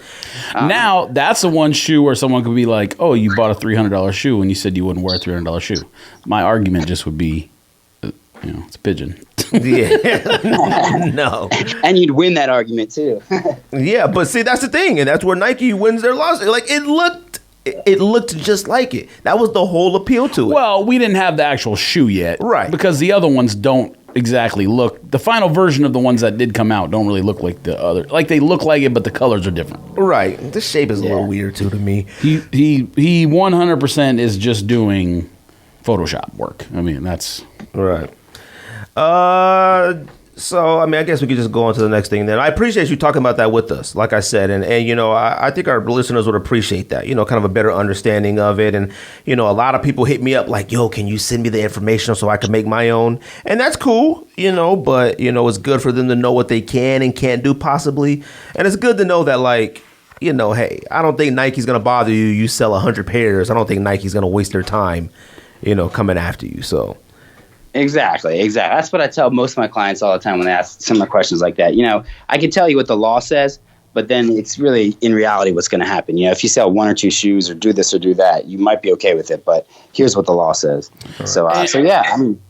Now, that's the one shoe where someone could be like, oh, you bought a $300 shoe and you said you wouldn't wear a $300 shoe. My argument just would be, it's a pigeon. Yeah. No. And you'd win that argument too. Yeah, but see, that's the thing, and that's where Nike wins their lawsuit. Like it looked just like it. That was the whole appeal to it. Well, we didn't have the actual shoe yet, right? Because the other ones don't exactly look. The final version of the ones that did come out don't really look like the other. Like they look like it, but the colors are different. Right. The shape is a little weird too to me. He 100% is just doing Photoshop work. I mean, that's right. So, I mean, I guess we could just go on to the next thing then. I appreciate you talking about that with us, like I said. And I think our listeners would appreciate that, kind of a better understanding of it. And, a lot of people hit me up like, yo, can you send me the information so I can make my own? And that's cool, but, it's good for them to know what they can and can't do possibly. And it's good to know that, like, hey, I don't think Nike's going to bother you. You sell 100 pairs. I don't think Nike's going to waste their time, coming after you. So. Exactly. That's what I tell most of my clients all the time when they ask similar questions like that. I can tell you what the law says, but then it's really in reality what's going to happen. If you sell one or two shoes or do this or do that, you might be okay with it. But here's what the law says. Right. So yeah, I mean,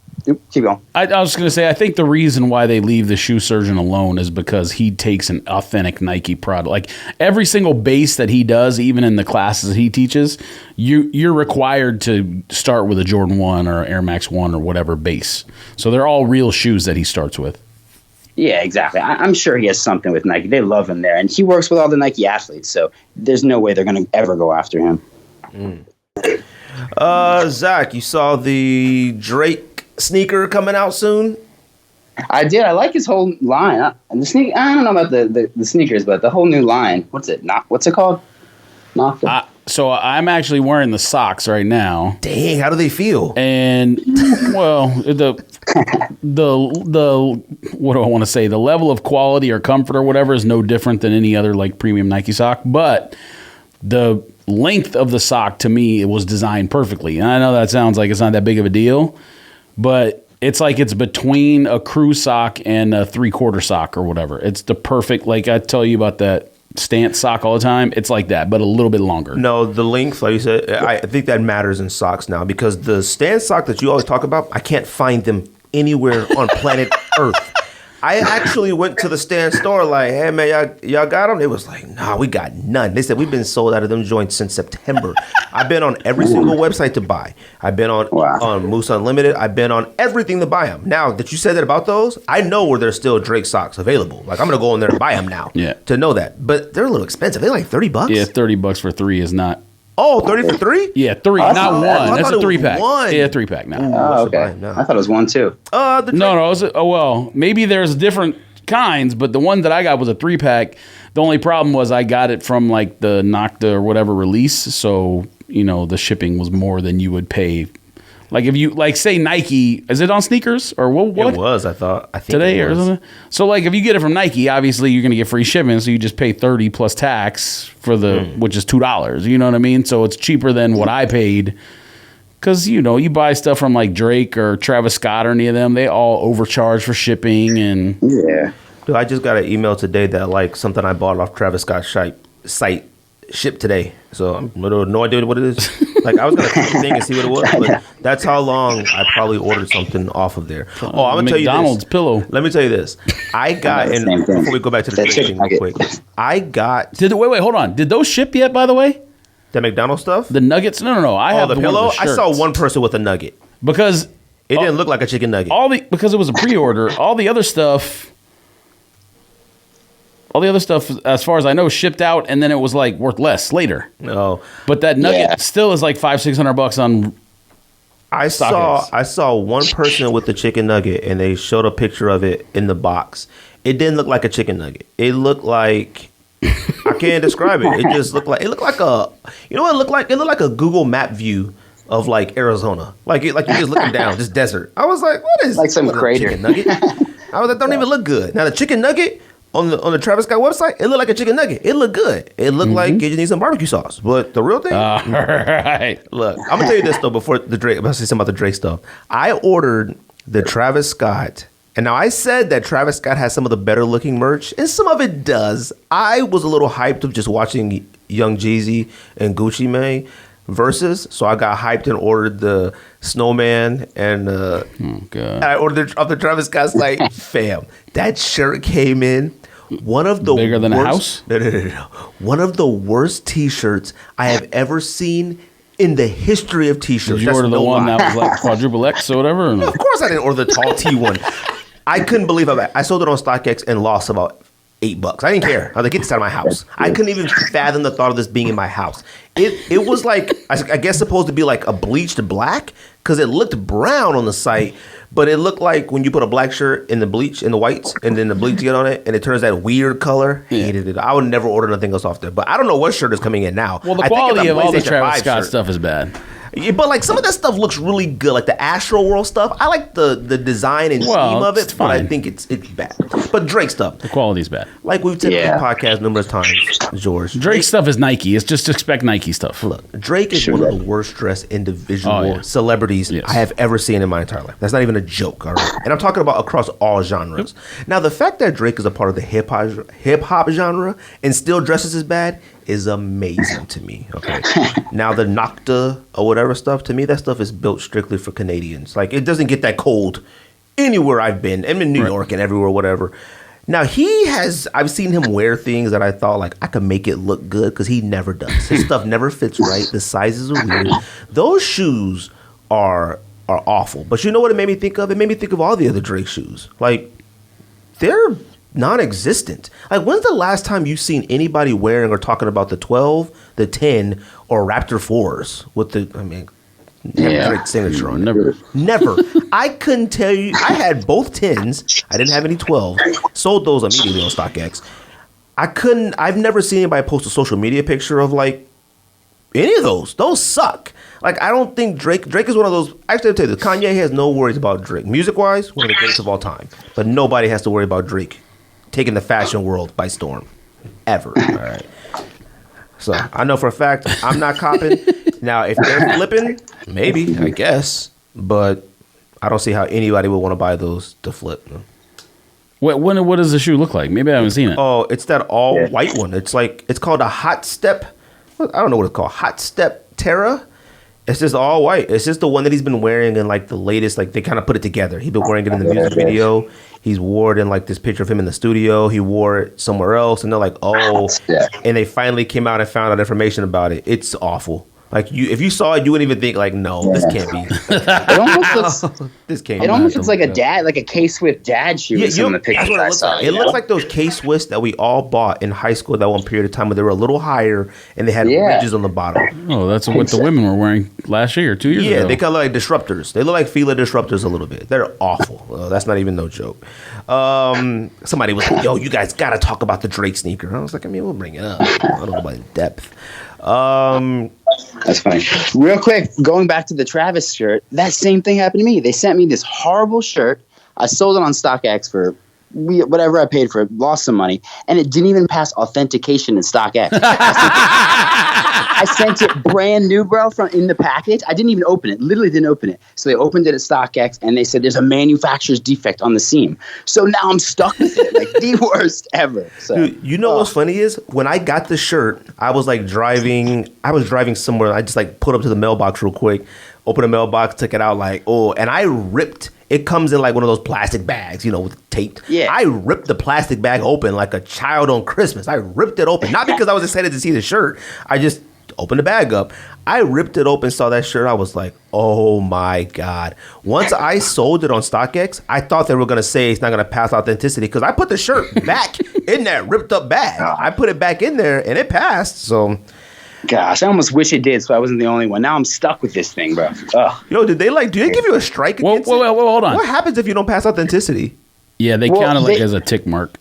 keep going. I was going to say, I think the reason why they leave the shoe surgeon alone is because he takes an authentic Nike product. Like every single base that he does, even in the classes he teaches, you're required to start with a Jordan 1 or Air Max 1 or whatever base. So they're all real shoes that he starts with. Yeah, exactly. I'm sure he has something with Nike. They love him there. And he works with all the Nike athletes. So there's no way they're going to ever go after him. Zach, you saw the Drake sneaker coming out soon? I did. I like his whole line. I don't know about the sneakers, but the whole new line. What's it called? So I'm actually wearing the socks right now. Dang, how do they feel? And well, the what do I want to say? The level of quality or comfort or whatever is no different than any other like premium Nike sock, but the length of the sock to me, it was designed perfectly. And I know that sounds like it's not that big of a deal, but it's like it's between a crew sock and a 3/4 sock or whatever. It's the perfect, like I tell you about that stance sock all the time. It's like that, but a little bit longer. No, the length, like you said, I think that matters in socks now because the stance sock that you always talk about, I can't find them anywhere on planet Earth. I actually went to the stand store like, hey, man, y'all got them? It was like, nah, we got none. They said, we've been sold out of them joints since September. I've been on every single website to buy. I've been on Moose Unlimited. I've been on everything to buy them. Now that you said that about those, I know where there's still Drake socks available. Like, I'm going to go in there and buy them now to know that. But they're a little expensive. They're like $30. Yeah, $30 for 3 is not Oh, 30 for 3? Yeah, 3, Oh, not one. I That's thought a it was 3-pack. one. Yeah, 3-pack now. Oh, okay. Fine, no. I thought it was 1 too. No, it was, well, maybe there's different kinds, but the one that I got was a 3-pack. The only problem was I got it from like the Nocta or whatever release, so the shipping was more than you would pay. Like if you say Nike, is it on sneakers or what? It was, I think Today it or was. something. So like if you get it from Nike, obviously you're gonna get free shipping, so you just pay $30 plus tax for which is $2. You know what I mean? So it's cheaper than what I paid. Because you buy stuff from like Drake or Travis Scott or any of them, they all overcharge for shipping and Yeah. Dude, I just got an email today that like something I bought off Travis Scott's site shipped today. So I'm no idea what it is. Like I was gonna click the thing and see what it was, but that's how long I probably ordered something off of there. Oh, I'm gonna tell you this. McDonald's pillow. Let me tell you this. I got, and Same thing. before we go back to the That Drake chicken thing real nugget. quick, I got Wait, hold on. Did those ship yet? By the way, the McDonald's stuff. the nuggets? No. I have The one pillow. of the I saw shirts. one person with a nugget. because It didn't look like a chicken nugget. because it was a pre-order. All the other stuff, as far as I know, shipped out, and then it was like worth less later. No, But that nugget Yeah. still is like $500-600 on. I StockX. saw one person with the chicken nugget, and they showed a picture of it in the box. It didn't look like a chicken nugget. It looked like I can't describe it. It just looked like a. You know what it looked like? It looked like a Google Map view of like Arizona, like you're just looking down, just desert. I was like, what is Like some what is a crater. chicken nugget? I was like, don't even look good. Now the chicken nugget on the Travis Scott website, it looked like a chicken nugget. It looked good. It looked like you just need some barbecue sauce. But the real thing, All right. look, I'm gonna tell you this though. Before the Drake, I'm gonna say something about the Drake stuff. I ordered the Travis Scott, and now I said that Travis Scott has some of the better looking merch, and some of it does. I was a little hyped of just watching Young Jeezy and Gucci Mane versus, so I got hyped and ordered the Snowman and Oh God. I ordered it off the Travis Scott site. Fam, that shirt came in. One of the Bigger than a worst, house? No. One of the worst T-shirts I have ever seen in the history of T-shirts. Did you That's order the no one lie. that was like quadruple X or whatever? Or no? Of course, I didn't order the tall T one. I couldn't believe I sold it on StockX and lost about $8. I didn't care. I was like, get this out of my house. I couldn't even fathom the thought of this being in my house. It was like, I guess supposed to be like a bleached black because it looked brown on the site, but it looked like when you put a black shirt in the bleach, in the whites, and then the bleach get on it, and it turns that weird color. Hated it. I would never order nothing else off there. But I don't know what shirt is coming in now. Well, the I think it's quality a of all the PlayStation Travis 5 Scott shirt. stuff is bad. Yeah, but like some of that stuff looks really good, like the Astro World stuff. I like the design and Well, scheme of it's it, but I fine. think it's bad. But Drake stuff, The quality's bad. like we've said Yeah. on the podcast numerous times, George. Drake stuff is Nike. It's just expect Nike stuff. Look, Drake is one of the worst dressed individual Oh, yeah. celebrities Yes. I have ever seen in my entire life. That's not even a joke, all right? And I'm talking about across all genres. Now, the fact that Drake is a part of the hip hop genre and still dresses as bad is amazing to me. Okay. Now the Nocta or whatever stuff, to me that stuff is built strictly for Canadians. Like it doesn't get that cold anywhere I've been. I'm in New York and everywhere, whatever. Now I've seen him wear things that I thought like I could make it look good because he never does. His stuff never fits right. The sizes are weird. Those shoes are awful. But you know what it made me think of? It made me think of all the other Drake shoes. Like they're non-existent. Like when's the last time you've seen anybody wearing or talking about the 12, the 10, or Raptor 4s with the Drake signature on it? Never. I couldn't tell you. I had both 10s. I didn't have any 12s. Sold those immediately on StockX. I've never seen anybody post a social media picture of like any of those. Those suck. Like I don't think Drake is one of those. Actually, I'll tell you this. Kanye has no worries about Drake. Music-wise, one of the greatest of all time. But nobody has to worry about Drake taking the fashion world by storm. Ever. All right. So I know for a fact I'm not copping. Now, if they're flipping, maybe, I guess. But I don't see how anybody would want to buy those to flip. No. What does the shoe look like? Maybe I haven't seen it. Oh, it's that all white one. It's called a Hot Step. I don't know what it's called. Hot Step Terra. It's just all white. It's just the one that he's been wearing in like the latest. Like they kind of put it together. He's been wearing it in the music video. He's wore it in like this picture of him in the studio. He wore it somewhere else, and they're like, oh. And they finally came out and found out information about it. It's awful. Like if you saw it, you wouldn't even think like, no, this can't be. It almost looks. This can't. It almost looks like a dad, like a K-Swift dad shoe. Yeah, some of the pictures I saw. It looks like those K-Swiss that we all bought in high school that one period of time where they were a little higher and they had ridges on the bottom. Oh, that's what the women were wearing last year, 2 years ago. Yeah, they kind of like disruptors. They look like Fila disruptors a little bit. They're awful. That's not even no joke. Somebody was like, yo, you guys got to talk about the Drake sneaker. I was like, I mean, we'll bring it up. I don't know about in depth. That's funny. Real quick, going back to the Travis shirt, that same thing happened to me. They sent me this horrible shirt. I sold it on StockX for whatever I paid for it, lost some money, and it didn't even pass authentication in StockX. I sent it brand new, bro, from in the package. I didn't even open it. Literally didn't open it. So they opened it at StockX, and they said there's a manufacturer's defect on the seam. So now I'm stuck with it, like the worst ever. So, dude, you know what's funny is when I got the shirt, I was driving somewhere. I just like put up to the mailbox real quick, opened the mailbox, took it out and I ripped. It comes in like one of those plastic bags, with tape. Yeah. I ripped the plastic bag open like a child on Christmas. I ripped it open, not because I was excited to see the shirt. I just opened the bag up. I ripped it open, saw that shirt. I was like, oh my God. Once I sold it on StockX, I thought they were going to say it's not going to pass authenticity because I put the shirt back in that ripped up bag. I put it back in there and it passed. So, gosh, I almost wish it did so I wasn't the only one. Now I'm stuck with this thing, bro. Ugh. Yo, do they give you a strike against it? Well, hold on. What happens if you don't pass authenticity? Yeah, they count it as a tick mark.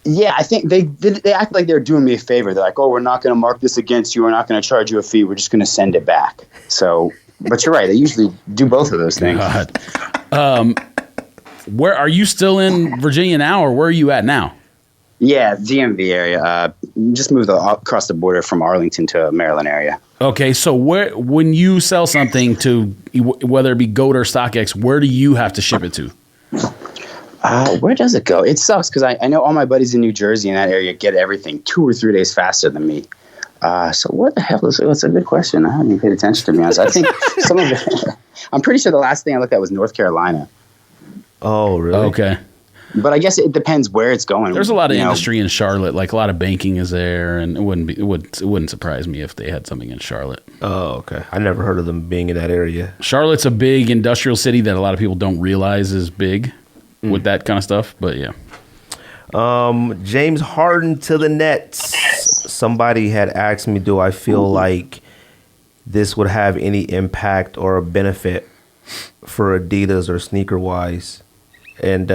Yeah, I think they act like they're doing me a favor. They're like, oh, we're not going to mark this against you. We're not going to charge you a fee. We're just going to send it back. So, but you're right. They usually do both of those things. Where are you still in Virginia now, or where are you at now? Yeah, DMV area. Just moved across the border from Arlington to Maryland area. Okay, so when you sell something to, whether it be GOAT or StockX, where do you have to ship it to? Where does it go? It sucks because I know all my buddies in New Jersey in that area get everything 2 or 3 days faster than me. So what the hell is it? That's a good question. I haven't even paid attention, to be honest. I think some of it, I'm pretty sure the last thing I looked at was North Carolina. Oh, really? Okay. But I guess it depends where it's going. There's a lot of industry in Charlotte, like a lot of banking is there, and it wouldn't surprise me if they had something in Charlotte. Oh, okay. I never heard of them being in that area. Charlotte's a big industrial city that a lot of people don't realize is big with that kind of stuff, but yeah. James Harden to the Nets. Somebody had asked me, do I feel like this would have any impact or a benefit for Adidas or sneaker wise? And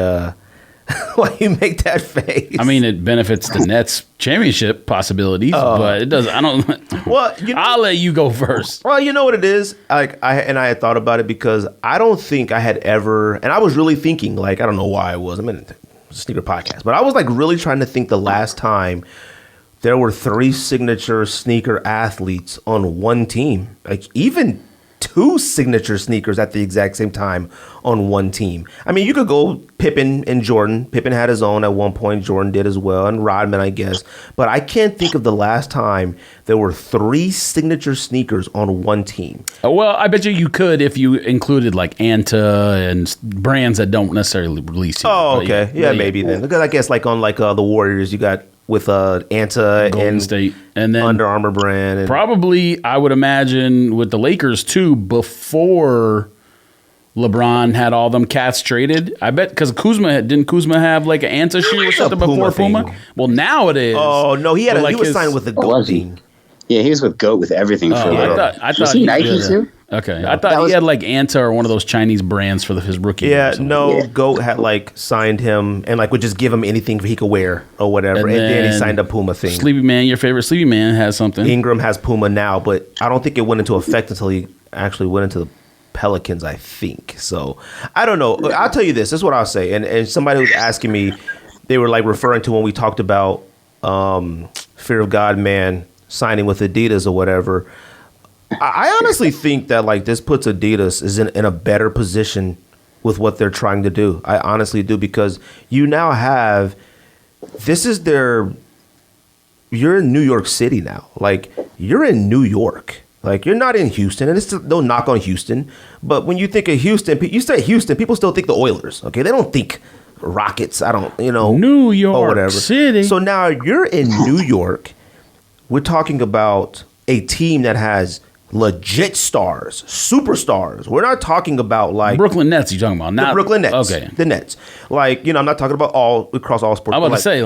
why you make that face? I mean, it benefits the Nets championship possibilities, but it does. I don't. Well, I'll let you go first. Well, you know what it is. I had thought about it because I don't think I had ever, and I was really thinking, I don't know why I was. I'm in a sneaker podcast, but I was really trying to think the last time there were 3 signature sneaker athletes on one team, even 2 signature sneakers at the exact same time on one team. I mean, you could go Pippen and Jordan. Pippen had his own at one point. Jordan did as well, and Rodman, I guess. But I can't think of the last time there were 3 signature sneakers on one team. Well, I bet you could if you included Anta and brands that don't necessarily release. Oh, okay. Yeah, maybe then. Because I guess on the Warriors, you got with Anta Golden and State and then Under Armour brand. And probably, I would imagine, with the Lakers too, before LeBron had all them cats traded. I bet because didn't Kuzma have an Anta shoe or something before Puma? Thing. Well, now it is. Oh no, he was signed with the GOAT team. Yeah, he was with GOAT with everything for a little. I thought was he Nike too? Okay, I thought he had Anta or one of those Chinese brands for his rookie. Yeah, no, GOAT had signed him and would just give him anything he could wear or whatever. And then he signed a Puma thing. Sleepy Man, your favorite Sleepy Man, has something. Ingram has Puma now, but I don't think it went into effect until he actually went into the Pelicans, I think. So I don't know. I'll tell you this is what I'll say. And somebody was asking me, they were referring to when we talked about Fear of God Man signing with Adidas or whatever. I honestly think that this puts Adidas is in a better position with what they're trying to do. I honestly do, because you now have, you're in New York City now. You're in New York. You're not in Houston, and it's no knock on Houston, but when you think of Houston, you say Houston, people still think the Oilers. Okay, they don't think Rockets. I don't, New York or whatever. City. So now you're in New York. We're talking about a team that has legit stars, superstars. We're not talking about like Brooklyn Nets. You talking about? Not the Brooklyn Nets. Okay. The Nets. Like, I'm not talking about all across all sports. I'm about to say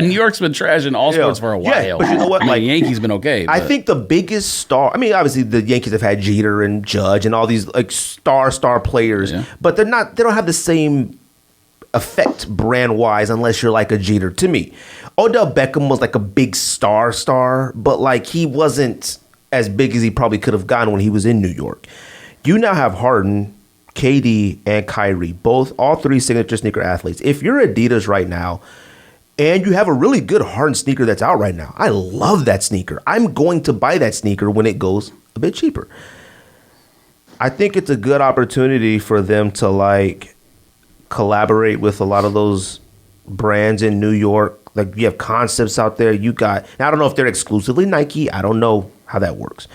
New York's been trashing all sports for a while. Yeah, but you know what? Like Yankees been okay. I think the biggest star. I mean, obviously the Yankees have had Jeter and Judge and all these like star players, but they're not. They don't have the same effect brand wise unless you're like a Jeter. To me, Odell Beckham was like a big star, but like he wasn't as big as he probably could have gotten when he was in New York. You now have Harden, KD, and Kyrie, all three signature sneaker athletes. If you're Adidas right now, and you have a really good Harden sneaker that's out right now, I love that sneaker. I'm going to buy that sneaker when it goes a bit cheaper. I think it's a good opportunity for them to like collaborate with a lot of those brands in New York. Like you have concepts out there. Now, I don't know if they're exclusively Nike. I don't know how that works.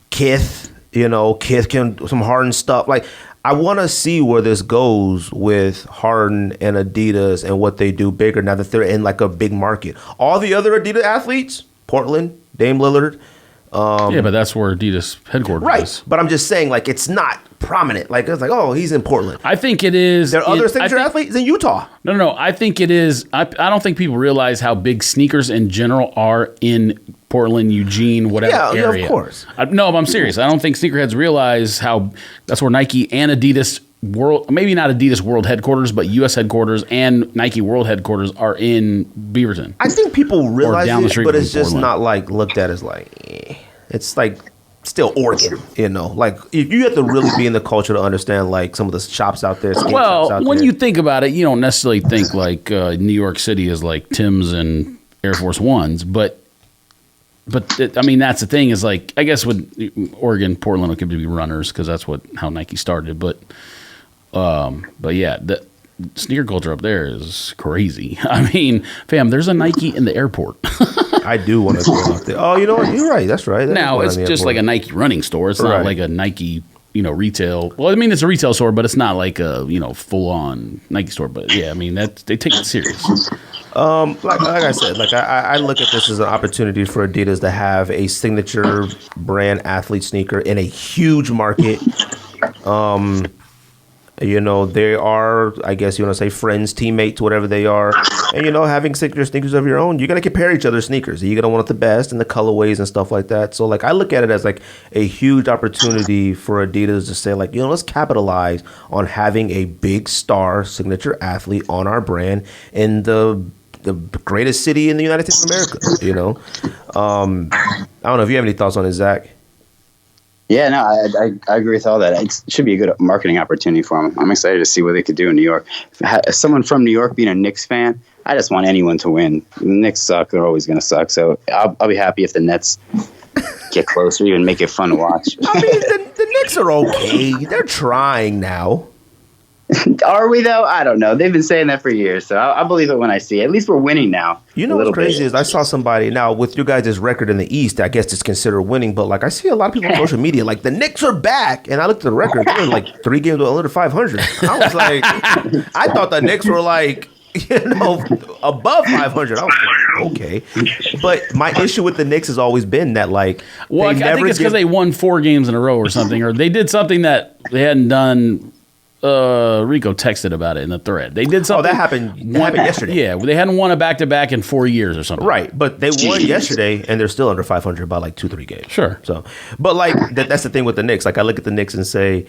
Kith can some Harden stuff. Like I want to see where this goes with Harden and Adidas and what they do bigger now that they're in like a big market. All the other Adidas athletes, Portland, Dame Lillard. Yeah, but that's where Adidas headquarters is. But I'm just saying, like, it's not prominent. Like, it's like, oh, he's in Portland. I think it is. There are other signature athletes in Utah. No. I think it is. I don't think people realize how big sneakers in general are in Portland, Eugene, whatever area. Yeah, of course. No, but I'm serious. I don't think sneakerheads realize how that's where Nike and Adidas maybe not Adidas World Headquarters, but U.S. headquarters and Nike World Headquarters are in Beaverton. I think people realize it, but it's just Portland. not like looked at as like, it's like still Oregon, Like you have to really be in the culture to understand like some of the shops out there. Well, when you think about it, you don't necessarily think like New York City is like Tim's and Air Force Ones, but I mean that's the thing is like I guess with Oregon, Portland could be runners because that's how Nike started, but yeah, the sneaker culture up there is crazy. I mean, fam, there's a Nike in the airport. I do want to go out there. Oh, you know what? You're right. That's right. Now it's just like a Nike running store. It's not like a Nike, retail. Well, I mean, it's a retail store, but it's not like a full on Nike store. But yeah, I mean they take it serious. Like I said, like I look at this as an opportunity for Adidas to have a signature brand athlete sneaker in a huge market. They are, I guess you want to say friends, teammates, whatever they are. And, having signature sneakers of your own, you're going to compare each other's sneakers. You're going to want the best and the colorways and stuff like that. So, like, I look at it as, like, a huge opportunity for Adidas to say, like, let's capitalize on having a big star signature athlete on our brand in the greatest city in the United States of America, I don't know if you have any thoughts on it, Zach. Yeah, no, I agree with all that. It should be a good marketing opportunity for them. I'm excited to see what they could do in New York. As someone from New York being a Knicks fan, I just want anyone to win. The Knicks suck. They're always going to suck. So I'll be happy if the Nets get closer and make it fun to watch. I mean, the Knicks are okay. They're trying now. Are we, though? I don't know. They've been saying that for years, so I'll believe it when I see it. At least we're winning now. What's crazy is I saw somebody, now with your guys' record in the East, I guess it's considered winning, but like I see a lot of people on social media, like the Knicks are back, and I looked at the record, they were like 3 games under 500. I was like, I thought the Knicks were like, above 500. I was like, okay. But my issue with the Knicks has always been that like, well, I think it's because they won 4 games in a row or something, or they did something that they hadn't done. Rico texted about it in the thread. They did something. Oh, that happened yesterday. Yeah, they hadn't won a back-to-back in 4 years or something. Right, but they won yesterday, and they're still under 500 by like 2-3 games. Sure. So, but like that's the thing with the Knicks. Like I look at the Knicks and say,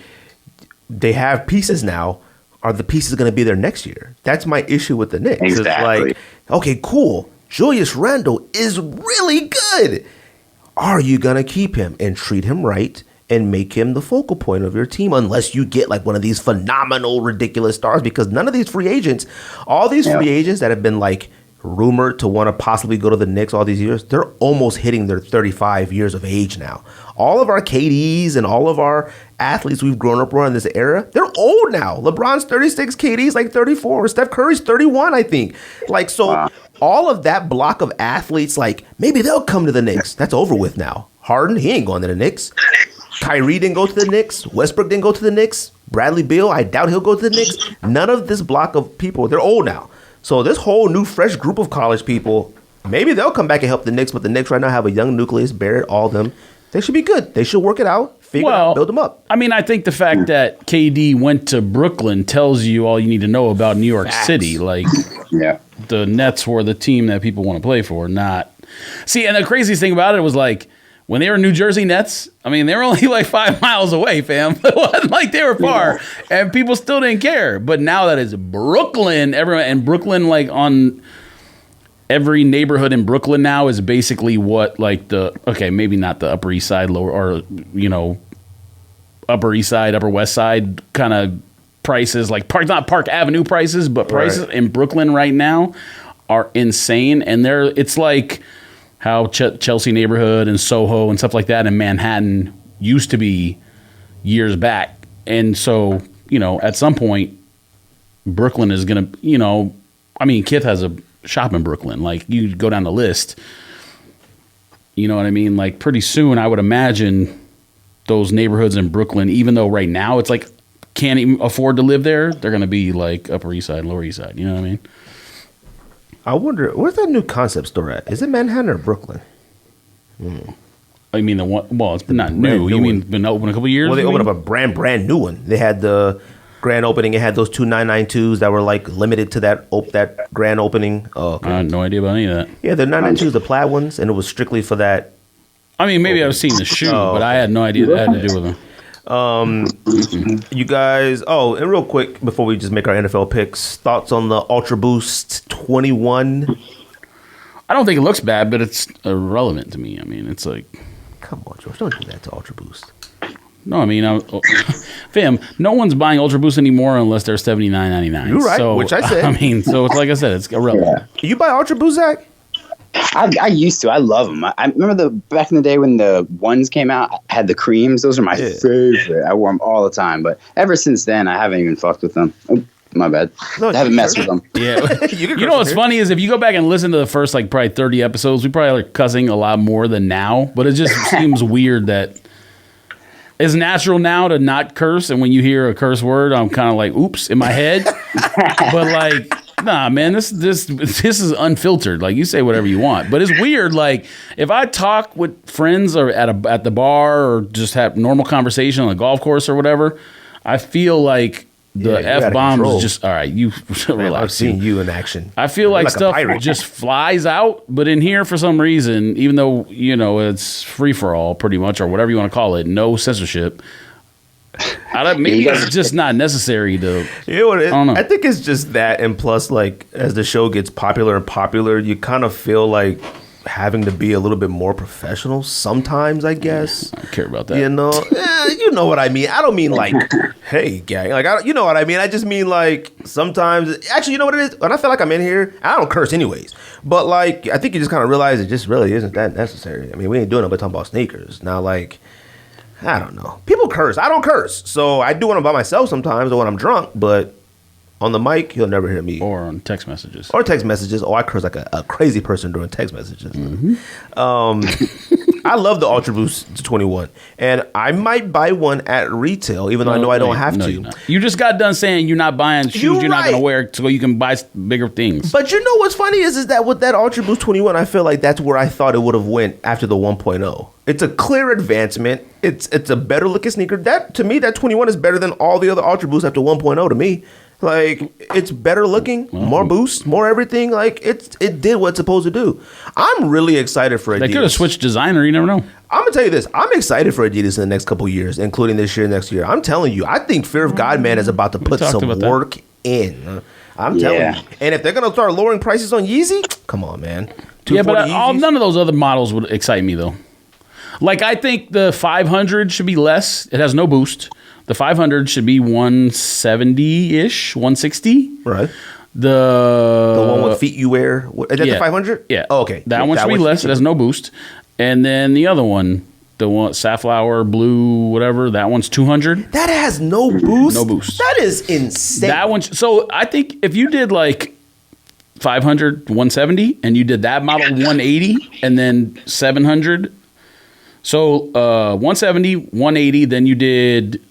they have pieces now. Are the pieces going to be there next year? That's my issue with the Knicks. Exactly. It's like, okay, cool. Julius Randle is really good. Are you going to keep him and treat him right? And make him the focal point of your team unless you get like one of these phenomenal, ridiculous stars, because none of these free agents, all these free agents that have been like rumored to want to possibly go to the Knicks all these years, they're almost hitting their 35 years of age now. All of our KDs and all of our athletes we've grown up around in this era, they're old now. LeBron's 36, KD's like 34, Steph Curry's 31, I think. Like, so all of that block of athletes, like maybe they'll come to the Knicks. That's over with now. Harden, he ain't going to the Knicks. Kyrie didn't go to the Knicks. Westbrook didn't go to the Knicks. Bradley Beal, I doubt he'll go to the Knicks. None of this block of people, they're old now. So this whole new, fresh group of college people, maybe they'll come back and help the Knicks, but the Knicks right now have a young nucleus, Barrett, all of them. They should be good. They should work it out, figure it out, build them up. I mean, I think the fact that KD went to Brooklyn tells you all you need to know about New York City. Like, the Nets were the team that people want to play for, not... See, and the craziest thing about it was like, when they were New Jersey Nets, I mean, they were only like 5 miles away, fam. It wasn't like they were far, and people still didn't care. But now that it's Brooklyn, everyone, and Brooklyn, like, on... Every neighborhood in Brooklyn now is basically what, like, maybe not the Upper East Side, lower, or, you know, Upper East Side, Upper West Side kind of prices, like not Park Avenue prices, but prices in Brooklyn right now are insane. And it's like how Chelsea neighborhood and Soho and stuff like that in Manhattan used to be years back. And so, you know, at some point, Brooklyn is going to, you know, I mean, Kith has a shop in Brooklyn. Like, you go down the list, you know what I mean? Like, pretty soon, I would imagine those neighborhoods in Brooklyn, even though right now it's like can't even afford to live there, they're going to be like Upper East Side, Lower East Side. You know what I mean? I wonder, where's that new concept store at? Is it Manhattan or Brooklyn? I mean, the one, well, it's not new. You mean been open a couple of years? Well, they opened up a brand new one. They had the grand opening. It had those 2 992s that were like limited to that grand opening. Oh, okay. I had no idea about any of that. Yeah, the 992s, the plaid ones, and it was strictly for that. I mean, maybe I've seen the shoe, but I had no idea that had to do with them. You guys, and real quick, before we just make our NFL picks, thoughts on the Ultra Boost 21? I don't think it looks bad, but it's irrelevant to me. I mean, it's like... Come on, George, don't do that to Ultra Boost. No, I mean, fam, no one's buying Ultra Boost anymore unless they're $79.99. You're right, so, which I said. I mean, so it's like I said, it's irrelevant. Yeah. You buy Ultra Boost, Zach? I used to. I love them. I remember back in the day when the ones came out, I had the creams. Those are my favorite. I wore them all the time. But ever since then, I haven't even fucked with them. Oh, my bad. No, I haven't messed with them. Yeah. You know what's funny is if you go back and listen to the first like probably 30 episodes, we probably are cussing a lot more than now. But it just seems weird that it's natural now to not curse. And when you hear a curse word, I'm kind of like, oops, in my head. But like... Nah, man, this is unfiltered. Like, you say whatever you want, but it's weird. Like, if I talk with friends or at the bar or just have normal conversation on the golf course or whatever, I feel like the F-bomb is just all right. You relax. I've seen you in action. I feel like stuff just flies out, but in here for some reason, even though you know it's free for all, pretty much, or whatever you want to call it, no censorship. Maybe it's just not necessary to. You know what? I don't know. I think it's just that, and plus, like as the show gets popular and popular, you kind of feel like having to be a little bit more professional sometimes. I guess I don't care about that. You know, you know what I mean. I don't mean like, hey, gang. Like, you know what I mean. I just mean like sometimes. Actually, you know what it is. When I feel like I'm in here, I don't curse anyways. But like, I think you just kind of realize it just really isn't that necessary. I mean, we ain't doing it but talking about sneakers now. Like. I don't know. People curse. I don't curse. So I do when I'm by myself sometimes or when I'm drunk, but on the mic, you'll never hear me. Or on text messages. Or text messages. Oh, I curse like a crazy person during text messages. Mm-hmm. I love the Ultra Boost 21. And I might buy one at retail, even though I know I don't have to. You just got done saying you're not buying shoes you're not going to wear so you can buy bigger things. But you know what's funny is that with that Ultra Boost 21, I feel like that's where I thought it would have went after the 1.0. It's a clear advancement. It's a better looking sneaker. That to me, that 21 is better than all the other Ultra Boosts after 1.0 to me. Like, it's better looking, more boost, more everything. Like, it did what it's supposed to do. I'm really excited for Adidas. They could have switched designer. You never know. I'm going to tell you this. I'm excited for Adidas in the next couple of years, including this year, next year. I'm telling you, I think Fear of God Man is about to put some work in. I'm telling you. And if they're going to start lowering prices on Yeezy, come on, man. Yeah, but none of those other models would excite me, though. Like, I think the 500 should be less. It has no boost. The 500 should be 170-ish, 160. Right. The one with feet you wear. Is that the 500? Yeah. Oh, okay. That one should be less. It has no boost. And then the other one, the one safflower blue, whatever, that one's 200. That has no boost? No boost. That is insane. That one. So I think if you did like 500, 170, and you did that model 180, and then 700. So 170, 180, then you did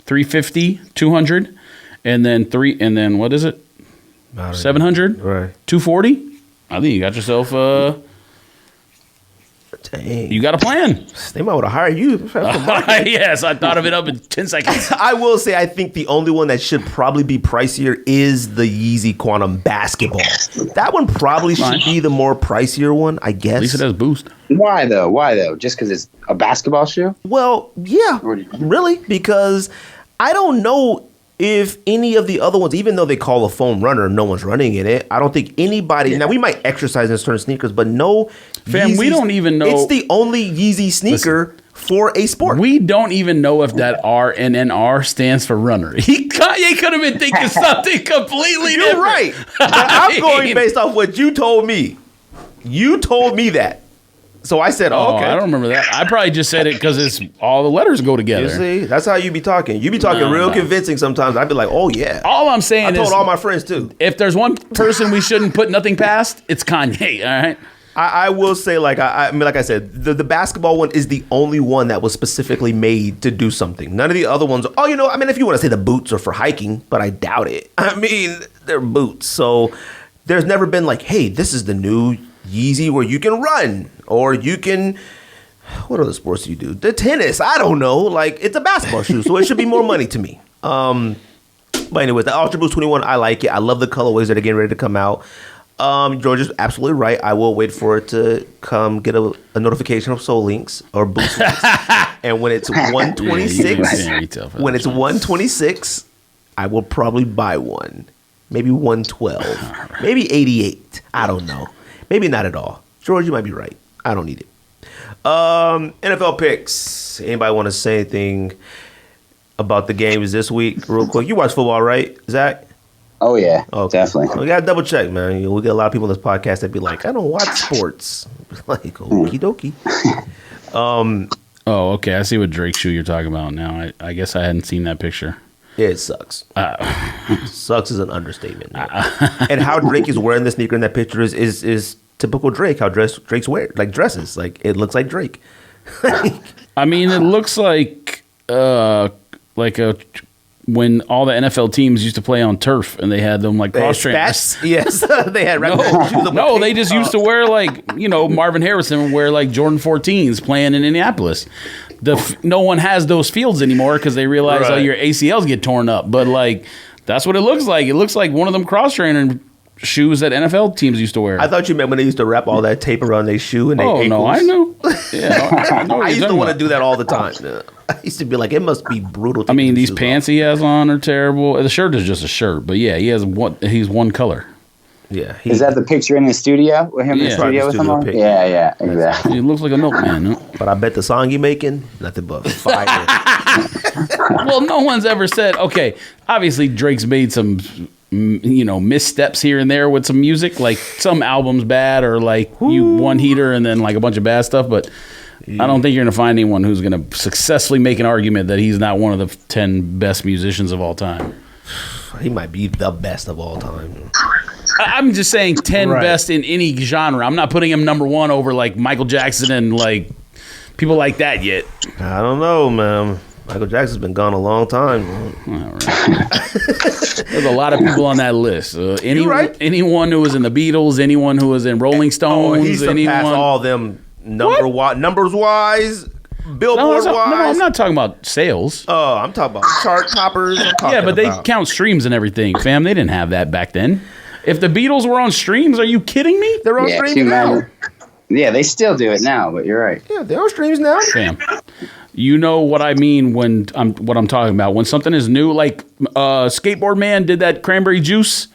350, 200, and then what is it? 700, right? 240. I think you got yourself Dang. you got a plan. They might want to hire you. Yes, I thought of it up in 10 seconds. I will say, I think the only one that should probably be pricier is the Yeezy Quantum Basketball. That one probably should be the more pricier one, I guess. At least it has boost. Why though? Just because it's a basketball shoe? Well, yeah, really, because I don't know if any of the other ones, even though they call a foam runner, no one's running in it. I don't think anybody. Now we might exercise in certain sneakers, but no. Fam, we don't even know. It's the only Yeezy sneaker for a sport. We don't even know if that RNNR stands for runner. Kanye could have been thinking something completely different. You're right. But I'm going based off what you told me. You told me that. So I said, oh, okay. I don't remember that. I probably just said it because it's all the letters go together. You see, that's how you be talking. You be talking real convincing sometimes. I'd be like, oh, yeah. All I'm saying is, I told all my friends, too. If there's one person we shouldn't put nothing past, it's Kanye, all right? I will say, like I said, the basketball one is the only one that was specifically made to do something. None of the other ones. Oh, if you want to say the boots are for hiking, but I doubt it. I mean, they're boots. So there's never been like, hey, this is the new Yeezy where you can run or you can. What other sports do you do? The tennis. I don't know. Like, it's a basketball shoe, so it should be more money to me. But anyway, the Ultra Boost 21, I like it. I love the colorways that are getting ready to come out. George is absolutely right. I will wait for it to come get a notification of Soul Links or Boost Links. And when it's 126, I will probably buy one. Maybe 112. Maybe 88. I don't know. Maybe not at all. George, you might be right. I don't need it. NFL picks. Anybody want to say anything about the games this week real quick? You watch football, right, Zach? Oh, yeah, definitely. We got to double check, man. We get a lot of people on this podcast that be like, I don't watch sports. Like, okie dokie. Oh, okay. I see what Drake shoe you're talking about now. I guess I hadn't seen that picture. It sucks. Sucks is an understatement. And how Drake is wearing the sneaker in that picture is typical Drake. How Drake's wear like dresses. Like, it looks like Drake. I mean, it looks like when all the NFL teams used to play on turf and they had them like cross trainers. Yes, they had no, they just used to wear like, Marvin Harrison would wear like Jordan 14s playing in Indianapolis. No one has those fields anymore because they realize your ACLs get torn up. But like, that's what it looks like. It looks like one of them cross trainer shoes that NFL teams used to wear. I thought you meant when they used to wrap all that tape around their shoe and their ankles. No, I know. Yeah, I used to want to do that all the time. I used to be like, it must be brutal. I mean, these pants he has on are terrible. The shirt is just a shirt, but yeah, he's one color. Yeah, is that the picture in the studio with him in the studio with him on? Yeah, exactly. He looks like a milkman. No? But I bet the song you making, nothing but fire. Well, no one's ever said, okay, obviously Drake's made some missteps here and there with some music, like some albums bad or like one heater and then like a bunch of bad stuff, but I don't think you're going to find anyone who's going to successfully make an argument that he's not one of the 10 best musicians of all time. He might be the best of all time. I'm just saying 10 best in any genre. I'm not putting him number one over like Michael Jackson and like people like that yet. I don't know, man. Michael Jackson's been gone a long time. All right. There's a lot of people on that list. Anyone who was in the Beatles, anyone who was in Rolling Stones, he surpassed all them numbers wise, Billboard wise. No, I'm not talking about sales. Oh, I'm talking about chart toppers. Yeah, but they count streams and everything, fam. They didn't have that back then. If the Beatles were on streams, are you kidding me? They're on streams now. Yeah, they still do it now, but you're right. Yeah, they're on streams now. Fam. You know what I mean when what I'm talking about. When something is new, like Skateboard Man did that Cranberry Juice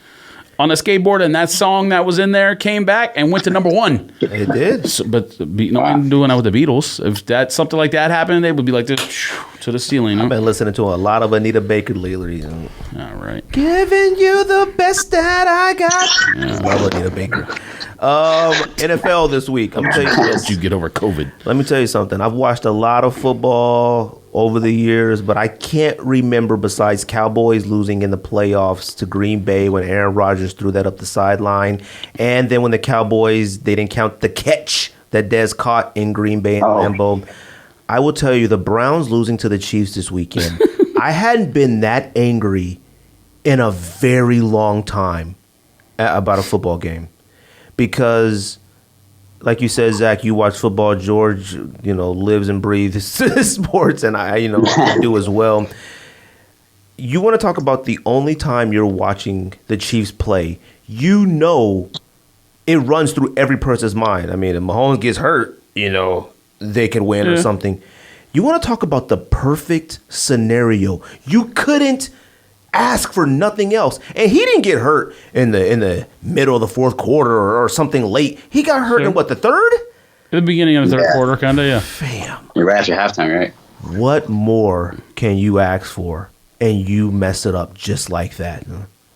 on a skateboard, and that song that was in there came back and went to number one. It did. So, but no one doing that with the Beatles. If something like that happened, they would be like this to the ceiling. I've been listening to a lot of Anita Baker lately. All right. Giving you the best that I got. Yeah. Love Anita Baker. NFL this week. I'm gonna tell you this. You get over COVID. Let me tell you something. I've watched a lot of football over the years, but I can't remember besides Cowboys losing in the playoffs to Green Bay when Aaron Rodgers threw that up the sideline, and then when the Cowboys, they didn't count the catch that Dez caught in Green Bay and Lambeau. I will tell you, the Browns losing to the Chiefs this weekend, I hadn't been that angry in a very long time about a football game. because, like you said, Zach, you watch football. George, lives and breathes sports, and I do as well. You want to talk about the only time you're watching the Chiefs play, it runs through every person's mind. I mean, if Mahomes gets hurt, they could win or something. You want to talk about the perfect scenario. You couldn't ask for nothing else. And he didn't get hurt in the middle of the fourth quarter or something late. He got hurt in the third? The beginning of the third quarter, kind of, yeah. Fam. You're right after halftime, right? What more can you ask for? And you mess it up just like that.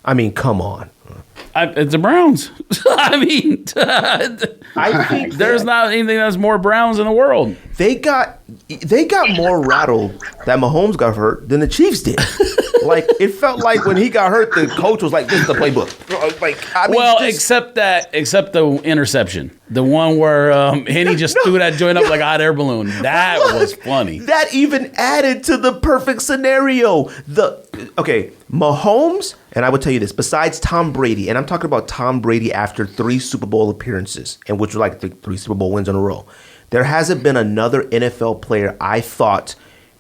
I mean, come on. It's the Browns. I mean, I think there's not anything that's more Browns in the world. They got more rattled that Mahomes got hurt than the Chiefs did. Like, it felt like when he got hurt, the coach was like, "This is the playbook." Except the interception, the one where Henny just threw that joint up like a hot air balloon. That was funny. That even added to the perfect scenario. Mahomes, and I would tell you this, besides Tom Brady, and I'm talking about Tom Brady after 3 Super Bowl appearances, and which were like the 3 Super Bowl wins in a row, there hasn't been another NFL player I thought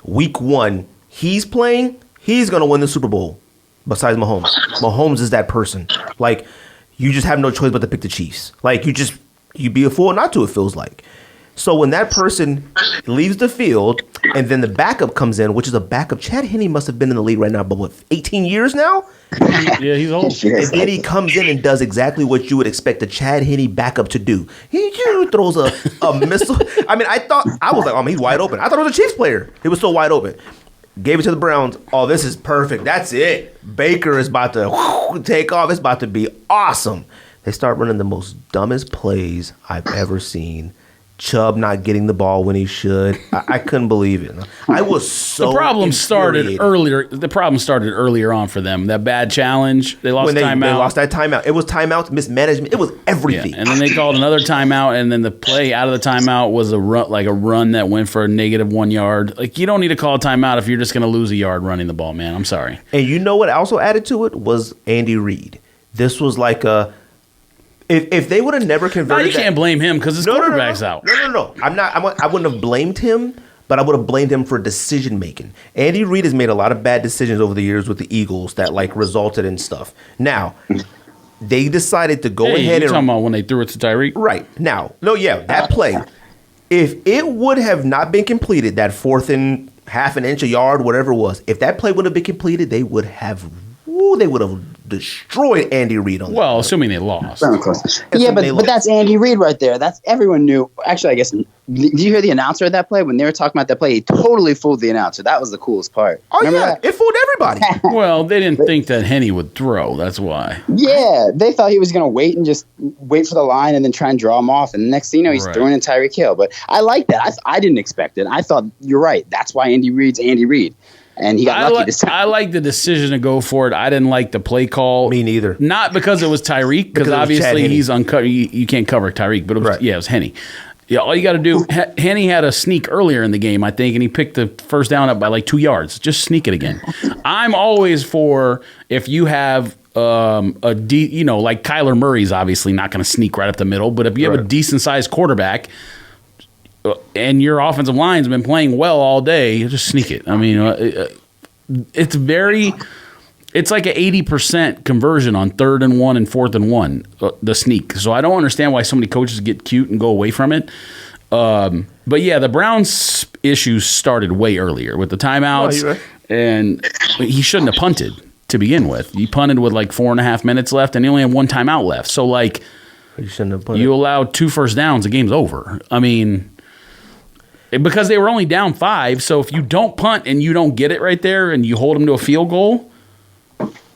week 1 he's playing, he's going to win the Super Bowl besides Mahomes. Mahomes is that person. Like, you just have no choice but to pick the Chiefs. Like, you'd be a fool not to, it feels like. So when that person leaves the field and then the backup comes in, which is a backup, Chad Henne must have been in the league right now, but 18 years now? Yeah, he's old. And then he comes in and does exactly what you would expect a Chad Henne backup to do. He throws a missile. I mean, I was like, he's wide open. I thought it was a Chiefs player. He was so wide open. Gave it to the Browns. Oh, this is perfect. That's it. Baker is about to take off. It's about to be awesome. They start running the most dumbest plays I've ever seen. Chubb not getting the ball when he should. I couldn't believe it. I was so The problem started infuriated. earlier. The problem started earlier on for them. That bad challenge. They lost When they timeout. lost that timeout. It was timeouts, mismanagement. It was everything. Yeah, and then they called another timeout, and then the play out of the timeout was a run that went for a -1 yard. Like, you don't need to call a timeout if you're just going to lose a yard running the ball, man. I'm sorry. And you know what also added to it was Andy Reid. This was like a... If they would have never converted, You can't blame him because his quarterback's out. No. I wouldn't have blamed him, but I would have blamed him for decision making. Andy Reid has made a lot of bad decisions over the years with the Eagles that resulted in stuff. Now, they decided to go ahead You're and talking about when they threw it to Tyreek, right now. That play. If it would have not been completed, that 4th and half an inch, a yard, whatever it was, if that play would have been completed, they would have destroyed Andy Reid on that. Well, assuming they lost. Yeah, but that's Andy Reid right there. That's everyone knew. Actually, I guess, did you hear the announcer at that play? When they were talking about that play, he totally fooled the announcer. That was the coolest part. Oh, Remember yeah. that? It fooled everybody. Well, they didn't think that Henny would throw. That's why. Yeah, they thought he was going to wait for the line and then try and draw him off. And the next thing you know, he's throwing in Tyreek Hill. But I like that. I didn't expect it. I thought, you're right. That's why Andy Reid's Andy Reid. And he got lucky this time. I like the decision to go for it. I didn't like the play call. Me neither. Not because it was Tyreek, because obviously he's uncovered. You can't cover Tyreek, but it was Henny. Yeah, all you got to do. Henny had a sneak earlier in the game, I think, and he picked the first down up by like 2 yards. Just sneak it again. I'm always for if you have like Kyler Murray's obviously not going to sneak right up the middle, but if you have a decent sized quarterback. And your offensive line's been playing well all day, you just sneak it. I mean, it's like an 80% conversion on 3rd and 1 and 4th and 1, the sneak. So I don't understand why so many coaches get cute and go away from it. But yeah, the Browns issues started way earlier with the timeouts, and he shouldn't have punted to begin with. He punted with like 4.5 minutes left, and he only had 1 timeout left. So like, you allowed 2 first downs, the game's over. I mean. Because they were only down 5, so if you don't punt and you don't get it right there and you hold them to a field goal,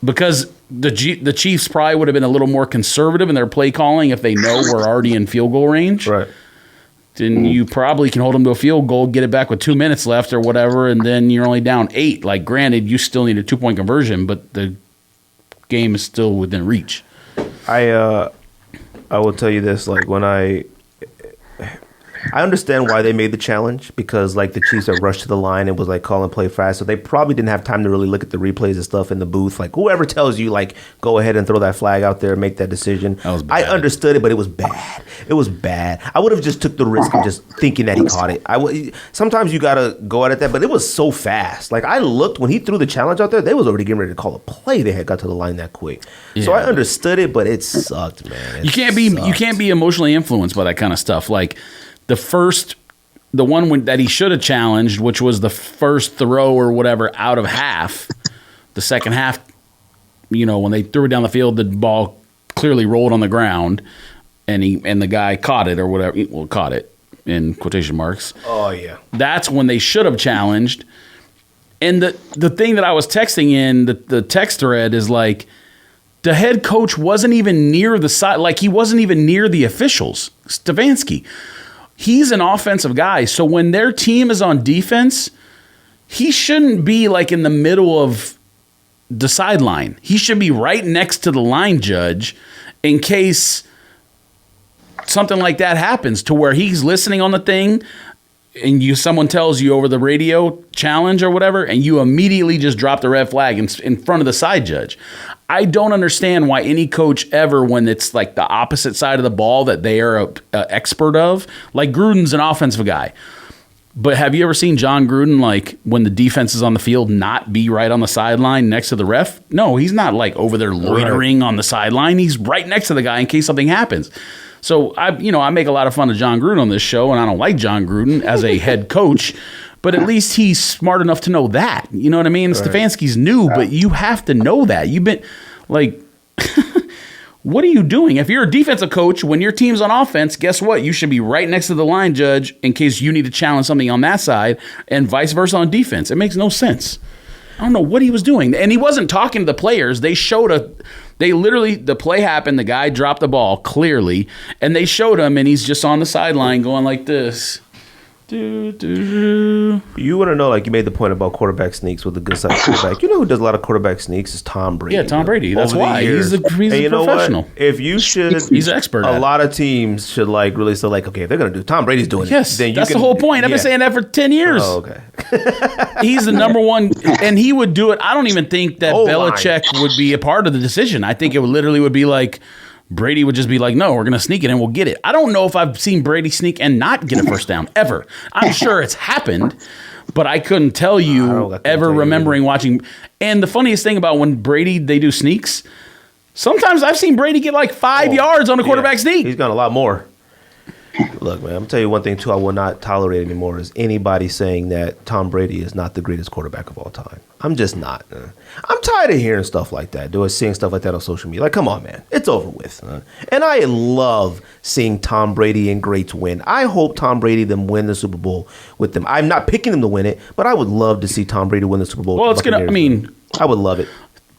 because the Chiefs probably would have been a little more conservative in their play calling if they know we're already in field goal range. Right. Then you probably can hold them to a field goal, get it back with 2 minutes left or whatever, and then you're only down 8. Like, granted, you still need a 2-point conversion, but the game is still within reach. I will tell you this, like when I understand why they made the challenge, because like the Chiefs are rushed to the line and was like call and play fast, so they probably didn't have time to really look at the replays and stuff in the booth. Like whoever tells you like go ahead and throw that flag out there, make that decision. That was bad. I understood it, but it was bad. It was bad. I would have just took the risk of just thinking that he caught it. Sometimes you gotta go at that, but it was so fast. Like I looked when he threw the challenge out there, they was already getting ready to call a play. They had got to the line that quick, so I understood it, but it sucked, man. You can't be emotionally influenced by that kind of stuff. Like the one that he should have challenged, which was the first throw or whatever out of half, the second half, when they threw it down the field, the ball clearly rolled on the ground, and the guy caught it or whatever. Well, caught it in quotation marks. Oh yeah, that's when they should have challenged. And the thing that I was texting in the text thread is like, the head coach wasn't even near the side. Like he wasn't even near the officials. Stefanski. He's an offensive guy, so when their team is on defense, he shouldn't be like in the middle of the sideline. He should be right next to the line judge in case something like that happens, to where he's listening on the thing and someone tells you over the radio challenge or whatever, and you immediately just drop the red flag in front of the side judge. I don't understand why any coach ever, when it's like the opposite side of the ball that they are an expert of, like Gruden's an offensive guy. But have you ever seen John Gruden, like when the defense is on the field, not be right on the sideline next to the ref? No, he's not like over there loitering on the sideline. He's right next to the guy in case something happens. So I make a lot of fun of John Gruden on this show, and I don't like John Gruden as a head coach, but at least he's smart enough to know that. You know what I mean? Right. Stefanski's new, but you have to know that. You've been like, what are you doing? If you're a defensive coach, when your team's on offense, guess what? You should be right next to the line judge in case you need to challenge something on that side, and vice versa on defense. It makes no sense. I don't know what he was doing. And he wasn't talking to the players. They literally, the play happened, the guy dropped the ball clearly, and they showed him, and he's just on the sideline going like this. You want to know, like you made the point about quarterback sneaks with the good side quarterback. You know who does a lot of quarterback sneaks is Tom Brady. Yeah, Tom Brady. That's why he's a professional. If you should, he's an expert. A lot of teams should like really say like, okay, if they're gonna do Tom Brady's doing it. Then that's the whole point. I've been saying that for 10 years. Oh, okay. He's the number one, and he would do it. I don't even think that Belichick would be a part of the decision. I think it would be like, Brady would just be like, no, we're going to sneak it and we'll get it. I don't know if I've seen Brady sneak and not get a first down ever. I'm sure it's happened, but I couldn't tell you remembering watching. And the funniest thing about when they do sneaks, sometimes I've seen Brady get like 5 yards on a quarterback sneak. He's got a lot more. Look, man, I'm going to tell you one thing, too, I will not tolerate anymore is anybody saying that Tom Brady is not the greatest quarterback of all time. I'm just not. I'm tired of hearing stuff like that, seeing stuff like that on social media. Like, come on, man. It's over with. And I love seeing Tom Brady and greats win. I hope Tom Brady them win the Super Bowl with them. I'm not picking them to win it, but I would love to see Tom Brady win the Super Bowl. Well, I would love it.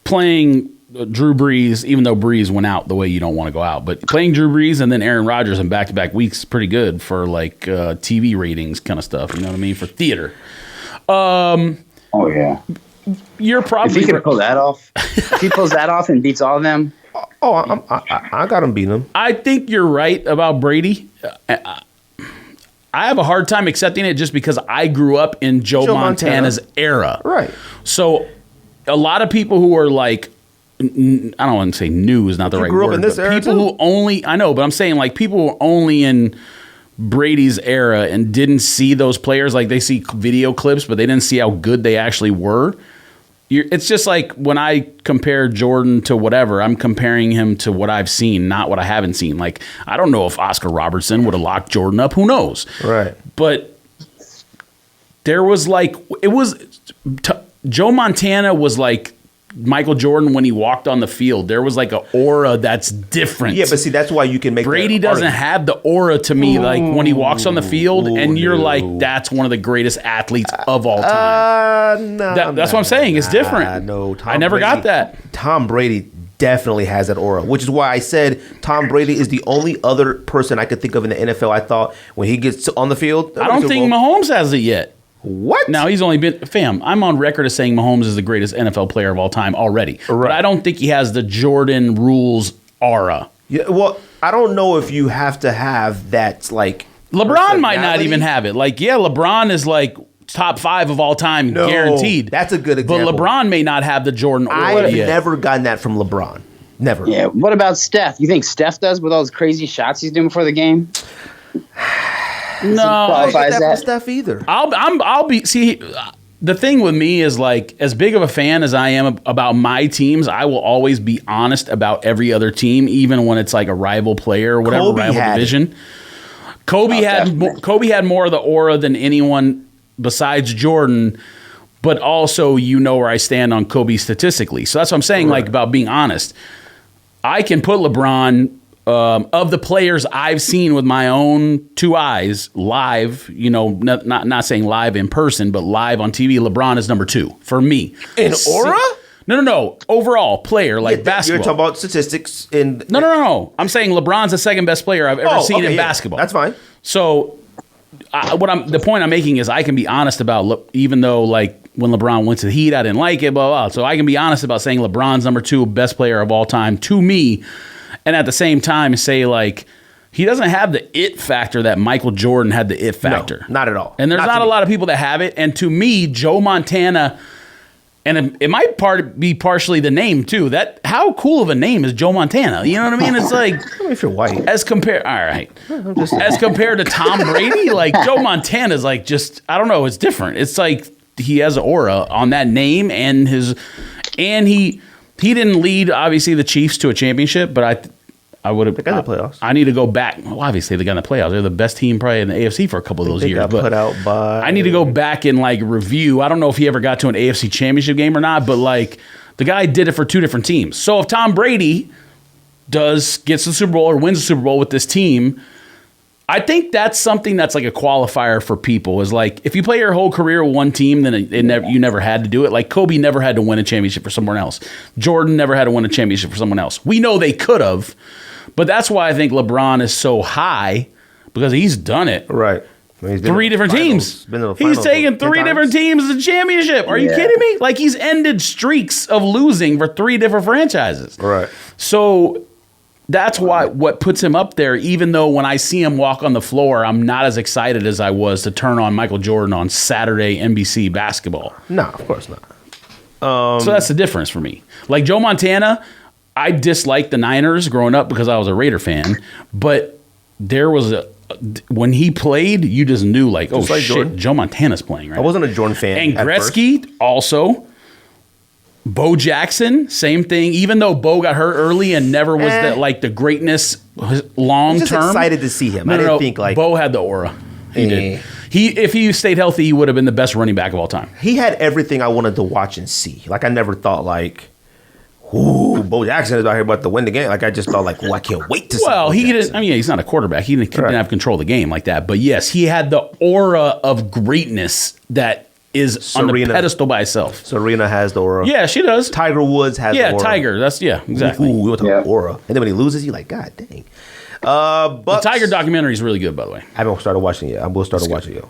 Playing Drew Brees, even though Brees went out the way you don't want to go out, but playing Drew Brees and then Aaron Rodgers in back-to-back weeks is pretty good for like TV ratings kind of stuff. You know what I mean? For theater. Oh yeah. You're probably if he could pull that off. If he pulls that off and beats all of them. Oh, I got him beating him. I think you're right about Brady. I have a hard time accepting it just because I grew up in Joe Montana's era. Right. So a lot of people who are like, I don't want to say new is not the right grew word. Up in this era people too? who only, I know, but I'm saying like people who are only in Brady's era and didn't see those players, like they see video clips, but they didn't see how good they actually were. It's just like when I compare Jordan to whatever, I'm comparing him to what I've seen, not what I haven't seen. Like, I don't know if Oscar Robertson would have locked Jordan up. Who knows? Right. But there was like, Joe Montana was like Michael Jordan when he walked on the field. There was like an aura that's different. Yeah, but see, that's why you can make Brady doesn't have the aura to me, like when he walks on the field, and you're like, that's one of the greatest athletes of all time. That's what I'm saying. It's different. No, I never got that. Tom Brady definitely has that aura, which is why I said Tom Brady is the only other person I could think of in the NFL. I thought when he gets on the field, I don't think Mahomes has it yet. What? Now, he's only been... Fam, I'm on record as saying Mahomes is the greatest NFL player of all time already. Right. But I don't think he has the Jordan rules aura. Yeah, well, I don't know if you have to have that, like, LeBron might not even have it. Like, yeah, LeBron is like top 5 of all time, guaranteed. That's a good example. But LeBron may not have the Jordan aura I've yet. never gotten that from LeBron. Never. Yeah. What about Steph? You think Steph does with all those crazy shots he's doing before the game? No, I don't get that that? from Steph either. I'll be see. The thing with me is like, as big of a fan as I am about my teams, I will always be honest about every other team, even when it's like a rival player or whatever, Kobe rival had division. Kobe had more of the aura than anyone besides Jordan, but also you know where I stand on Kobe statistically. So that's what I'm saying, like about being honest. I can put LeBron. Of the players I've seen with my own 2 eyes live, you know, not saying live in person, but live on TV, LeBron is number 2 for me. In aura? No. Overall player, like basketball. You're talking about statistics in. No. I'm saying LeBron's the second best player I've ever seen in basketball. That's fine. So, the point I'm making is I can be honest about, even though like when LeBron went to the Heat, I didn't like it, blah, blah, blah. So I can be honest about saying LeBron's number 2 best player of all time to me. And at the same time, say, like, he doesn't have the it factor that Michael Jordan had the it factor. No, not at all. And there's not a lot of people that have it. And to me, Joe Montana, and it might be partially the name, too. That how cool of a name is Joe Montana? You know what I mean? It's like, if you're white. as compared to Tom Brady, like, Joe Montana is like just, I don't know, it's different. It's like he has an aura on that name, and he didn't lead, obviously, the Chiefs to a championship, but I would have. They got in the playoffs. I need to go back. Well, obviously, they got in the playoffs. They're the best team probably in the AFC for a couple of those years. Got put out by. I need to go back and like review. I don't know if he ever got to an AFC championship game or not, but like the guy did it for 2 different teams. So if Tom Brady gets the Super Bowl or wins the Super Bowl with this team, I think that's something that's like a qualifier for people. Is like if you play your whole career with one team, then you never had to do it. Like Kobe never had to win a championship for someone else. Jordan never had to win a championship for someone else. We know they could have, but that's why I think LeBron is so high, because he's done it. Right. 3 different teams. He's taken 3 different teams to the championship. Are you kidding me? Like he's ended streaks of losing for 3 different franchises. Right. So that's what puts him up there, even though when I see him walk on the floor, I'm not as excited as I was to turn on Michael Jordan on Saturday NBC basketball. No, of course not. So that's the difference for me. Like Joe Montana, I disliked the Niners growing up because I was a Raider fan, but there was when he played, you just knew like, oh shit, Jordan. Joe Montana's playing, right? I wasn't a Jordan fan. And Gretzky also. Bo Jackson, same thing. Even though Bo got hurt early and never was the greatness long term. Just excited to see him. I didn't think like Bo had the aura. He did. If he stayed healthy, he would have been the best running back of all time. He had everything I wanted to watch and see. Like I never thought like, ooh, Bo Jackson is out here about to win the game. Like I just thought like, oh, I can't wait to see. Well, he didn't. I mean, he's not a quarterback. He didn't have control of the game like that. But yes, he had the aura of greatness that is on the pedestal by itself. Serena has the aura. Yeah, she does. Tiger Woods has the aura. Yeah, Tiger. That's exactly. Ooh, we want to talk about aura. And then when he loses, you're like, God dang. The Tiger documentary is really good, by the way. I haven't started watching it. I will start watching it.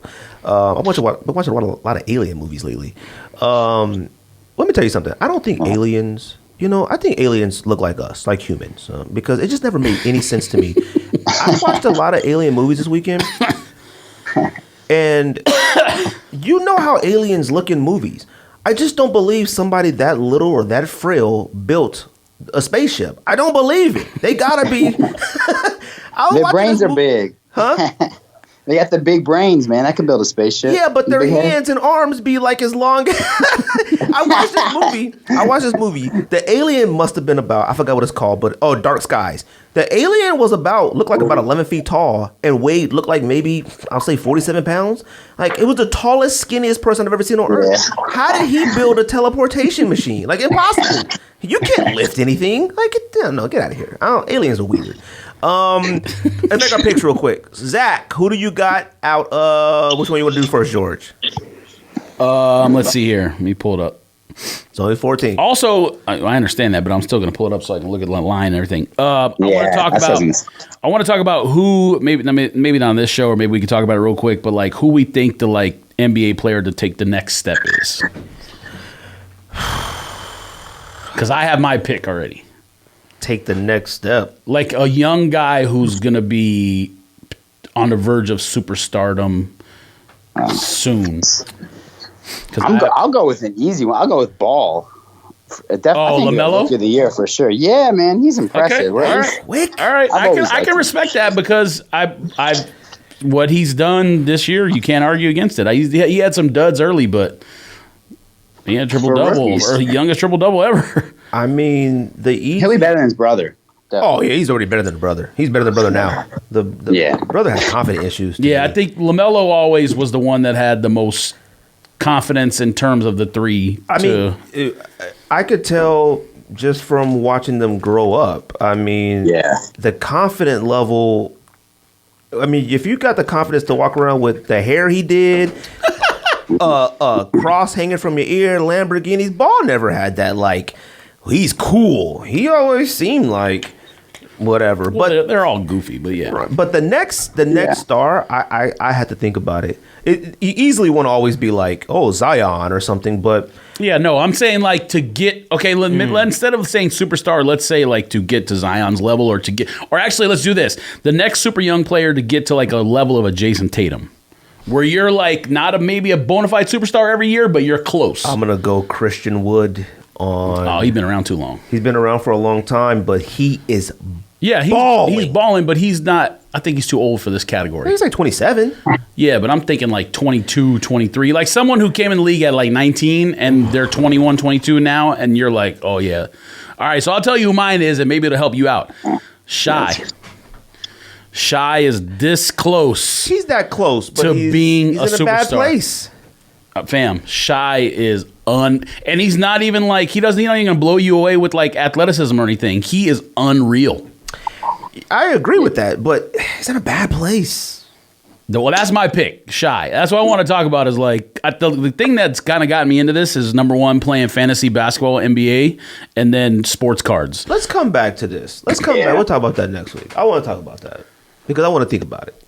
I've watched a lot of alien movies lately. Let me tell you something. I don't think aliens. I think aliens look like us, like humans, because it just never made any sense to me. I watched a lot of alien movies this weekend, and you know how aliens look in movies. I just don't believe somebody that little or that frail built a spaceship. I don't believe it. They gotta be. Their brains are big. Huh? They got the big brains, man. I can build a spaceship. Yeah, but their hands and arms be like as long. I watched this movie. The alien must have been about, I forgot what it's called, but Dark Skies. The alien looked like about 11 feet tall and looked like maybe, I'll say 47 pounds. Like it was the tallest, skinniest person I've ever seen on Earth. Yeah. How did he build a teleportation machine? Like impossible. You can't lift anything. Like, no, get out of here. Aliens are weird. Let's make our picks real quick. Zach, who do you got out? Which one you want to do first, George? Let's see here. Let me pull it up. It's only 14. Also, I understand that, but I'm still going to pull it up so I can look at the line and everything. I want to talk about who maybe not on this show, or maybe we can talk about it real quick. But like who we think the like NBA player to take the next step is. Because I have my pick already. Take the next step. Like a young guy who's going to be on the verge of superstardom soon. I'll go with an easy one. I'll go with Ball. I think LaMelo? Rookie of the year for sure. Yeah, man, he's impressive. Okay. All right. I can respect that because I what he's done this year, you can't argue against it. He had some duds early, but he had triple-double, or youngest triple-double ever. I mean, he'll be better than his brother. Definitely. Oh, yeah, he's already better than the brother. He's better than the brother now. The brother has confidence issues. Yeah, I think LaMelo always was the one that had the most confidence in terms of the three. I mean, I could tell just from watching them grow up. I mean, the confident level. I mean, if you got the confidence to walk around with the hair he did, cross hanging from your ear, Lamborghinis, Ball never had that. Like, he's cool. He always seemed like whatever. Well, but they're all goofy. But yeah. But the next star, I had to think about it. You easily want to always be like, oh, Zion or something. But yeah, no, I'm saying like to get instead of saying superstar, let's say like to get to Zion's level or actually let's do this. The next super young player to get to like a level of a Jason Tatum, where you're like not maybe a bona fide superstar every year, but you're close. I'm gonna go Christian Wood on. Oh, he's been around too long. He's been around for a long time, but he is. Yeah, he's balling, but he's not. I think he's too old for this category. He's like 27. Yeah, but I'm thinking like 22, 23. Like someone who came in the league at like 19 and they're 21, 22 now, and you're like, oh, yeah. All right, so I'll tell you who mine is, and maybe it'll help you out. Shy. Shy is this close. He's that close, but to being a in superstar. A bad place. Fam, Shy is and he's not even like, he's not even going to blow you away with like athleticism or anything. He is unreal. I agree with that, but he's in a bad place. Well, that's my pick, Shy. That's what I want to talk about is like, the thing that's kind of gotten me into this is number one, playing fantasy basketball, NBA, and then sports cards. Let's come back to this. Let's come back. We'll talk about that next week. I want to talk about that because I want to think about it.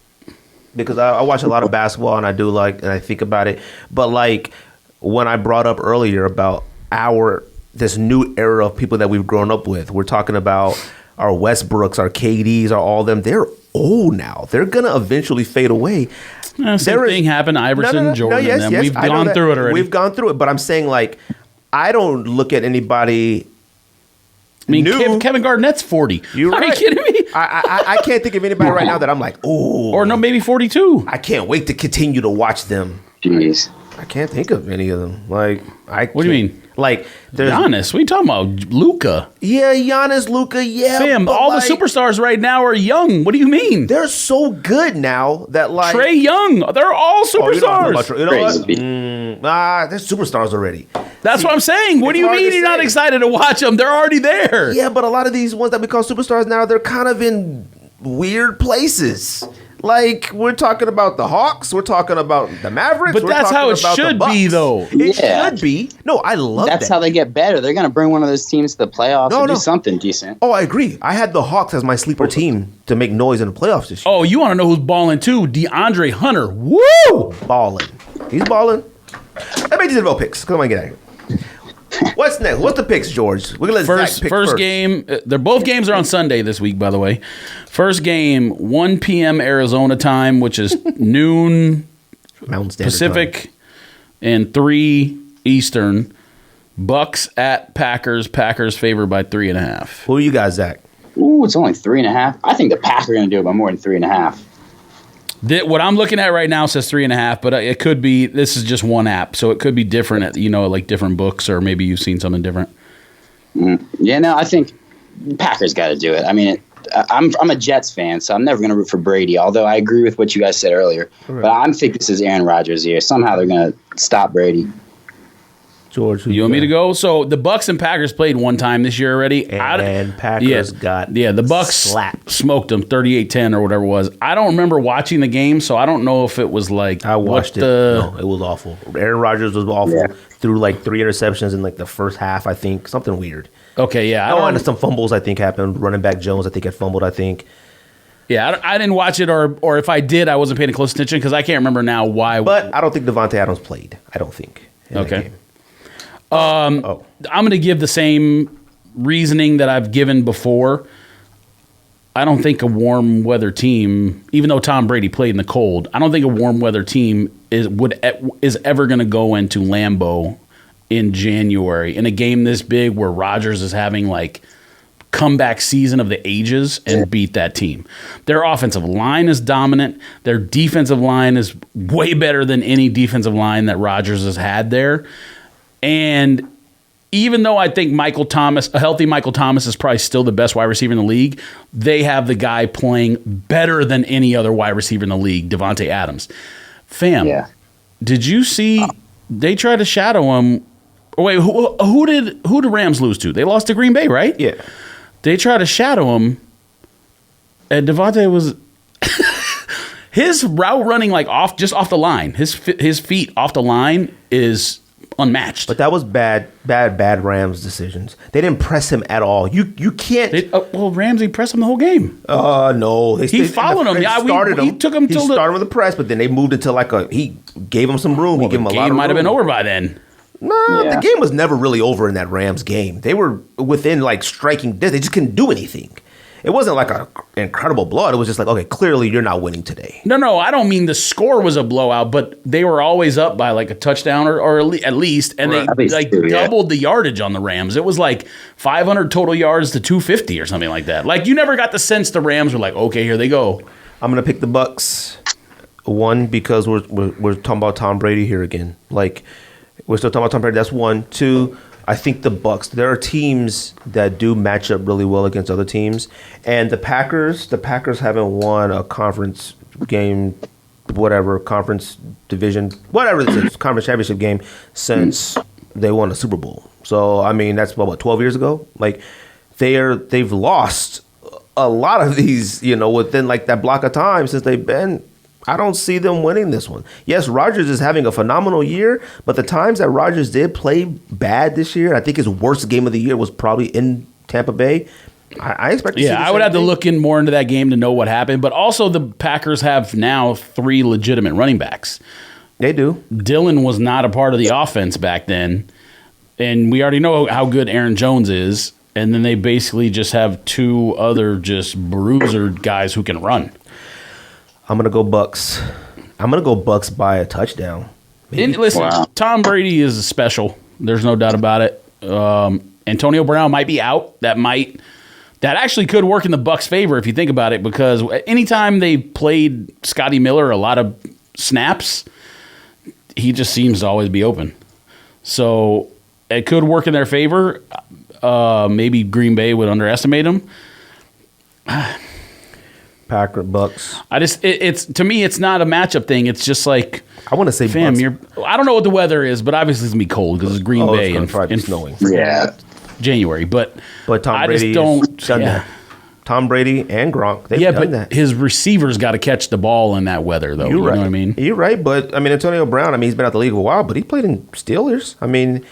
Because I watch a lot of basketball and I think about it. But like when I brought up earlier about this new era of people that we've grown up with, we're talking about our Westbrooks, our KDs, all them. They're old now. They're gonna eventually fade away. Same thing happened. Iverson, Jordan, and them. We've gone through it already. We've gone through it, but I'm saying like I don't look at anybody. I mean, Kevin Garnett's 40. You're right. Are you kidding me? I can't think of anybody right now that I'm like, oh, or no, maybe 42. I can't wait to continue to watch them. Jeez. I can't think of any of them. Like, what do you mean? Like, there's Giannis. What are you talking about? Luka. Yeah, Giannis, Luka. Yeah, Fam, all the superstars right now are young. What do you mean? They're so good now that like Trae Young. They're all superstars. You know what? They're superstars already. That's what I'm saying. What do you mean you're not excited to watch them? They're already there. Yeah, but a lot of these ones that we call superstars now, they're kind of in weird places. Like, we're talking about the Hawks, we're talking about the Mavericks. But that's how it should be, though. It should be. No, I love that. That's how they get better. They're going to bring one of those teams to the playoffs and do something decent. Oh, I agree. I had the Hawks as my sleeper team to make noise in the playoffs this year. Oh, you want to know who's balling, too? DeAndre Hunter. Woo! Balling. He's balling. That makes it about picks. Come on, get out of here. What's next? What's the picks, George? We're gonna let Zach pick first game. They're both games are on Sunday this week, by the way. First game, 1 p.m. Arizona time, which is noon Pacific and 3 Eastern. Bucks at Packers. Packers favored by 3.5. Who are you guys, Zach? Ooh, it's only 3.5. I think the Packers are going to do it by more than 3.5. What I'm looking at right now says 3.5, but it could be, this is just one app, so it could be different at, like different books, or maybe you've seen something different. Yeah, no, I think Packers got to do it. I mean, I'm a Jets fan, so I'm never going to root for Brady, although I agree with what you guys said earlier. Right. But I think this is Aaron Rodgers' year. Somehow they're going to stop Brady. George, you want me to go? So the Bucks and Packers played one time this year already, and Packers got the Bucks smoked them 38-10 or whatever it was. I don't remember watching the game, so I don't know if it was like I watched it. No, it was awful. Aaron Rodgers was awful. Threw like 3 interceptions in like the first half. I think something weird. Okay, yeah. And some fumbles I think happened. Running back Jones I think had fumbled. I think. Yeah, I didn't watch it, or if I did, I wasn't paying close attention because I can't remember now why. But I don't think Devontae Adams played. I don't think. Okay. I'm going to give the same reasoning that I've given before. I don't think a warm weather team, even though Tom Brady played in the cold, I don't think a warm weather team is ever going to go into Lambeau in January in a game this big where Rodgers is having like comeback season of the ages and beat that team. Their offensive line is dominant. Their defensive line is way better than any defensive line that Rodgers has had there. And even though I think a healthy Michael Thomas is probably still the best wide receiver in the league, they have the guy playing better than any other wide receiver in the league, Devontae Adams. Fam, did you see they tried to shadow him? Oh, wait, who did the Rams lose to? They lost to Green Bay, right? Yeah. They tried to shadow him, and Devontae was his route running like just off the line. His feet off the line is unmatched. But that was bad Rams decisions. They didn't press him at all. You can't. Well, Ramsey pressed him the whole game. No. He followed him. Yeah, he took him till he started with the press, but then they moved into he gave him some room. Well, he gave him a lot of room. The game might have been over by then. No, the game was never really over in that Rams game. They were within striking distance. They just couldn't do anything. It wasn't like an incredible blowout. It was just like, okay, clearly you're not winning today. No, I don't mean the score was a blowout, but they were always up by like a touchdown or at least, and they doubled the yardage on the Rams. It was like 500 total yards to 250 or something like that. Like you never got the sense the Rams were like, okay, here they go. I'm gonna pick the Bucks. One, because we're talking about Tom Brady here again. Like we're still talking about Tom Brady. That's one. Two, I think the Bucks. There are teams that do match up really well against other teams, and the Packers haven't won a conference game, conference division, whatever this is, conference championship game since they won a Super Bowl. So I mean, that's what 12 years ago. Like they've lost a lot of these, within like that block of time since they've been. I don't see them winning this one. Yes, Rodgers is having a phenomenal year, but the times that Rodgers did play bad this year, I think his worst game of the year was probably in Tampa Bay. I expect to see I would have to look in more into that game to know what happened, but also the Packers have now 3 legitimate running backs. They do. Dillon was not a part of the offense back then, and we already know how good Aaron Jones is, and then they basically just have 2 other just bruiser guys who can run. I'm going to go Bucks. I'm going to go Bucks by a touchdown. Listen, Tom Brady is special. There's no doubt about it. Antonio Brown might be out. That actually could work in the Bucks' favor if you think about it, because anytime they played Scotty Miller a lot of snaps, he just seems to always be open. So it could work in their favor. Maybe Green Bay would underestimate him. Packer Bucks. It's to me, it's not a matchup thing. It's just like I want to say, fam, Bucks. I don't know what the weather is, but obviously it's gonna be cold because it's Green Bay and snowing. Yeah, January. But Tom Brady done that. Tom Brady and Gronk, they've done that. His receivers got to catch the ball in that weather, though. You know what I mean? You're right, but I mean Antonio Brown. He's been out the league a while, but he played in Steelers. I mean,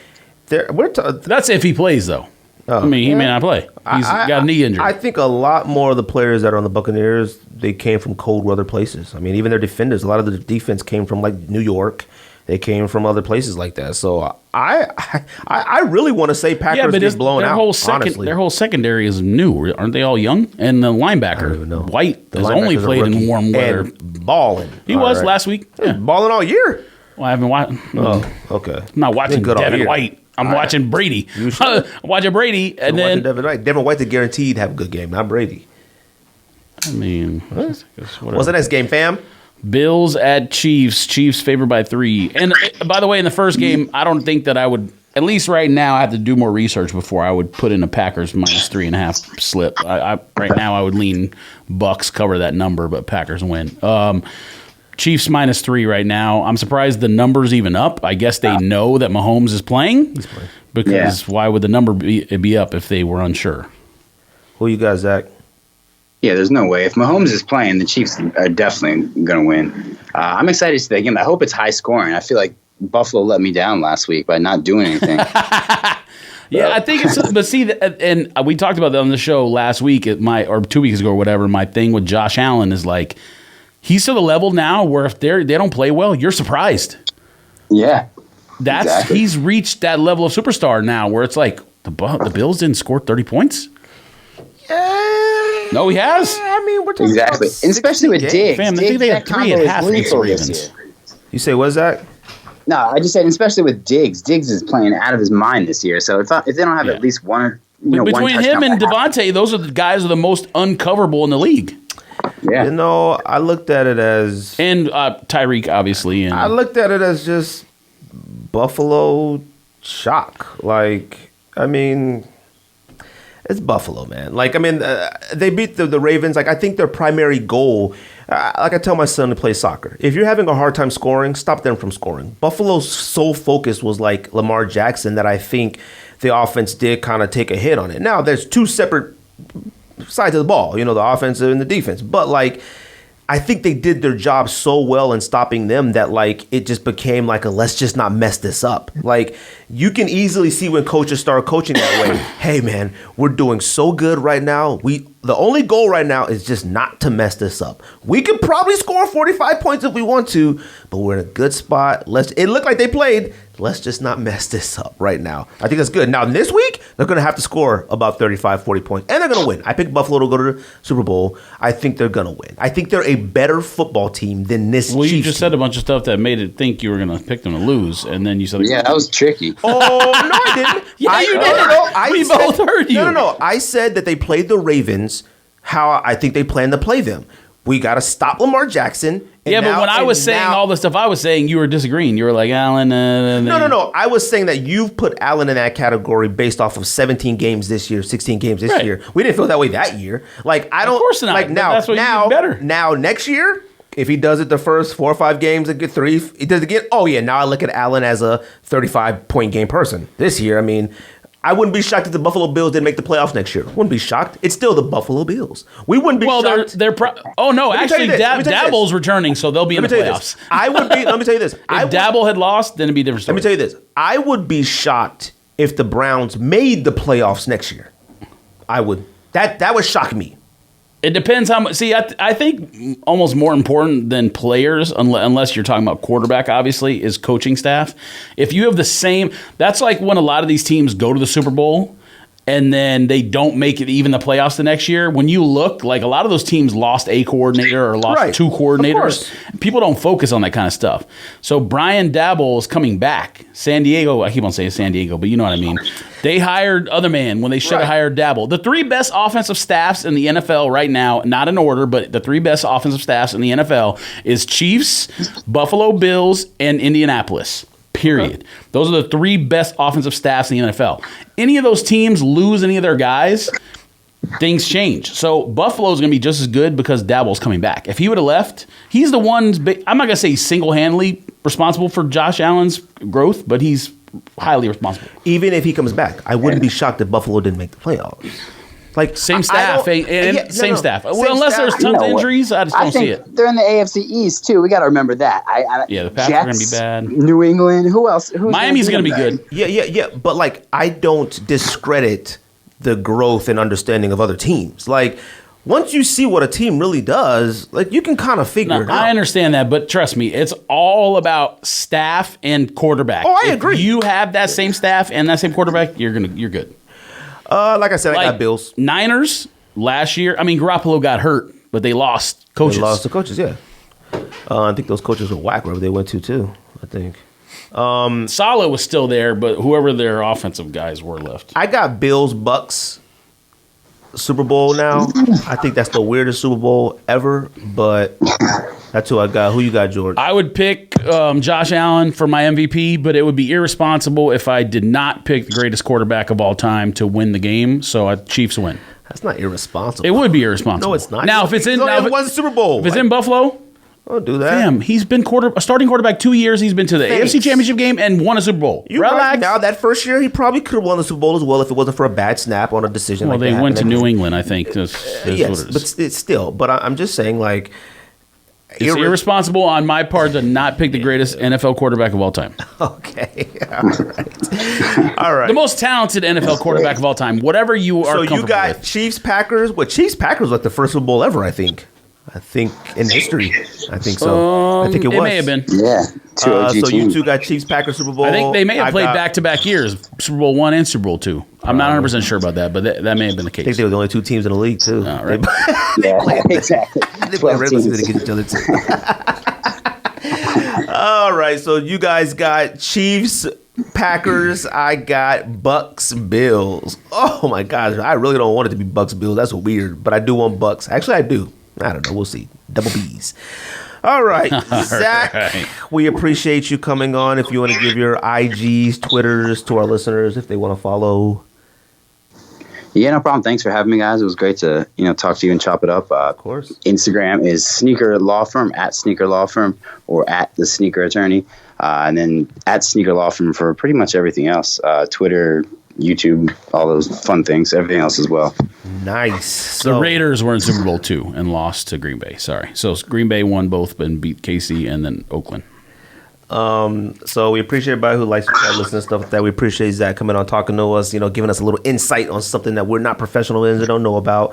that's if he plays though. He may not play. He's got a knee injury. I think a lot more of the players that are on the Buccaneers, they came from cold weather places. I mean, even their defenders, a lot of the defense came from like New York. They came from other places like that. So I really want to say Packers get blown out. Honestly, their whole secondary is new. Aren't they all young? And the linebacker, White, has only played in warm weather. And balling. He was last week. Yeah. Balling all year. Well, I haven't watched. Oh, okay. I'm not watching Devin White. I'm watching Brady. I'm watching Brady, and then Devin White's a guaranteed have a good game, not Brady. I mean, what's the next game, fam? Bills at Chiefs. Chiefs favored by 3. And by the way, in the first game, I don't think that I would. At least right now, I have to do more research before I would put in a Packers -3.5 slip. Right now, I would lean Bucks cover that number, but Packers win. Chiefs -3 right now. I'm surprised the number's even up. I guess they know that Mahomes is playing. He's playing. Because why would the number be up if they were unsure? Who you got, Zach? Yeah, there's no way. If Mahomes is playing, the Chiefs are definitely going to win. I'm excited to see that game. I hope it's high scoring. I feel like Buffalo let me down last week by not doing anything. Yeah, I think it's. But see, and we talked about that on the show last week, or 2 weeks ago or whatever. My thing with Josh Allen is like, he's to the level now where if they don't play well, you're surprised. Yeah, he's reached that level of superstar now where it's like the Bills didn't score 30 points. No, he has. I mean, we're talking Exactly, about and especially with 60 games. Diggs. Fam, I think they had that 3 combo at is half against lethal the this Ravens. year. You say what's that? No, I just said, especially with Diggs. Diggs is playing out of his mind this year. So if they don't have at least one, Between one him and touchdown Devontae, those are the guys who are the most uncoverable in the league. yeah. You know, I looked at it as And Tyreek, obviously. And I looked at it as just Buffalo shock. Like, I mean, it's Buffalo, man. Like, I mean, they beat the Ravens. Like, I think their primary goal, like I tell my son to play soccer, if you're having a hard time scoring, stop them from scoring. Buffalo's sole focus was like Lamar Jackson that I think the offense did kind of take a hit on it. Now, there's two separate sides of the ball, the offensive and the defense. But, like, I think they did their job so well in stopping them that, like, it just became like a let's just not mess this up. Like, you can easily see when coaches start coaching that way. Hey, man, we're doing so good right now. The only goal right now is just not to mess this up. We could probably score 45 points if we want to, but we're in a good spot. It looked like they played. Let's just not mess this up right now. I think that's good. Now, this week, they're going to have to score about 35, 40 points, and they're going to win. I picked Buffalo to go to the Super Bowl. I think they're going to win. I think they're a better football team than this Well, you Chiefs just team. said a bunch of stuff that made it think you were going to pick them to lose, and then you said, Yeah, that was tricky. Oh, no, I didn't. Yeah, you did. No, We both heard you. No. I said that they played the Ravens how I think they plan to play them. We got to stop Lamar Jackson. Yeah, but when I was saying all the stuff I was saying, you were disagreeing. You were like, Allen. No. I was saying that you've put Allen in that category based off of 17 games this year, 16 games this year. We didn't feel that way that year. Like, I don't. Of course not. Like, That's what you do better. Now, next year, if he does it the first 4 or 5 games and get 3, he does it again. Oh, yeah, now I look at Allen as a 35-point game person. This year, I mean, I wouldn't be shocked if the Buffalo Bills didn't make the playoffs next year. Wouldn't be shocked. It's still the Buffalo Bills. We wouldn't be shocked. Oh, no, actually, Dabble's returning, so they'll be in the playoffs. Let me tell you this. If Dabble had lost, then it'd be a different story. Let me tell you this. I would be shocked if the Browns made the playoffs next year. I would. That would shock me. It depends how much. See, I think almost more important than players, unless you're talking about quarterback, obviously, is coaching staff. If you have the same, that's like when a lot of these teams go to the Super Bowl and then they don't make it even the playoffs the next year. When you look, like a lot of those teams lost a coordinator or lost 2 coordinators. People don't focus on that kind of stuff. So Brian Dabble is coming back. San Diego, I keep on saying San Diego, but you know what I mean. They hired other man when they should have hired Dabble. The 3 best offensive staffs in the NFL right now, not in order, but the 3 best offensive staffs in the NFL is Chiefs, Buffalo Bills, and Indianapolis. Period. Those are the 3 best offensive staffs in the NFL. Any of those teams lose any of their guys, things change. So Buffalo's going to be just as good because Dabble's coming back. If he would have left, he's the one. I'm not going to say he's single-handedly responsible for Josh Allen's growth, but he's highly responsible. Even if he comes back, I wouldn't be shocked if Buffalo didn't make the playoffs. Like same staff, same staff. Well, unless there's tons of injuries, I just don't see it. They're in the AFC East too. We got to remember that. The Pats are going to be bad. New England. Who else? Miami's going to be good. Yeah. But like, I don't discredit the growth and understanding of other teams. Like, once you see what a team really does, like, you can kind of figure it out. I understand that, but trust me, it's all about staff and quarterback. Oh, I agree. If you have that same staff and that same quarterback, you're good. Like I said, I got Bills. Niners last year. I mean, Garoppolo got hurt, but they lost coaches. They lost the coaches, yeah. I think those coaches were whack wherever they went to, too. I think. Saleh was still there, but whoever their offensive guys were left. I got Bills, Bucks, Super Bowl now. I think that's the weirdest Super Bowl ever, but that's who I got. Who you got, George? I would pick Josh Allen for my MVP, but it would be irresponsible if I did not pick the greatest quarterback of all time to win the game. So Chiefs win. That's not irresponsible. It would be irresponsible. No, it's not. Now, if it's in, it was Super Bowl. If it's in Buffalo, don't do that. Damn, he's been a starting quarterback 2 years. He's been to the AFC Championship game and won a Super Bowl. Relax. Now, that first year, he probably could have won the Super Bowl as well if it wasn't for a bad snap on a decision like that. Well, they went to New England, I think. That's yes, what it is. but it's still. But I'm just saying, like, it's irresponsible on my part to not pick the greatest NFL quarterback of all time. Okay. All right. The most talented NFL quarterback of all time. Whatever you are comfortable you got with. Chiefs, Packers. Chiefs, Packers was like the first Super Bowl ever, I think. I think in history. I think so. I think it was. It may have been. Yeah. Two OG So you teams. two got Chiefs, Packers, Super Bowl. I think they may have I played got- back-to-back years, Super Bowl I and Super Bowl II. I'm not 100% sure about that, but that may have been the I think case. they were the only two teams in the league too. Right. Yeah, exactly. They play 12 regular teams. season against each other too. All right, so you guys got Chiefs, Packers. I got Bucks, Bills. Oh my gosh, I really don't want it to be Bucks, Bills. That's weird, but I do want Bucks. Actually, I do. I don't know. We'll see. Double B's. All right, Zach, right. we appreciate you coming on. If you want to give your IGs, Twitters to our listeners, if they want to follow. Yeah, no problem. Thanks for having me, guys. It was great to talk to you and chop it up. Of course. Instagram is Sneaker Law Firm, at Sneaker Law Firm, or at The Sneaker Attorney. And then at Sneaker Law Firm for pretty much everything else. Twitter, YouTube, all those fun things, everything else as well. Nice. The Raiders were in Super Bowl II and lost to Green Bay. Sorry. So Green Bay won both and beat KC and then Oakland. So we appreciate everybody who likes to listen to stuff like that. We appreciate Zach coming on, talking to us, giving us a little insight on something that we're not professional in and don't know about.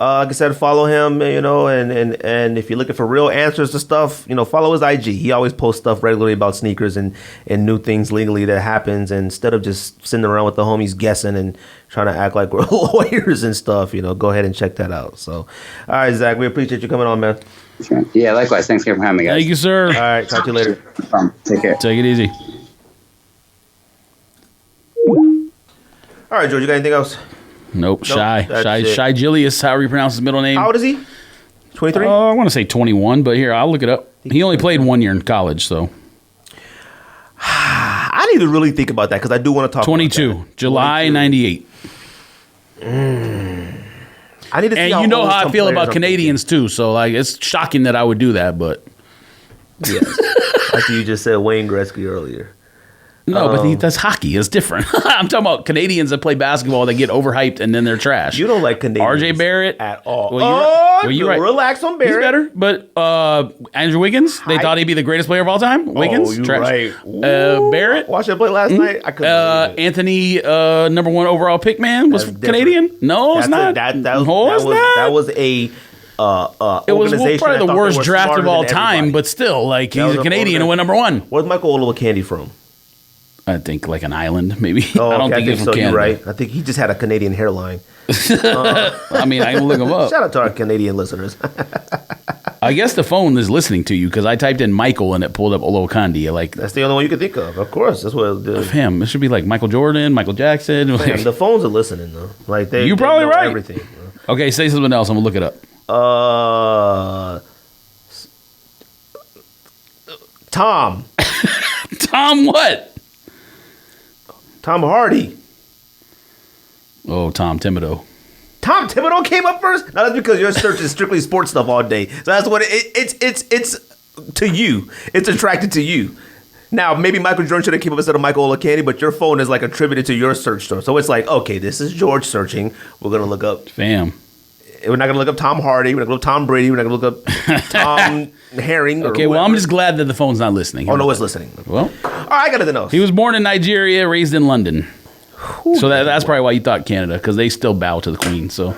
Like I said, follow him, and if you're looking for real answers to stuff, follow his IG. He always posts stuff regularly about sneakers and new things legally that happens. And instead of just sitting around with the homies guessing and trying to act like we're lawyers and stuff, go ahead and check that out. So, all right, Zach, we appreciate you coming on, man. Yeah, likewise. Thanks for having me, guys. Thank you, sir. All right, talk to you later. Take care. Take it easy. All right, George, you got anything else? Nope. Shy that's it. Julius, however you pronounce his middle name. How old is he? 23? I want to say 21, but here, I'll look it up. He only played 1 year in college, so. I need to really think about that because I do want to talk 22, about that. July 98. I need to see And how you know old how I some feel players about I'm Canadians, too, so like it's shocking that I would do that, but. thinking. Yes. After you just said Wayne Gretzky earlier. No, but that's hockey. It's different. I'm talking about Canadians that play basketball that get overhyped and then they're trash. You don't like Canadians. RJ Barrett at all. Well, you're right. Relax on He's Barrett. better, but Andrew Wiggins, they thought he'd be the greatest player of all time. Wiggins, you're trash. right. Barrett, Watched him play last night. I couldn't believe it. Anthony, number 1 overall pick man was That's Canadian. different. No, it's not. That was a It was organization probably that the thought worst they were draft smarter of all than time, everybody. but still, like That he's was a an Canadian who went number 1. Where's Michael Olowokandi from? I think like an island, maybe. Oh, I don't okay, think he's from so. Canada. You're right. I think he just had a Canadian hairline. I mean, I can look him up. Shout out to our Canadian listeners. I guess the phone is listening to you because I typed in Michael and it pulled up Olowokandi. Like That's the only one you can think of. Of course, that's what it did. him. It should be like Michael Jordan, Michael Jackson. Man, the phones are listening though. Like they, You they probably know right. Everything. Okay, say something else. I'm gonna look it up. Tom Tom, what? Tom Hardy. Oh, Tom Thibodeau. Tom Thibodeau came up first. Now that's because your search is strictly sports stuff all day. So that's what it's to you. It's attracted to you. Now maybe Michael Jordan should have came up instead of Michael Olowokandi, but your phone is like attributed to your search term. So it's like, okay, this is George searching. We're gonna look up. Fam. We're not gonna look up Tom Hardy. We're not gonna look up Tom Brady. We're not gonna look up Tom Herring. Or Okay, well, I'm whoever. just glad that the phone's not listening. Oh no, it's listening. Well, All right, I got nothing else. he was born in Nigeria, raised in London. So that's probably why you thought Canada, because they still bow to the Queen. So. All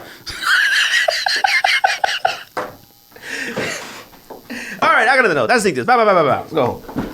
right, I got nothing else. That's it. Bye. Let's go home.